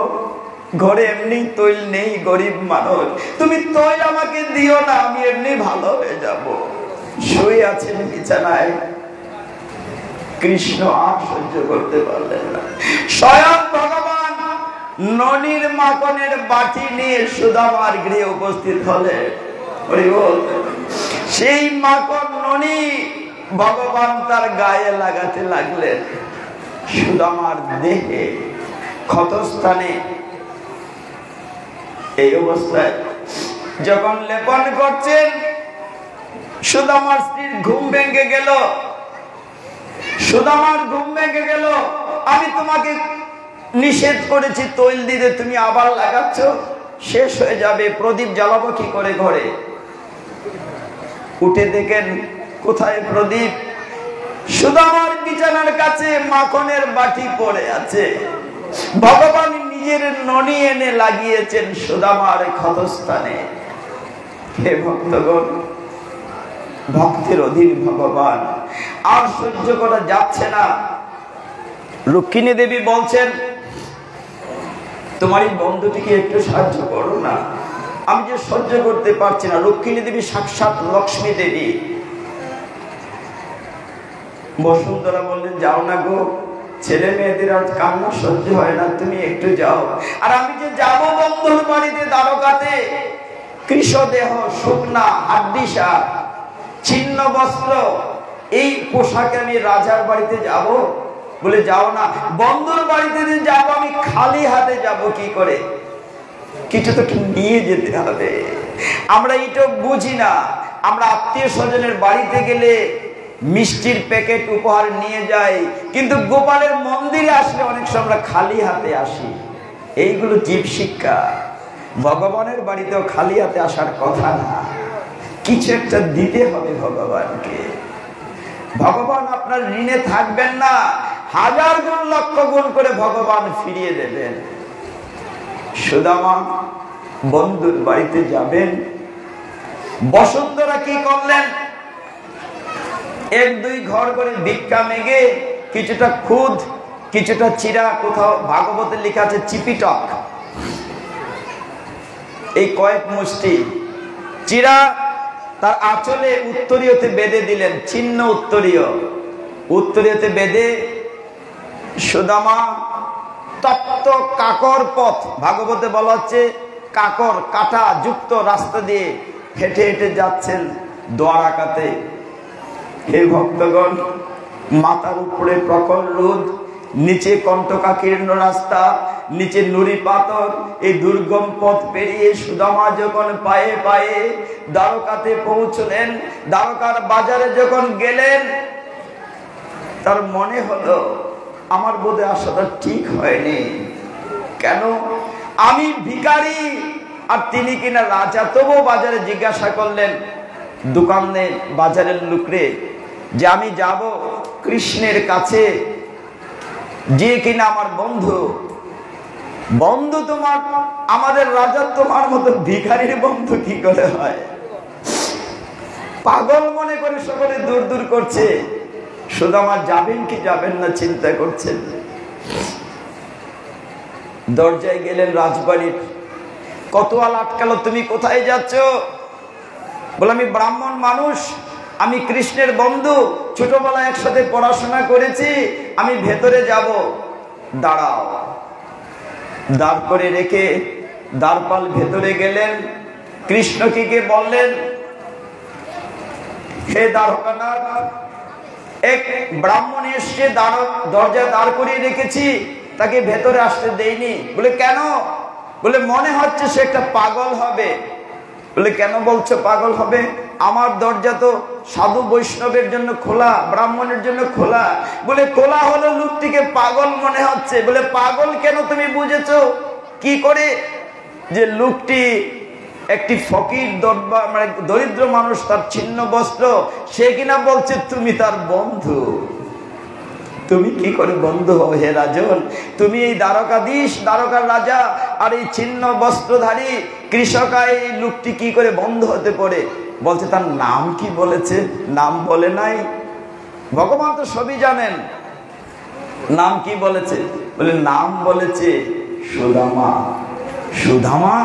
ঘরে এমনি তৈল নেই, গরিব মানুষ, তুমি তৈল আমাকে দিও না, আমি এমনি ভালো হয়ে যাব। শুয়ে আছেন বিছানায়। কৃষ্ণ আর সহ্য করতে পারলেন না। স্বয়ং ভগবান ননির মাখনের বাটি নিয়ে সুদামার গৃহে উপস্থিত হলেন। সেই মাখন ননি ভগবান তার গায়ে লাগাতে লাগলেন। সুদামার দেহে ক্ষতস্থানে এই অবস্থায় যখন লেপন করছেন, সুদামার স্ত্রীর ঘুম ভেঙে গেল। সুদামার ঘুম ভেঙে গেল। আমি তোমাকে নিষেধ করেছি তৈল দিতে, তুমি আবার লাগাচ্ছ, শেষ হয়ে যাবে, প্রদীপ জ্বালাবো কি করে ঘরে? উঠে দেখেন কোথায় প্রদীপ? সুদামার বিছানার কাছে মাখনের বাটি পড়ে আছে। ভগবান নিজের ননি এনে লাগিয়েছেন সুদামার ক্ষতস্থানে। হে ভক্তগণ, ভক্তের অধীন ভগবান। আর সহ্য করা যাচ্ছে না। রুক্মিণী দেবী বলছেন, তোমার এই বন্ধুটিকে একটু সাহায্য করো না, আমি যে সহ্য করতে পারছি না। রুক্মিণী দেবী সাক্ষাৎ লক্ষ্মী দেবী। বসুন্ধরা বললেন, যাও না গো, ছেলে মেয়েদের আর কান্না সহ্য হয় না, তুমি একটু যাও। আর আমি যে যাবো বন্ধুর বাড়িতে দ্বারকাতে, কৃষদেহ, শুকনা হাড্ডিসা, ছিন্ন বস্ত্র, এই পোশাকে আমি রাজার বাড়িতে যাব? বলে, যাও না। বন্ধুর বাড়িতে যে যাবো, আমি খালি হাতে যাব কি করে? কিছু তো নিয়ে যেতে হবে। আমরা এটা বুঝি না। আমরা আত্মীয় স্বজনের বাড়িতে গেলে মিষ্টির প্যাকেট উপহার নিয়ে যাই, কিন্তু গোপালের মন্দিরে আসলে অনেক সময় আমরা খালি হাতে আসি। এইগুলো জীব শিক্ষা। ভগবানের বাড়িতেও খালি হাতে আসার কথা না, কিছু একটা দিতে হবে ভগবানকে। ভগবান আপনার ঋণে থাকবেন না, 1000 গুণ লক্ষ গুণ করে ভগবান ফিরিয়ে দেবেন। সুদামা বন্ধুর বাড়িতে যাবেন। বসুন্ধরা কি করলেন? 1-2 ঘর করে ভিক্ষা মেগে কিছুটা খুদ, কিছুটা চিরা, কোথাও ভাগবতে লেখা আছে চিপিটক, এই কয়েক মুষ্টি চিরা তার আঁচলে উত্তরীয়তে বেঁধে দিলেন, ছিন্ন উত্তরীয়তে বেঁধে সুদামা তপ্ত কাকর পথ, ভাগবতে বলা হচ্ছে কাকর কাটা যুক্ত রাস্তা দিয়ে হেঁটে হেঁটে যাচ্ছেন দ্বারকাতে। হে ভক্তগণ, মাথার উপরে প্রখর রোদ, নিচে কণ্টকাকীর্ণ রাস্তা, নিচে নুড়ি পাথর, এই দুর্গম পথ পেরিয়ে সুদামা যখন পায়ে পায়ে দ্বারকাতে পৌঁছলেন, দ্বারকার বাজারে যখন গেলেন, তার মনে হলো আমার বোধহয় আসাটা ঠিক হয়নি। কেন? আমি ভিখারি আর তিনি কিনা রাজা। তবু বাজারে জিজ্ঞাসা করলেন দোকানে, বাজারের লোকরে, যে আমি যাব কৃষ্ণের কাছে, যে কিনা আমার বন্ধু। বন্ধু তোমার, আমাদের রাজা তোমার মতো ভিখারির বন্ধু কি করে হয়? পাগল মনে করে সকলে দূর দূর করছে। সুদামা যাবেন কি যাবেন না চিন্তা করছেন। দরজায় গেলেন রাজবাড়ির, কতোয়াল আটকালো, তুমি কোথায় যাচ্ছ? বলে আমি ব্রাহ্মণ মানুষ, আমি কৃষ্ণের বন্ধু, ছোটবেলায় একসাথে পড়াশোনা করেছি, আমি ভেতরে যাব। দাঁড়াও। দাঁড় করে রেখে দ্বারপাল ভেতরে গেলেন, কৃষ্ণকে গিয়ে বললেন, হে দ্বারকানাথ, এক ব্রাহ্মণ এসে দরজা দাঁড় করিয়ে রেখেছি, তাকে ভেতরে আসতে দেইনি। বলে কেন? বলে মনে হচ্ছে সে একটা পাগল হবে। বলে কেন বলছো পাগল হবে? আমার দরজা তো সাধু বৈষ্ণবের জন্য খোলা, ব্রাহ্মণের জন্য খোলা। বলে খোলা হলো, লোকটিকে পাগল মনে হচ্ছে। বলে পাগল কেন তুমি বুঝেছো কি করে? যে লোকটি একটি ফকির দরবার, মানে দরিদ্র মানুষ, তার ছিন্ন বস্ত্র, সে কিনা বলছে তুমি তার বন্ধু। তুমি কি করে বন্ধু হও হে রাজন? তুমি এই দ্বারকাধীশ, দ্বারকার রাজা, আর এই ছিন্ন বস্ত্রধারী কৃষক, এই লোকটি কি করে বন্ধু হতে পারে? বলছে তার নাম কি বলেছে? নাম বলে নাই। ভগবান তো সবই জানেন। নাম কি বলেছে? বলে নাম বলেছে সুদামা। সুদামা?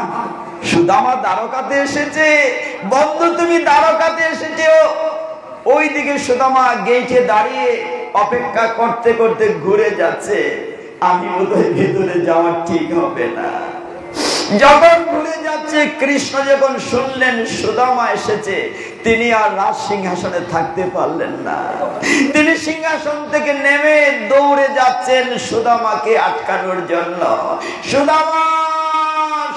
সুদামা দ্বারকাতে এসেছে। বন্ধু তুমি দ্বারকাতে এসেছো। ওইদিকে সুদামা গেটে দাঁড়িয়ে অপেক্ষা করতে করতে ঘুরে যাচ্ছে। আমি বোধহয় ভিতরে যাওয়া ঠিক হবে না। যখন ঘুরে যাচ্ছে, কৃষ্ণ যখন শুনলেন সুদামা এসেছে, তিনি আর রাজ সিংহাসনে থাকতে পারলেন না। তিনি সিংহাসন থেকে নেমে দৌড়ে যাচ্ছেন সুদামাকে আটকানোর জন্য। সুদামা,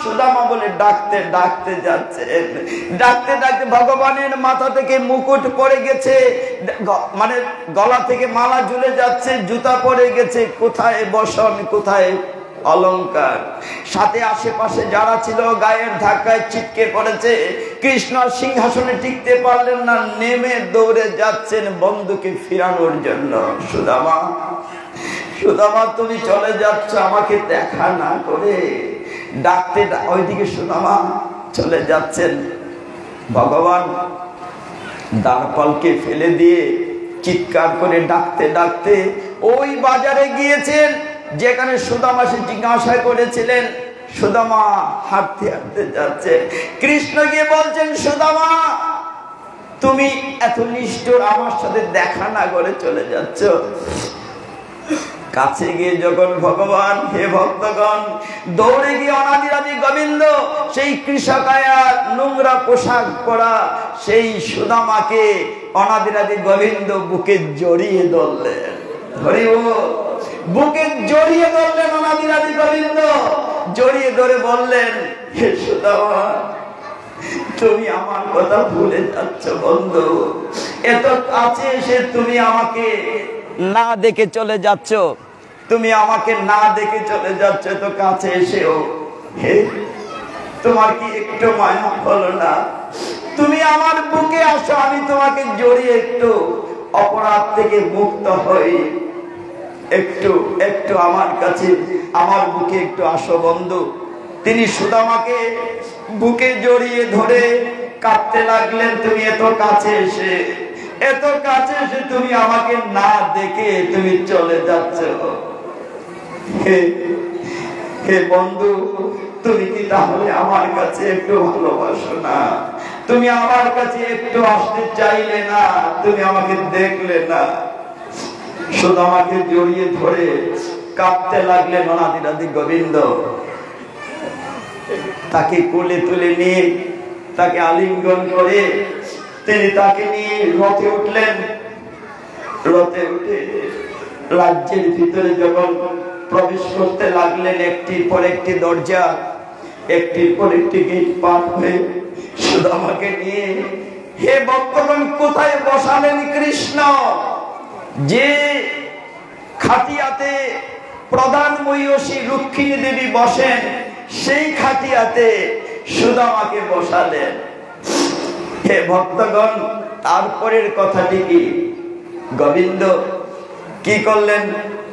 সুদামা বলে ডাকতে ডাকতে যাচ্ছেন। ডাকতে ডাকতে ভগবানের মাথা থেকে মুকুট পড়ে গেছে, মানে গলা থেকে মালা ঝুলে যাচ্ছে, জুতা পড়ে গেছে, কোথায় বসন, কোথায় অলংকার। সাথে আশেপাশে যারা ছিল গায়ের ধাক্কায় ছিটকে পড়েছে। কৃষ্ণ সিংহাসনে টিকতে পারলেন না, নেমে দৌড়ে যাচ্ছেন বন্ধুকে ফিরানোর জন্য। সুদামা, সুদামা তুমি চলে যাচ্ছ আমাকে দেখা না করে। ডাকতে ওইদিকে সুদামা চলে যাচ্ছেন। ভগবান দ্বারপালকে ফেলে দিয়ে চিৎকার করে ডাকতে ডাকতে ওই বাজারে গিয়েছেন যেখানে সুদামা সে জিজ্ঞাসা করেছিলেন। সুদামা হাঁটতে হাঁটতে যাচ্ছে। কৃষ্ণ গিয়ে বলছেন, সুদামা তুমি এত নিষ্ঠুর, আমার সাথে দেখা না করে চলে যাচ্ছ। কাছে গিয়ে যখন ভগবান, হে ভক্তগণ, দৌড়ে গিয়ে অনাদিরাদি গোবিন্দ, সেই কৃষকায়া নোংরা পোশাক পরা সেই সুদামাকে অনাদিরাদি গোবিন্দ বুকে জড়িয়ে ধরলেন। বুকে জড়িয়ে ধরলেন অনাদিরাদি গোবিন্দ। জড়িয়ে ধরে বললেন, হে সুদামা, তুমি আমার কথা ভুলে যাচ্ছ বন্ধু। এত কাছে এসে তুমি আমাকে না দেখে চলে যাচ্ছ। তুমি আমাকে না দেখে চলে যাচ্ছ এত কাছে এসেও। হে, তোমার কি একটু মায়া হলো না? তুমি আমার বুকে আসো, আমি তোমাকে জড়িয়ে একটু অপরাধ থেকে মুক্ত হই। একটু একটু আমার কাছে, আমার বুকে একটু আসো বন্ধু। তিনি সুদামাকে বুকে জড়িয়ে ধরে কাঁদতে লাগলেন, তুমি এত কাছে এসে এত কাছে এসে তুমি আমাকে না দেখে তুমি চলে যাচ্ছ। হে বন্ধু, তুমি কি তাহলে আমার কাছে একটু ভালোবাসো না? তুমি আমার কাছে একটু আসতে চাইলে না? তুমি আমাকে দেখলে না? শুধু আমাকে জড়িয়ে ধরে কাঁদতে লাগলেন অনাদিরাদি গোবিন্দ। তাকে কোলে তুলে নিয়ে তাকে আলিঙ্গন করে তিনি তাকে নিয়ে রথে উঠলেন। রথে উঠে রাজ্যের ভিতরে যখন প্রবেশ করতে লাগলেন, একটির পর একটি দরজা, একটির পর একটি গেট পার হয়ে সুদামাকে নিয়ে, হে ভক্তগণ, কোথায় বসালেন কৃষ্ণ? যে খাটিয়াতে প্রধান মহিষী রুক্মিণী দেবী বসেন, সেই খাটিয়াতে সুদামাকে বসালেন। হে ভক্তগণ, তারপরের কথাটি কি? গোবিন্দ কি করলেন?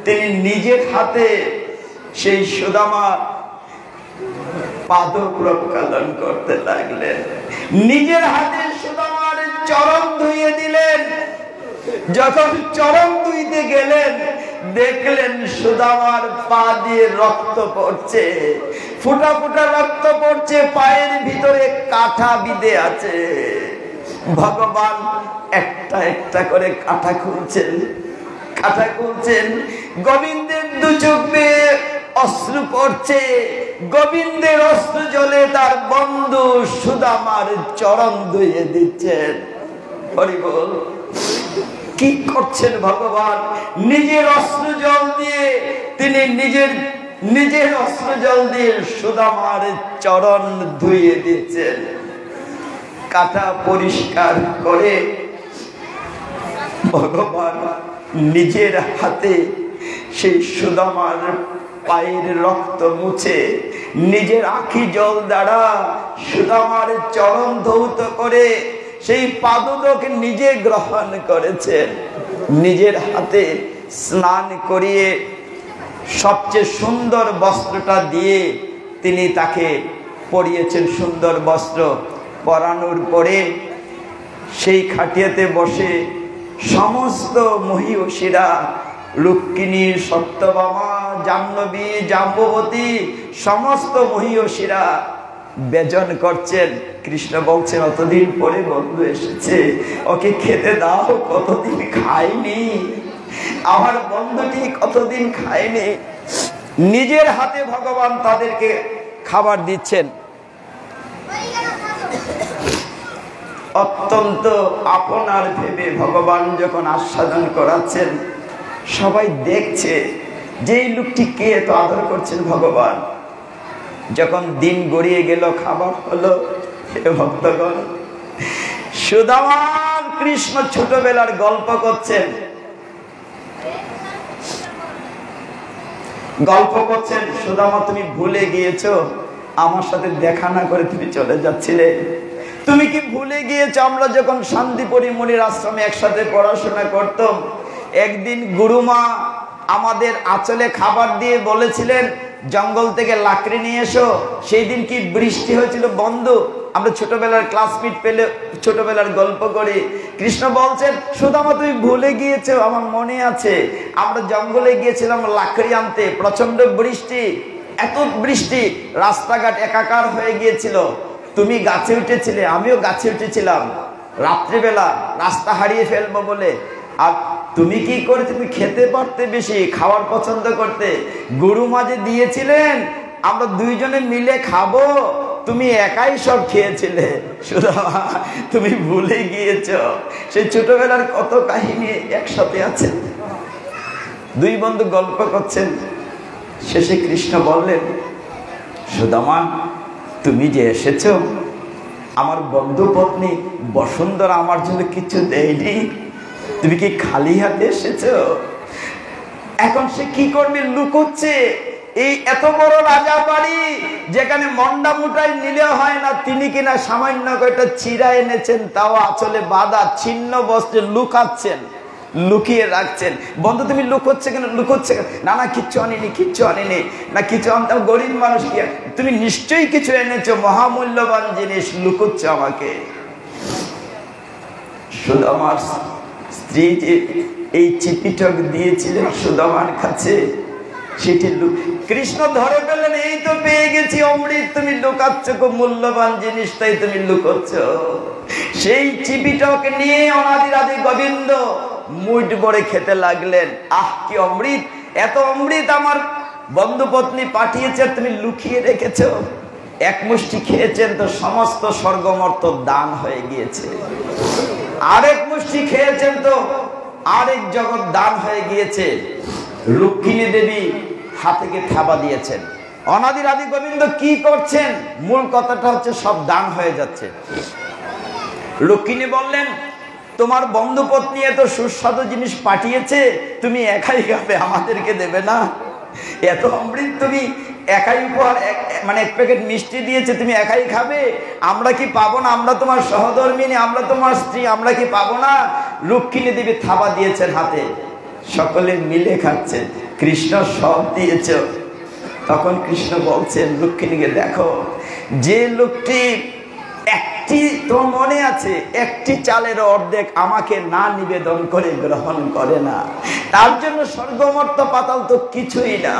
তিনি নিজের হাতে সেই সুদামা পাদ প্রক্ষালন করতে লাগলেন। নিজের হাতে সুদামার চরণ ধুইয়ে দিলেন। যখন চরণ ধুইতে গেলেন, দেখলেন সুদামার পা দিয়ে রক্ত পড়ছে, ফুটা ফুটা রক্ত পড়ছে, পায়ের ভিতরে কাঁটা বিঁধে আছে। ভগবান একটা একটা করে কাঁটা খুলছেন, কাঁটা খুলছেন। গোবিন্দের দু চোখ বেয়ে অশ্রু পড়ছে। গোবিন্দের অশ্রু জলে তার বন্ধু সুদামার চরণ ধুইয়ে দিচ্ছেন। হরি বল। কি করছেন ভগবান? নিজের অশ্রু জল দিয়ে তিনি নিজের অশ্রু জল দিয়ে সুদামার চরণ ধুইয়ে দিচ্ছেন। কাঁটা পরিষ্কার করে ভগবান নিজের হাতে সেই সুদামার পায়ের রক্ত মুছে নিজের আখি জল দ্বারা সুদামার চরণ ধৌত করে সেই পাদুক নিজে গ্রহণ করেছেন। নিজের হাতে স্নান করিয়ে সবচেয়ে সুন্দর বস্ত্রটা দিয়ে তিনি তাকে পরিয়েছেন। সুন্দর বস্ত্র পরানোর পরে সেই খাটিয়াতে বসে সমস্ত মহিষীরা, রুক্মিণী, সত্যভামা, জাহ্নবী, জাম্ববতী, সমস্ত মহিষীরা বেজন করছেন। কৃষ্ণ বলছেন, অতদিন পরে বন্ধু এসেছে, ওকে খেতে দাও, কতদিন খায়নি, আমার বন্ধুটি কতদিন খায়নি। নিজের হাতে ভগবান তাদেরকে খাবার দিচ্ছেন। অত্যন্ত আপনার ভেবে ভগবান যখন আস্বাদন করাচ্ছেন, সবাই দেখছে যে এই লোকটি কে এত আদর করছেন ভগবান। যখন দিন গড়িয়ে গেল, খাবার হলো, হে ভক্তগণ, সুদামা কৃষ্ণ ছোটবেলার গল্প করছেন। সুদামা, তুমি ভুলে গিয়েছো আমার সাথে দেখা না করে তুমি চলে যাচ্ছিলে? তুমি কি ভুলে গিয়েছো আমরা যখন শান্তিপুরী মুনির আশ্রমে একসাথে পড়াশোনা করতাম, একদিন গুরুমা আমাদের আঁচলে খাবার দিয়ে বলেছিলেন জঙ্গল থেকে লাকড়ি নিয়ে এসো। সেই দিন কি বৃষ্টি হয়েছিল বন্ধু? আমরা ছোটবেলার ক্লাসমেট পেলে ছোটবেলার গল্প করি। কৃষ্ণ বলছেন, সুদামা তুমি ভুলে গিয়েছো, আমার মনে আছে আমরা জঙ্গলে গিয়েছিলাম লাকড়ি আনতে, প্রচন্ড বৃষ্টি, এত বৃষ্টি রাস্তাঘাট একাকার হয়ে গিয়েছিল। তুমি গাছে উঠেছিলে, আমিও গাছে উঠেছিলাম, রাত্রিবেলা রাস্তা হারিয়ে ফেলবো বলে। আর তুমি কি করে? তুমি খেতে পারতে, বেশি খাওয়ার পছন্দ করতে। গুরু মাঝে দিয়েছিলেন আমরা দুইজনে মিলে খাবো, তুমি একাই সব খেয়েছিলে। সুদামা, তুমি ভুলে গিয়েছ সেই ছোটবেলার কত কাহিনী একসাথে আছে। দুই বন্ধু গল্প করছেন। শেষে কৃষ্ণ বললেন, সুদামা, তুমি যে এসেছো, আমার বন্ধু পত্নী বসুন্ধরা আমার জন্য কিছু দেয়নি, তুমি কি খালি হাতে এসেছো? এখন সে কি করবে? লুকোচ্ছে। এই এত বড় রাজা বাড়ি, যেখানে মন্ডা মুটাই নিলে হয় না, তিনি কিনা সামান্য কয়েকটা চিরা এনেছেন, তাও আঁচলে বাঁধা ছিন্ন বস্ত্রে লুকাচ্ছেন, লুকিয়ে রাখছেন। বন্ধু, তুমি লুকোচ্ছে কেন? লুকোচ্ছে না, না কিচ্ছু আনিনি, কিচ্ছু আনিনি, না কিছু আনতাম, গরিব মানুষ কি, তুমি নিশ্চয়ই কিছু এনেছো, মহামূল্যবান জিনিস, লুকোচ্ছ আমাকে। সুদামার স্ত্রী যে এই চিপিটক দিয়েছিলেন সুদামার কাছে, সেটি কৃষ্ণ ধরে পেলেন, এই তো পেয়ে গেছি অমৃত, তুমি লুকাচ্ছ, খুব মূল্যবান জিনিস তাই তুমি লুকোচ্ছ। সেই চিপিটক নিয়ে অনাদিরাদি গোবিন্দ মুঠ ভরে খেতে লাগলেন। আহ, কি অমৃত! এত অমৃত আমার বন্ধু পত্নী পাঠিয়েছে, তুমি লুকিয়ে রেখেছ। এক মুষ্টি খেয়েছেন তো সমস্ত স্বর্গমর্ত দান হয়ে গিয়েছে। আরেক মুষ্টি খেয়েছেন তো আরেক জগৎ দান হয়ে গিয়েছে। রুক্মিণী দেবী হাতে থাবা দিয়েছেন। অনাদির আদি গোবিন্দ কি করছেন? মূল কথাটা হচ্ছে সব দান হয়ে যাচ্ছে। রুক্মিণী বললেন, তোমার বন্ধু পত্নী এত সুস্বাদু জিনিস পাঠিয়েছে, তুমি একাই খাবে, আমাদেরকে দেবে না? এত অমৃত তুমি একাই উপহার, মানে এক প্যাকেট মিষ্টি দিয়েছে, তুমি একাই খাবে? আমরা কি পাবো না? আমরা তোমার সহধর্মিনী, আমরা তোমার স্ত্রী, আমরা কি পাবো না? রুক্মিণী দেবী থাবা দিয়েছেন হাতে, সকলে মিলে খাচ্ছেন। কৃষ্ণ সব দিয়েছ। তখন কৃষ্ণ বলছেন রুক্মিণীকে, দেখো, যে লোকটি একটি, তোমার মনে আছে, একটি চালের অর্ধেক আমাকে না নিবেদন করে গ্রহণ করে না, তার জন্য স্বর্গমর্ত পাতাল তো কিছুই না।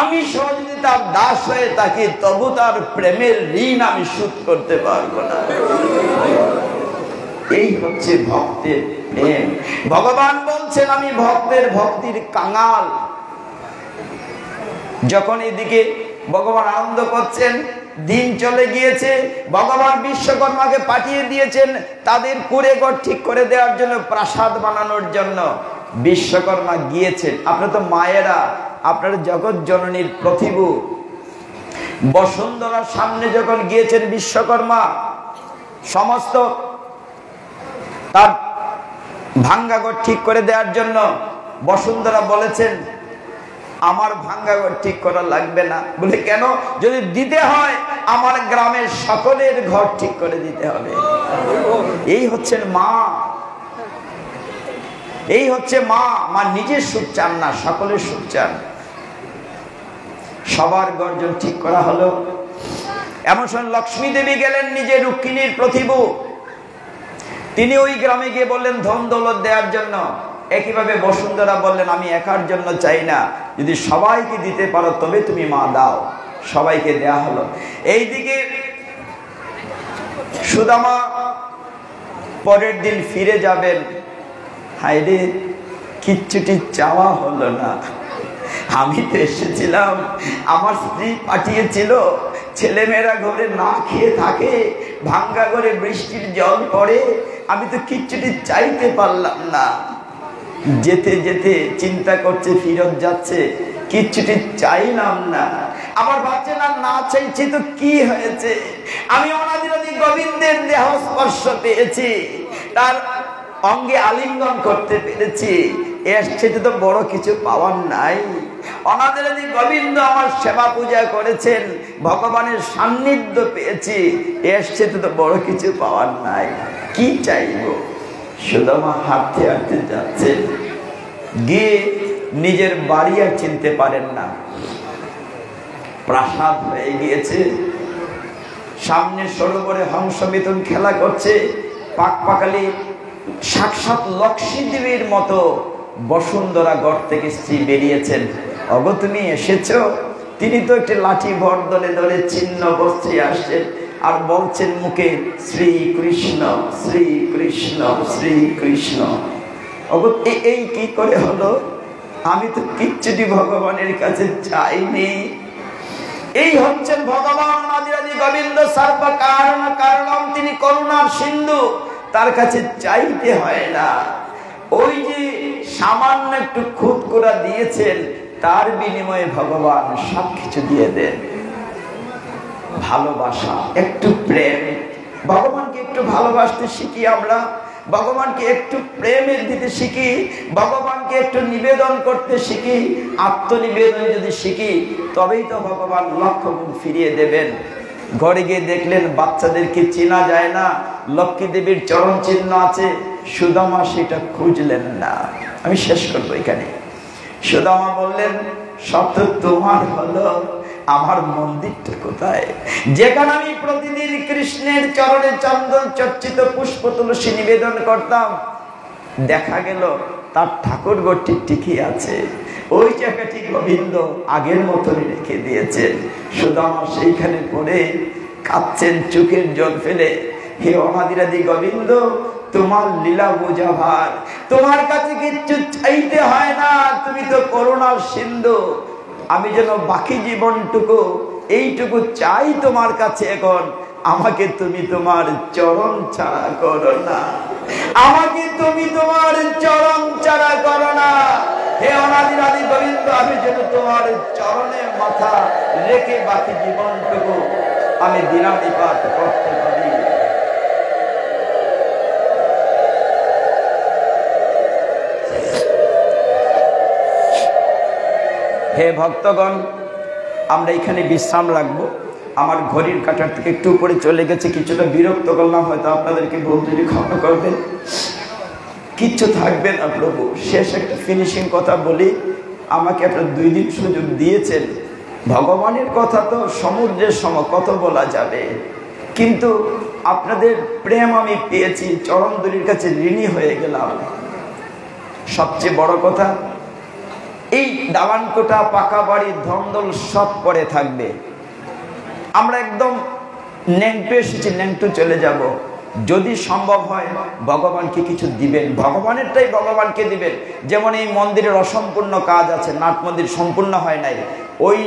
আমি সহজে তার দাস হয়ে থাকি, তবু তার প্রেমের ঋণ আমি শোধ করতে পারবো না। এই হচ্ছে ভক্তের প্রেম। ভগবান বলছেন, আমি ভক্তের ভক্তির কাঙাল। যখন এদিকে ভগবান আনন্দ করছেন, দিন চলে গিয়েছে, ভগবান বিশ্বকর্মাকে পাঠিয়ে দিয়েছেন তাদের কুড়ে ঘর ঠিক করে দেওয়ার জন্য, প্রাসাদ বানানোর জন্য। বিশ্বকর্মা গিয়েছেন। আপনারা তো মায়েরা, আপনারা জগৎ জননীর প্রতিভু। বসুন্ধরার সামনে যখন গিয়েছেন বিশ্বকর্মা, সমস্ত তার ভাঙ্গা ঘর ঠিক করে দেওয়ার জন্য, বসুন্ধরা বলেছেন, আমার ভাঙ্গা ঘর ঠিক করা লাগবে না। বলে, কেন? যদি দিতে হয় আমার গ্রামের সকলের ঘর ঠিক করে দিতে হবে। এই হচ্ছেন মা, এই হচ্ছে মা। মা নিজের সুখ চান না, সকলের সুখ চান। সবার গর্জন ঠিক করা হলো। এমন সময় লক্ষ্মী দেবী গেলেন, নিজে রুক্মিণীর প্রতিভু, তিনি ওই গ্রামে গিয়ে বললেন ধন দৌলত দেওয়ার জন্য। একইভাবে বসুন্ধরা বললেন, আমি একার জন্য চাই না, যদি সবাইকে দিতে পারো তবে তুমি মা দাও। সবাইকে দেয়া হলো। এইদিকে সুদামা পরের দিন ফিরে যাবেন। হায়রে, কিচ্ছুটি চাওয়া হলো না। আমি তো এসেছিলাম, আমার স্ত্রী পাঠিয়েছিল, ছেলেমেয়েরা ঘরে না খেয়ে থাকে, ভাঙ্গা ঘরে বৃষ্টির জল পড়ে, আমি তো কিচ্ছুটি চাইতে পারলাম না। যেতে যেতে চিন্তা করছে, ফিরত যাচ্ছে, কিচ্ছুটি চাইলাম না। আমার বাচ্চা না চাইছি তো কি হয়েছে? আমি অনাদিরাদি গোবিন্দের দেহ স্পর্শ পেয়েছি, তার অঙ্গে আলিঙ্গন করতে পেরেছি, এর সাথে তো বড় কিছু পাওয়ার নাই। অনাদিরাদি গোবিন্দ আমার সেবা পূজা করেছেন, ভগবানের সান্নিধ্য পেয়েছি, এর সাথে তো বড় কিছু পাওয়ার নাই। কি চাইবো? সুদামা হাঁটতে হাঁটতে যাচ্ছে, গিয়ে নিজের বাড়ি আর চিনতে পারেন না। প্রাসাদ হয়ে গিয়েছে, সামনে সরোবরে হংস মিথুন খেলা করছে, পাকপাকালি সাক্ষাৎ লক্ষ্মী দেবীর মতো বসুন্ধরা ঘর থেকে স্ত্রী বেরিয়েছেন। অগো, তুমি এসেছো? তিনি তো একটি লাঠি ভর দলে দলে ছিন্ন বস্ত্রে আসছেন, আর বলছেন মুখে, শ্রী কৃষ্ণ শ্রী কৃষ্ণ শ্রী কৃষ্ণ। অগো, এই কি করে হলো? আমি তো কিচ্ছুটি ভগবানের কাছে চাইনি। এই হচ্ছেন ভগবান আদিরাদি গোবিন্দ, সর্ব কারণ কারণম, তিনি করুণার সিন্ধু, তার কাছে চাইতে হয় না। ওই যে সামান্য একটু খুদ করে দিয়েছেন, তার বিনিময়ে ভগবান সবকিছু দিয়ে দেন। ভালোবাসা, একটু প্রেম, ভগবানকে একটু ভালোবাসতে শিখি আমরা, ভগবানকে একটু প্রেমের দিতে শিখি, ভগবানকে একটু নিবেদন করতে শিখি, আত্মনিবেদন যদি শিখি, তবেই তো ভগবান লক্ষ গুণ ফিরিয়ে দেবেন। ঘরে গিয়ে দেখলেন বাচ্চাদেরকে চেনা যায় না, লক্ষ্মী দেবীর চরণ চিহ্ন আছে, সুদামা সেটা খুঁজলেন না। আমি শেষ করবো এখানে। সুদামা বললেন, সব তো তোমার হলো, আমার মন্দিরটা কোথায়, যেখানে আমি প্রতিদিন কৃষ্ণের চরণে চন্দন চর্চিত পুষ্প তুলসী নিবেদন করতাম? দেখা গেল তার ঠাকুর ঘরটি ঠিকই আছে, ওই জায়গাটি গোবিন্দ আগের মতনই রেখে দিয়েছেন। সুদামা সেইখানে পড়ে কাঁদছেন চোখের জল ফেলে, হে অনাদিরাদি গোবিন্দ, তোমার লীলা বোঝা ভার, তোমার কাছে কিচ্ছু চাইতে হয় না, তুমি তো করুণার সিন্ধু। আমি যেন বাকি জীবনটুকু এইটুকু চাই তোমার কাছে, এখন আমাকে তুমি তোমার চরণ ছাড়া করো না, আমাকে তুমি তোমার চরণ ছাড়া করো না। হে অনাদিরাদি গোবিন্দ, আমি যেন তোমার চরণে মাথা রেখে বাকি জীবনটুকু আমি দিনানিপাত করতে পারি। হে ভক্তগণ, আমরা এখানে বিশ্রাম রাখবো। আমার ঘড়ির কাঁটার থেকে একটু উপরে চলে গেছে, কিছুটা বিরক্ত করলাম হয়তো আপনাদেরকে, বলতে ক্ষমা করবেন, কিচ্ছু থাকবে না প্রভু। শেষ একটা ফিনিশিং কথা বলি, আমাকে আপনার 2 দিন সুযোগ দিয়েছেন। ভগবানের কথা তো সমুদ্রের সম, কত বলা যাবে, কিন্তু আপনাদের প্রেম আমি পেয়েছি, চরণদুলির কাছে ঋণী হয়ে গেলাম। সবচেয়ে বড় কথা, এই দালানকোটা, পাকা বাড়ি, ধন্দল সব পরে থাকবে। আমরা একদম ন্যাংটু এসেছি, ন্যাংটু চলে যাব। যদি সম্ভব হয় ভগবানকে কিছু দিবেন, ভগবানেরটাই ভগবানকে দিবেন। যেমন এই মন্দিরের অসম্পূর্ণ কাজ আছে, নাট মন্দির সম্পূর্ণ হয় নাই, ওই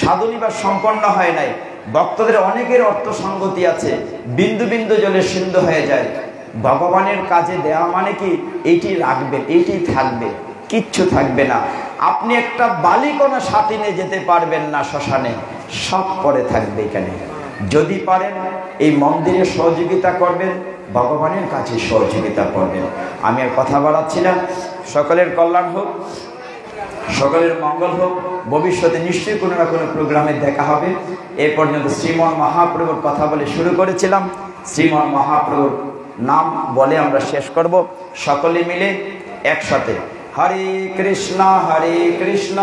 সাধুনিবাস সম্পন্ন হয় নাই, ভক্তদের অনেকের অর্থ সঙ্গতি আছে, বিন্দু বিন্দু জলে সিন্ধু হয়ে যায়। ভগবানের কাজে দেওয়া মানে কি, এইটি রাখবেন, এইটি থাকবে, কিচ্ছু থাকবে না। আপনি একটা বালিকণা সাথে নিয়ে যেতে পারবেন না শ্মশানে, সব পরে থাকবে এখানে। যদি পারেন এই মন্দিরে সহযোগিতা করবেন, ভগবানের কাছে সহযোগিতা করবেন। আমি আর কথা বাড়াচ্ছি না। সকলের কল্যাণ হোক, সকলের মঙ্গল হোক। ভবিষ্যতে নিশ্চয়ই কোনো না কোনো প্রোগ্রামে দেখা হবে। এ পর্যন্ত শ্রীমন মহাপ্রভুর কথা বলে শুরু করেছিলাম, শ্রীমন মহাপ্রভুর নাম বলে আমরা শেষ করব। সকলে মিলে একসাথে হরে কৃষ্ণ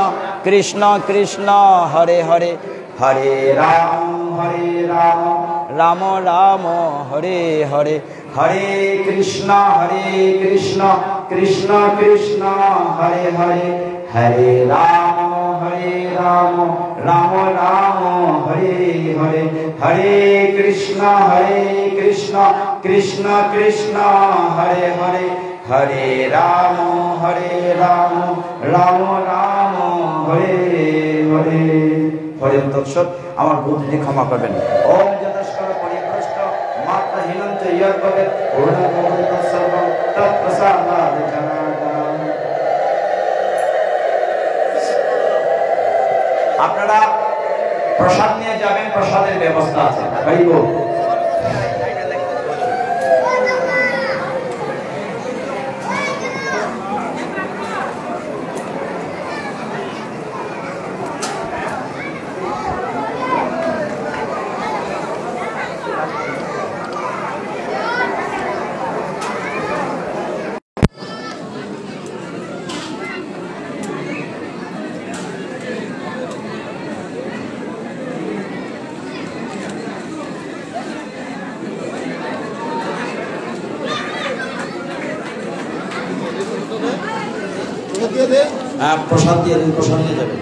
কৃষ্ণ কৃষ্ণ হরে হরে, হরে রাম রাম রাম হরে হরে, হরে কৃষ্ণ কৃষ্ণ কৃষ্ণ হরে হরে, হরে রাম রাম রাম হরে হরে, হরে কৃষ্ণ কৃষ্ণ কৃষ্ণ হরে হরে, হরে রাম রাম রাম হরে হরে। হরে তৎসৎ। আমার ভুল যদি ক্ষমা করবেন। ওম যতস্কর পরিভ্রষ্ট মাত্রহীনং চ ইয়দ্ভবেৎ পূর্ণমোহ তৎসর্বং তৎপ্রসাদাৎ জনার্দন। আপনারা প্রসাদ নিয়ে যাবেন, প্রসাদের ব্যবস্থা আছে। হরি বল। প্রসাদ দিয়ে প্রসাদ নিয়ে যাবে।